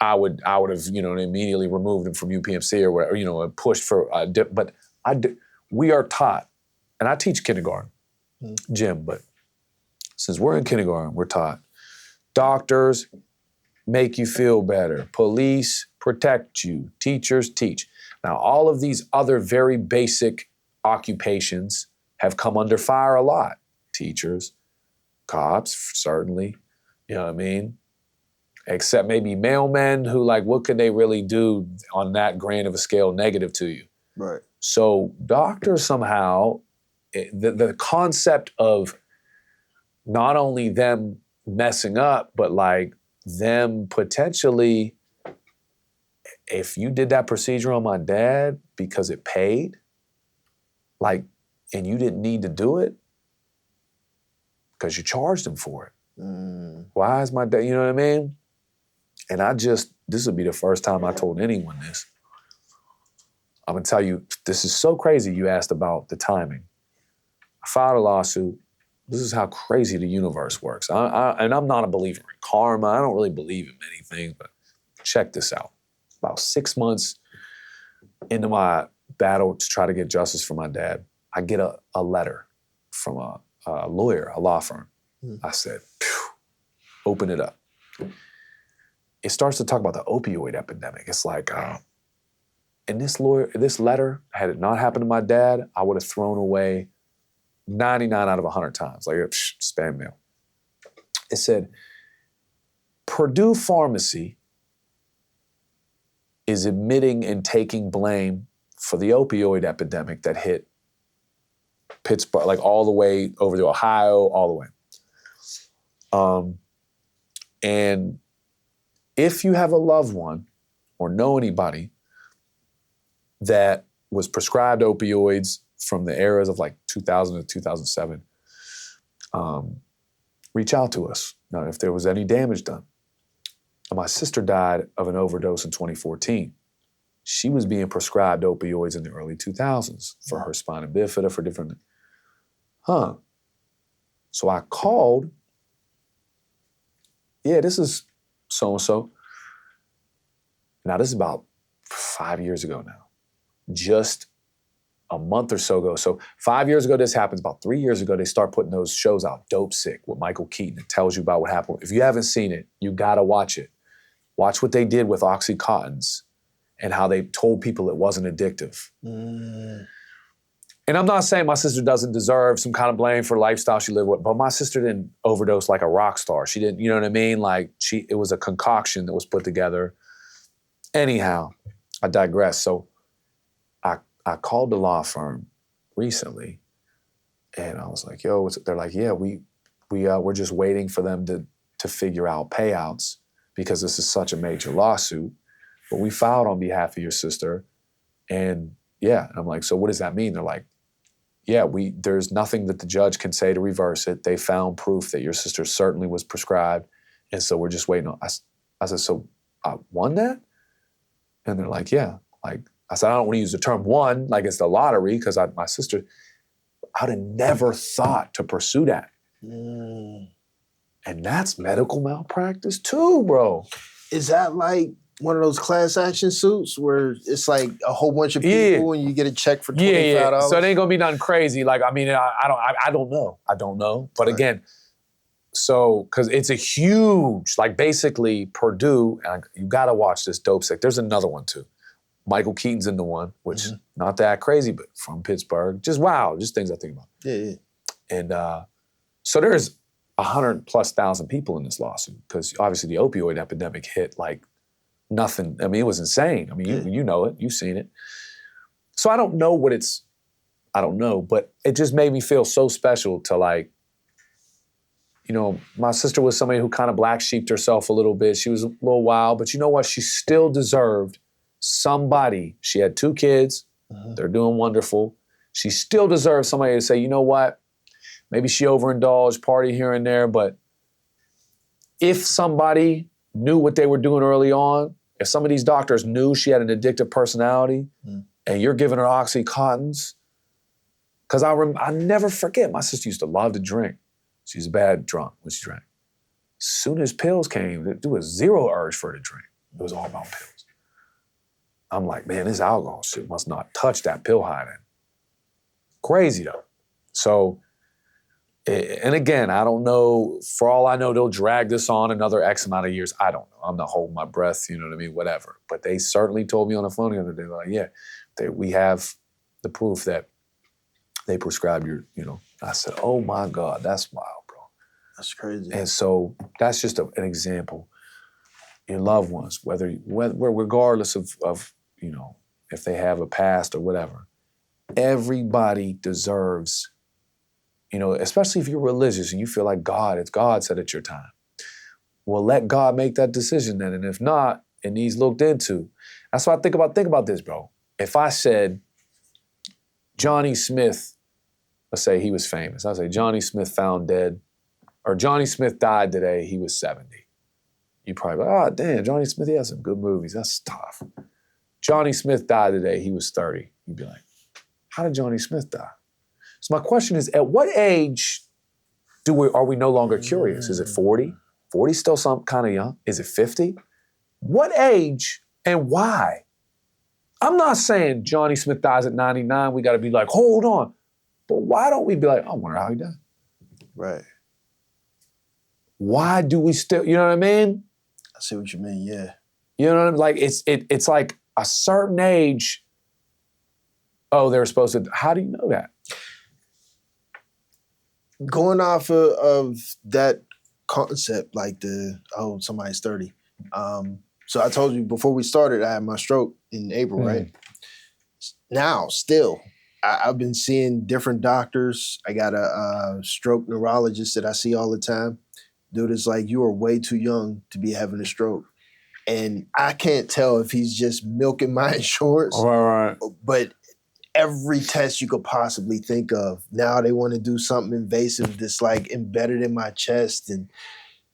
I would have, you know, immediately removed him from UPMC or whatever, you know, and pushed for but we are taught, and I teach kindergarten, gym, but since we're in kindergarten, we're taught doctors make you feel better, police protect you, teachers teach. Now, all of these other very basic occupations have come under fire a lot. Teachers, cops, certainly. You know what I mean? Except maybe mailmen who, like, what could they really do on that grand of a scale negative to you? Right. So doctors somehow, the concept of not only them messing up, but like them potentially, if you did that procedure on my dad because it paid, like, and you didn't need to do it because you charged him for it. Why is my dad, you know what I mean? And this would be the first time I told anyone this. I'm gonna tell you, this is so crazy you asked about the timing. I filed a lawsuit. This is how crazy the universe works. And I'm not a believer in karma. I don't really believe in many things, but check this out. About 6 months into my battle to try to get justice for my dad, I get a letter from a lawyer, a law firm. I said, open it up. It starts to talk about the opioid epidemic. It's like, and this letter, had it not happened to my dad, I would have thrown away 99 out of 100 times, like spam mail. It said, Purdue Pharmacy is admitting and taking blame for the opioid epidemic that hit Pittsburgh, like all the way over to Ohio, all the way. And if you have a loved one or know anybody that was prescribed opioids from the eras of like 2000 to 2007, reach out to us. Now, if there was any damage done. And my sister died of an overdose in 2014. She was being prescribed opioids in the early 2000s for her spina bifida, for different, So I called, this is so-and-so. Now, this is about 5 years ago now. Just a month or so ago. So 5 years ago, this happens. About 3 years ago, they start putting those shows out, Dope Sick with Michael Keaton. It tells you about what happened. If you haven't seen it, you gotta watch it. Watch what they did with Oxycontins and how they told people it wasn't addictive. And I'm not saying my sister doesn't deserve some kind of blame for the lifestyle she lived with, but my sister didn't overdose like a rock star. She didn't, you know what I mean? Like it was a concoction that was put together. Anyhow, I digress. So I called the law firm recently and I was like, yo, they're like, yeah, we're just waiting for them to figure out payouts because this is such a major lawsuit. But we filed on behalf of your sister. And I'm like, so what does that mean? They're like, there's nothing that the judge can say to reverse it. They found proof that your sister certainly was prescribed. And so we're just waiting on, I said, so I won that? And they're like, yeah. Like, I said, I don't want to use the term won, like it's the lottery, because my sister, I'd have never thought to pursue that. And that's medical malpractice too, bro. Is that like one of those class action suits where it's like a whole bunch of people and you get a check for $25? Yeah. So it ain't gonna be nothing crazy. Like, I mean, I don't know. I don't know. But again, so, because it's a huge, like basically Purdue, and you gotta watch this Dope Sick. There's another one too. Michael Keaton's in the one, which not that crazy, but from Pittsburgh. Just wow, just things I think about. Yeah. And so there's 100,000+ people in this lawsuit because obviously the opioid epidemic hit like nothing. I mean, it was insane. I mean, you know it, you've seen it. So I don't know I don't know, but it just made me feel so special to like, you know, my sister was somebody who kind of black sheeped herself a little bit. She was a little wild, but you know what? She still deserved somebody. She had 2 kids. They're doing wonderful. She still deserves somebody to say, you know what? Maybe she overindulged, party here and there, but if somebody knew what they were doing early on, if some of these doctors knew she had an addictive personality and you're giving her Oxycontins, because I never forget, my sister used to love to drink. She's a bad drunk when she drank. As soon as pills came, there was zero urge for her to drink. It was all about pills. I'm like, man, this alcohol shit must not touch that pill high then. Crazy though. So, and again, I don't know, for all I know, they'll drag this on another X amount of years. I don't know. I'm not holding my breath, you know what I mean? Whatever. But they certainly told me on the phone the other day, like, yeah, we have the proof that they prescribed your, you know. I said, oh my God, that's wild, bro. That's crazy. And so that's just an example. Your loved ones, regardless of, you know, if they have a past or whatever, everybody deserves, you know, especially if you're religious and you feel like God said it's your time. Well, let God make that decision then. And if not, it needs looked into. That's what I think about this, bro. If I said Johnny Smith, let's say he was famous. I say Johnny Smith found dead, or Johnny Smith died today, he was 70. You probably like, oh, damn, Johnny Smith, he has some good movies. That's tough. Johnny Smith died today, he was 30. You'd be like, how did Johnny Smith die? So my question is, at what age are we no longer curious? Is it 40? 40 still some kind of young? Is it 50? What age and why? I'm not saying Johnny Smith dies at 99, we gotta be like, hold on. But why don't we be like, I wonder how he died? Right. Why do we still, you know what I mean? I see what you mean, yeah. You know what I mean? Like, it's like a certain age, oh, they're supposed to, how do you know that? Going off of that concept, like somebody's 30. So I told you before we started, I had my stroke in April, right? Now, still, I've been seeing different doctors. I got a stroke neurologist that I see all the time. Dude is like, you are way too young to be having a stroke. And I can't tell if he's just milking my insurance. Right. But every test you could possibly think of, now they want to do something invasive that's like embedded in my chest. And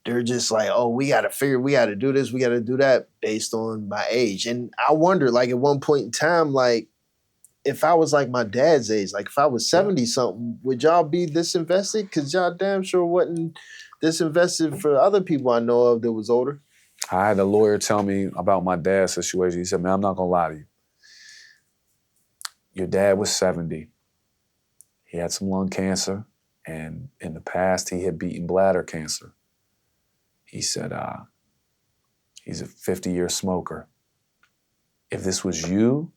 they're just like, oh, we got to do this, we got to do that based on my age. And I wonder, like at one point in time, like if I was like my dad's age, like if I was 70 something, would y'all be this invested? Because y'all damn sure wasn't this invested for other people I know of that was older. I had a lawyer tell me about my dad's situation. He said, man, I'm not going to lie to you. Your dad was 70. He had some lung cancer, and in the past, he had beaten bladder cancer. He said, he's a 50-year smoker. If this was you,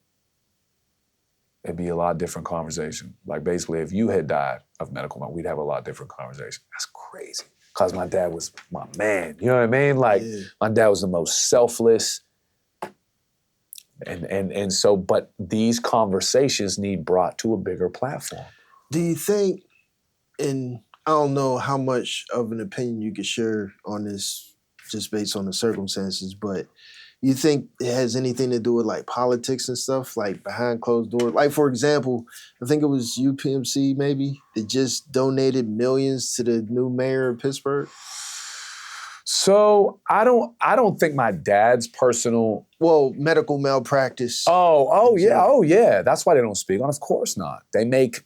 it'd be a lot different conversation. Like basically, if you had died of medical malpractice, we'd have a lot different conversation. That's crazy. Because my dad was my man. You know what I mean? Like, my dad was the most selfless. And so, but these conversations need brought to a bigger platform. Do you think, and I don't know how much of an opinion you could share on this just based on the circumstances, but you think it has anything to do with like politics and stuff, like behind closed doors? Like, for example, I think it was UPMC maybe that just donated millions to the new mayor of Pittsburgh. So I don't think my dad's personal medical malpractice. Oh yeah. That's why they don't speak on. Of course not. They make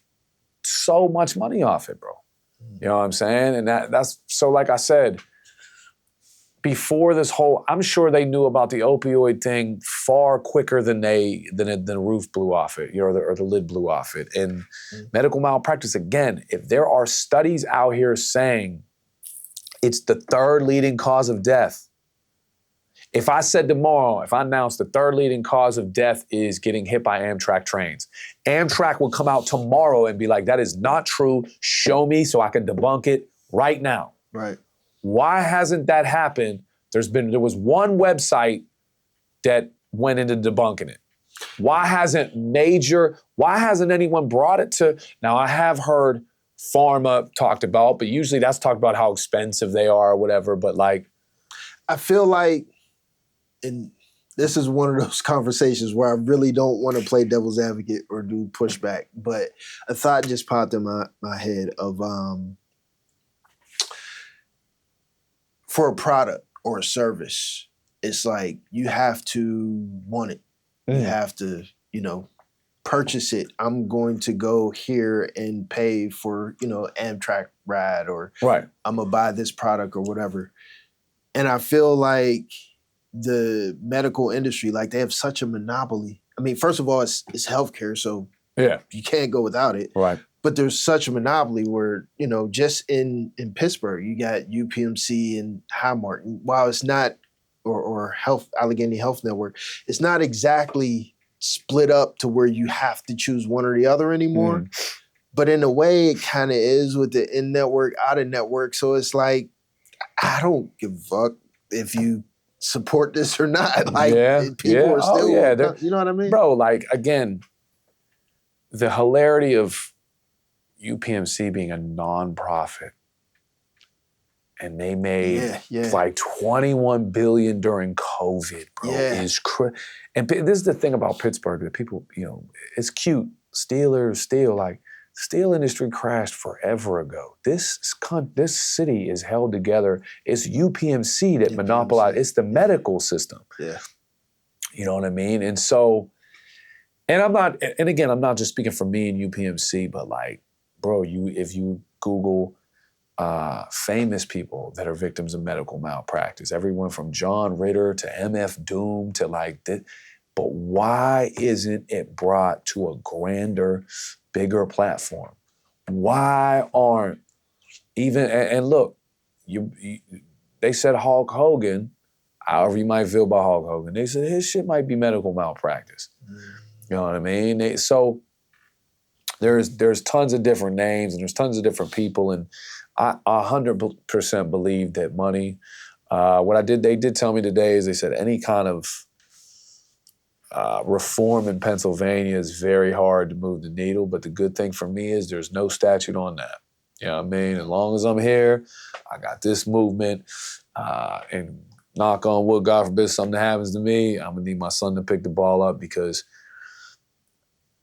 so much money off it, bro. You know what I'm saying? And that's so. Like I said, before this whole, I'm sure they knew about the opioid thing far quicker than the roof blew off it, or the lid blew off it. And medical malpractice, again, if there are studies out here saying it's the third leading cause of death, if I said tomorrow, if I announced the third leading cause of death is getting hit by Amtrak trains, Amtrak will come out tomorrow and be like, that is not true. Show me so I can debunk it right now. Right. Why hasn't that happened? There was one website that went into debunking it. Why hasn't anyone brought it to, now I have heard pharma talked about, but usually that's talked about how expensive they are or whatever, but like. I feel like, and this is one of those conversations where I really don't want to play devil's advocate or do pushback, but a thought just popped in my head of for a product or a service, it's like you have to want it. You have to, purchase it. I'm going to go here and pay for, Amtrak ride, or right. I'm going to buy this product or whatever. And I feel like the medical industry, like they have such a monopoly. I mean, first of all, it's healthcare, so you can't go without it. Right. But there's such a monopoly where, just in Pittsburgh, you got UPMC and Highmark. While it's not, or Allegheny Health Network, it's not exactly split up to where you have to choose one or the other anymore. But in a way, it kind of is with the in-network, out-of-network. So it's like, I don't give a fuck if you support this or not. Like, people are still, you know what I mean? Bro, like, again, the hilarity of UPMC being a nonprofit, and they made like $21 billion during COVID, bro. Is and this is the thing about Pittsburgh that people, it's cute. Steelers, like, steel industry crashed forever ago. This city is held together. It's UPMC that monopolized. It's the medical system. Yeah. You know what I mean? And so, I'm not just speaking for me and UPMC, but like, bro, if you Google famous people that are victims of medical malpractice, everyone from John Ritter to MF Doom to like this, but why isn't it brought to a grander, bigger platform? Why aren't even, and look, they said Hulk Hogan, however you might feel about Hulk Hogan, they said his shit might be medical malpractice. You know what I mean? So there's tons of different names and there's tons of different people, and I 100% believe that money, they did tell me today is they said any kind of reform in Pennsylvania is very hard to move the needle, but the good thing for me is there's no statute on that. You know what I mean? As long as I'm here, I got this movement, and knock on wood, God forbid something happens to me, I'm gonna need my son to pick the ball up, because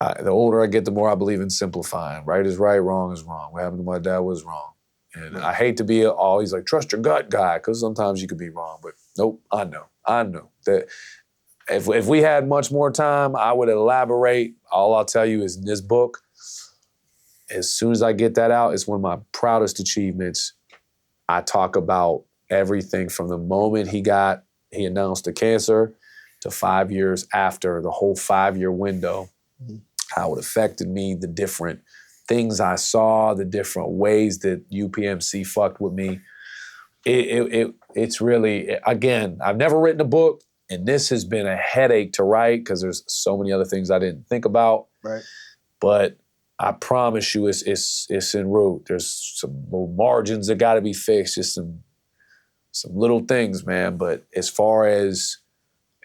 the older I get, the more I believe in simplifying. Right is right, wrong is wrong. What happened to my dad was wrong. And I hate to be always like, trust your gut guy, because sometimes you could be wrong, but nope, I know that if we had much more time, I would elaborate. All I'll tell you is in this book, as soon as I get that out, it's one of my proudest achievements. I talk about everything from the moment he announced the cancer to 5 years after, the whole 5-year window, how it affected me, the different things I saw, the different ways that UPMC fucked with me. It's really, again, I've never written a book, and this has been a headache to write because there's so many other things I didn't think about. Right. But I promise you, it's en route. There's some little margins that got to be fixed, just some little things, man. But as far as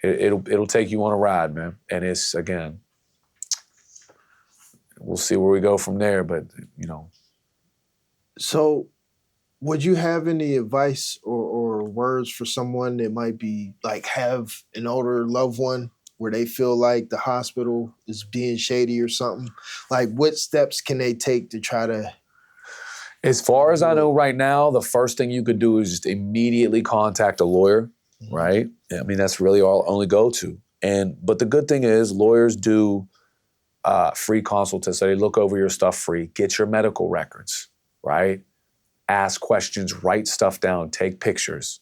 it'll take you on a ride, man. And it's, again, we'll see where we go from there. But So, would you have any advice or words for someone that might be like have an older loved one where they feel like the hospital is being shady or something? Like, what steps can they take to try to? As far as I know right now, the first thing you could do is just immediately contact a lawyer, right? I mean, that's really all only go to. But the good thing is lawyers do free consultations. So they look over your stuff free. Get your medical records, right? Ask questions, write stuff down, take pictures.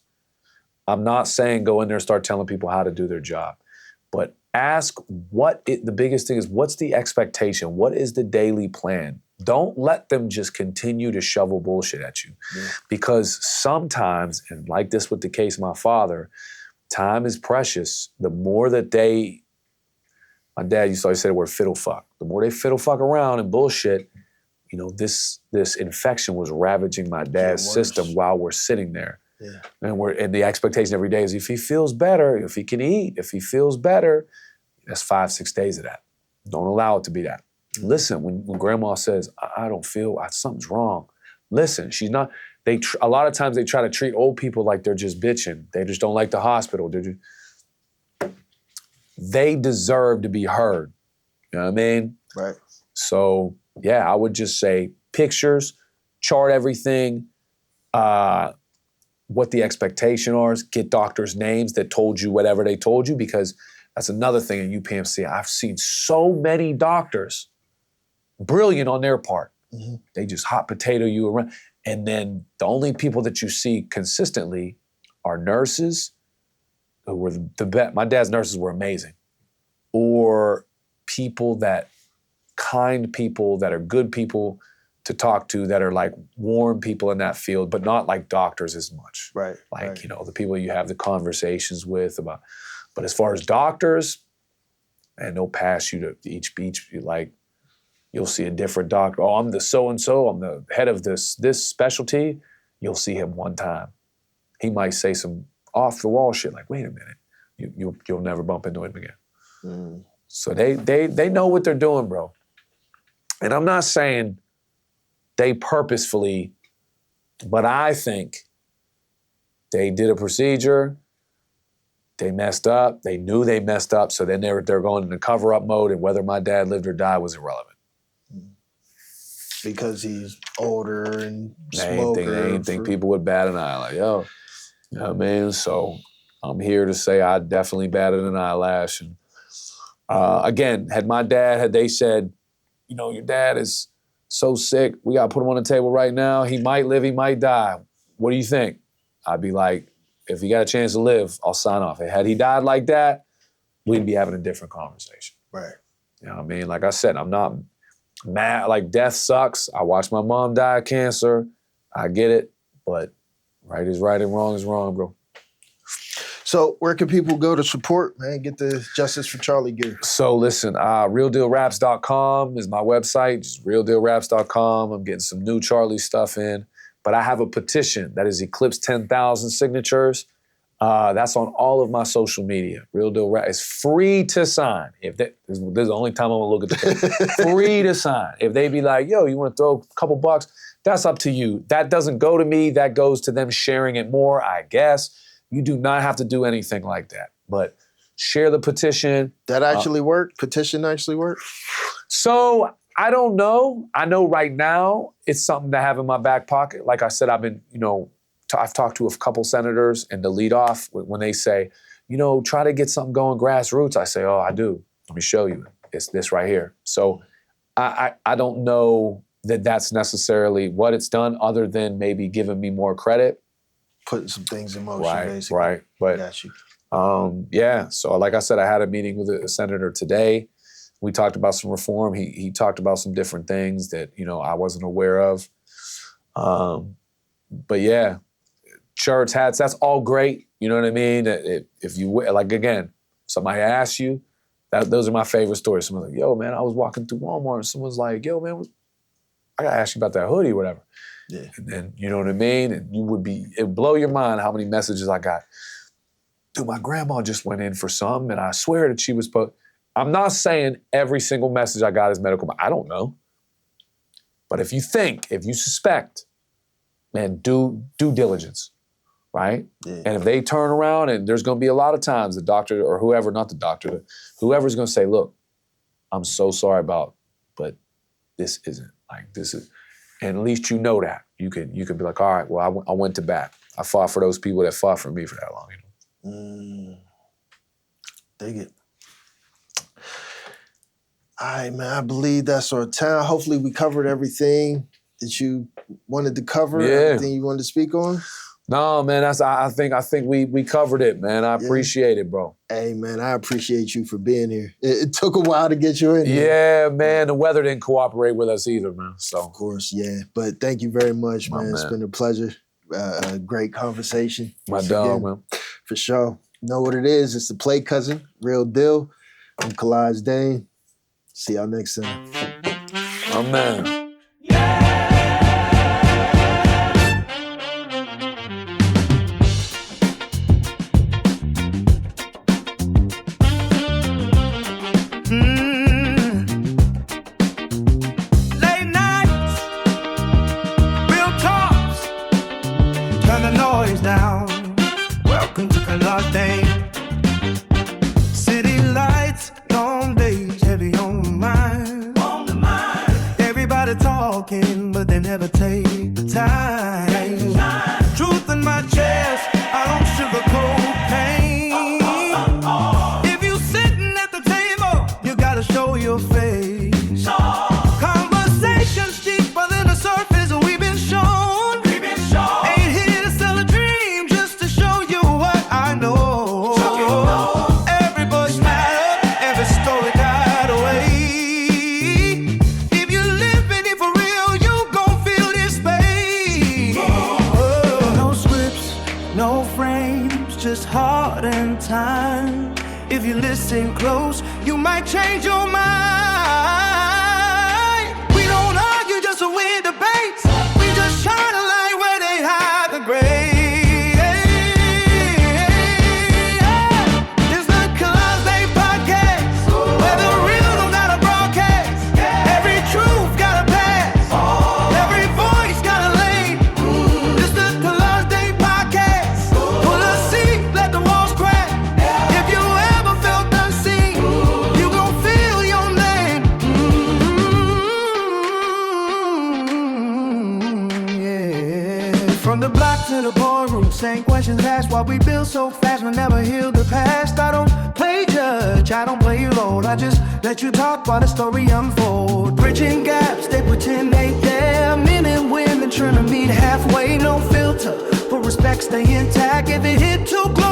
I'm not saying go in there and start telling people how to do their job, but ask the biggest thing is, what's the expectation? What is the daily plan? Don't let them just continue to shovel bullshit at you. Yeah. Because sometimes, and like this with the case of my father, time is precious. The more that my dad used to always say the word fiddle fuck. The more they fiddle fuck around and bullshit, this infection was ravaging my dad's system while we're sitting there. Yeah. And the expectation every day is, if he feels better, if he can eat, if he feels better, that's 5-6 days of that. Don't allow it to be that. Mm-hmm. Listen, when grandma says, I don't feel, something's wrong. Listen, she's not, a lot of times they try to treat old people like they're just bitching. They just don't like the hospital. They deserve to be heard. You know what I mean? Right. So, yeah, I would just say pictures, chart everything, what the expectation is, get doctors' names that told you whatever they told you, because that's another thing in UPMC. I've seen so many doctors, brilliant on their part. Mm-hmm. They just hot potato you around. And then the only people that you see consistently are nurses, who were the best. My dad's nurses were amazing. Or kind people that are good people to talk to, that are like warm people in that field, but not like doctors as much. Right. Like, the people you have the conversations with about. But as far as doctors, man, they'll pass you to each like, you'll see a different doctor. Oh, I'm the so-and-so, I'm the head of this specialty. You'll see him one time. He might say some off-the-wall shit like, wait a minute, you'll never bump into him again. Mm. So they know what they're doing, bro. And I'm not saying they purposefully, but I think they did a procedure, they messed up, they knew they messed up, so then they're going into cover-up mode, and whether my dad lived or died was irrelevant. Because he's older and smoker. They ain't think people would bat an eye like, yo. You know what I mean? So I'm here to say I definitely batted an eyelash. And again, had they said, your dad is so sick, we got to put him on the table right now. He might live, he might die. What do you think? I'd be like, if he got a chance to live, I'll sign off. Had he died like that, we'd be having a different conversation. Right. You know what I mean? Like I said, I'm not mad. Like, death sucks. I watched my mom die of cancer. I get it. But right is right and wrong is wrong, bro. So where can people go to support, man, get the Justice for Charlie gear? So listen, realdealraps.com is my website, just realdealraps.com. I'm getting some new Charlie stuff in. But I have a petition that has eclipsed 10,000 signatures. That's on all of my social media. Real Deal Rap. It's free to sign. This is the only time I'm gonna look at the page. Free to sign. If they be like, yo, you wanna throw a couple bucks, that's up to you. That doesn't go to me, that goes to them sharing it more, I guess. You do not have to do anything like that. But share the petition. That actually worked? Petition actually worked? So I don't know. I know right now it's something to have in my back pocket. Like I said, I've been, I've talked to a couple senators, and the lead off, when they say, try to get something going grassroots, I say, oh, I do. Let me show you. It's this right here. So I don't know that that's necessarily what it's done, other than maybe giving me more credit. Putting some things in motion, basically. Right. But, got you. yeah. So like I said, I had a meeting with a senator today. We talked about some reform. He talked about some different things that, I wasn't aware of. But yeah, shirts, hats, that's all great. You know what I mean? If you, like, again, somebody asks you, those are my favorite stories. Someone's like, yo, man, I was walking through Walmart, and someone's like, yo, man, I got to ask you about that hoodie or whatever. Yeah. And then, you know what I mean? And it'd blow your mind how many messages I got. Dude, my grandma just went in for some, and I swear that she was I'm not saying every single message I got is medical, but I don't know. But if you suspect, man, do due diligence, right? Yeah. And if they turn around, and there's gonna be a lot of times the doctor or whoever, not the doctor, whoever's gonna say, look, I'm so sorry but this isn't, like, this is, and at least you know that. You can be like, all right, well, I went to bat. I fought for those people that fought for me for that long, Dig it. All right, man, I believe that's our time. Hopefully we covered everything that you wanted to cover, everything you wanted to speak on. No, man, I think we covered it, man. I appreciate it, bro. Hey, man, I appreciate you for being here. It took a while to get you in here. Yeah, man, the weather didn't cooperate with us either, man. So of course, yeah. But thank you very much, man. It's been a pleasure. A great conversation. My dog, man. For sure. Know what it is. It's the Play Cousin, real deal. I'm Kalaj Dame. See y'all next time. Oh, man. Welcome to Kalaj Dame. City lights, long days, heavy on the mind. Everybody talking, but they never take the time. Truth in my chest, I don't sugarcoat pain. If you sitting at the table, you gotta show your face. Conversations deeper than the surface we've been shown. Heart and time. If you listen close, you might change your mind. We don't argue just to win debates. We just shine a light where they hide the grave. It's the Kalaj Dame Podcast, where the real don't gotta broadcast. Every truth gotta pass. Every voice got a lane. It's the Kalaj Dame Podcast. Pull a seat. Let the walls crack. If you ever felt unseen, you gon' feel your name. Yeah. From the block to the ballroom, same questions asked. Why we build so fast, we never heal the past. I don't play judge, I don't play your role. I just let you talk while the story unfolds. Bridging gaps, they pretend they there. Men and women trying to meet halfway, no filter. But respect stay intact. If it hit too close,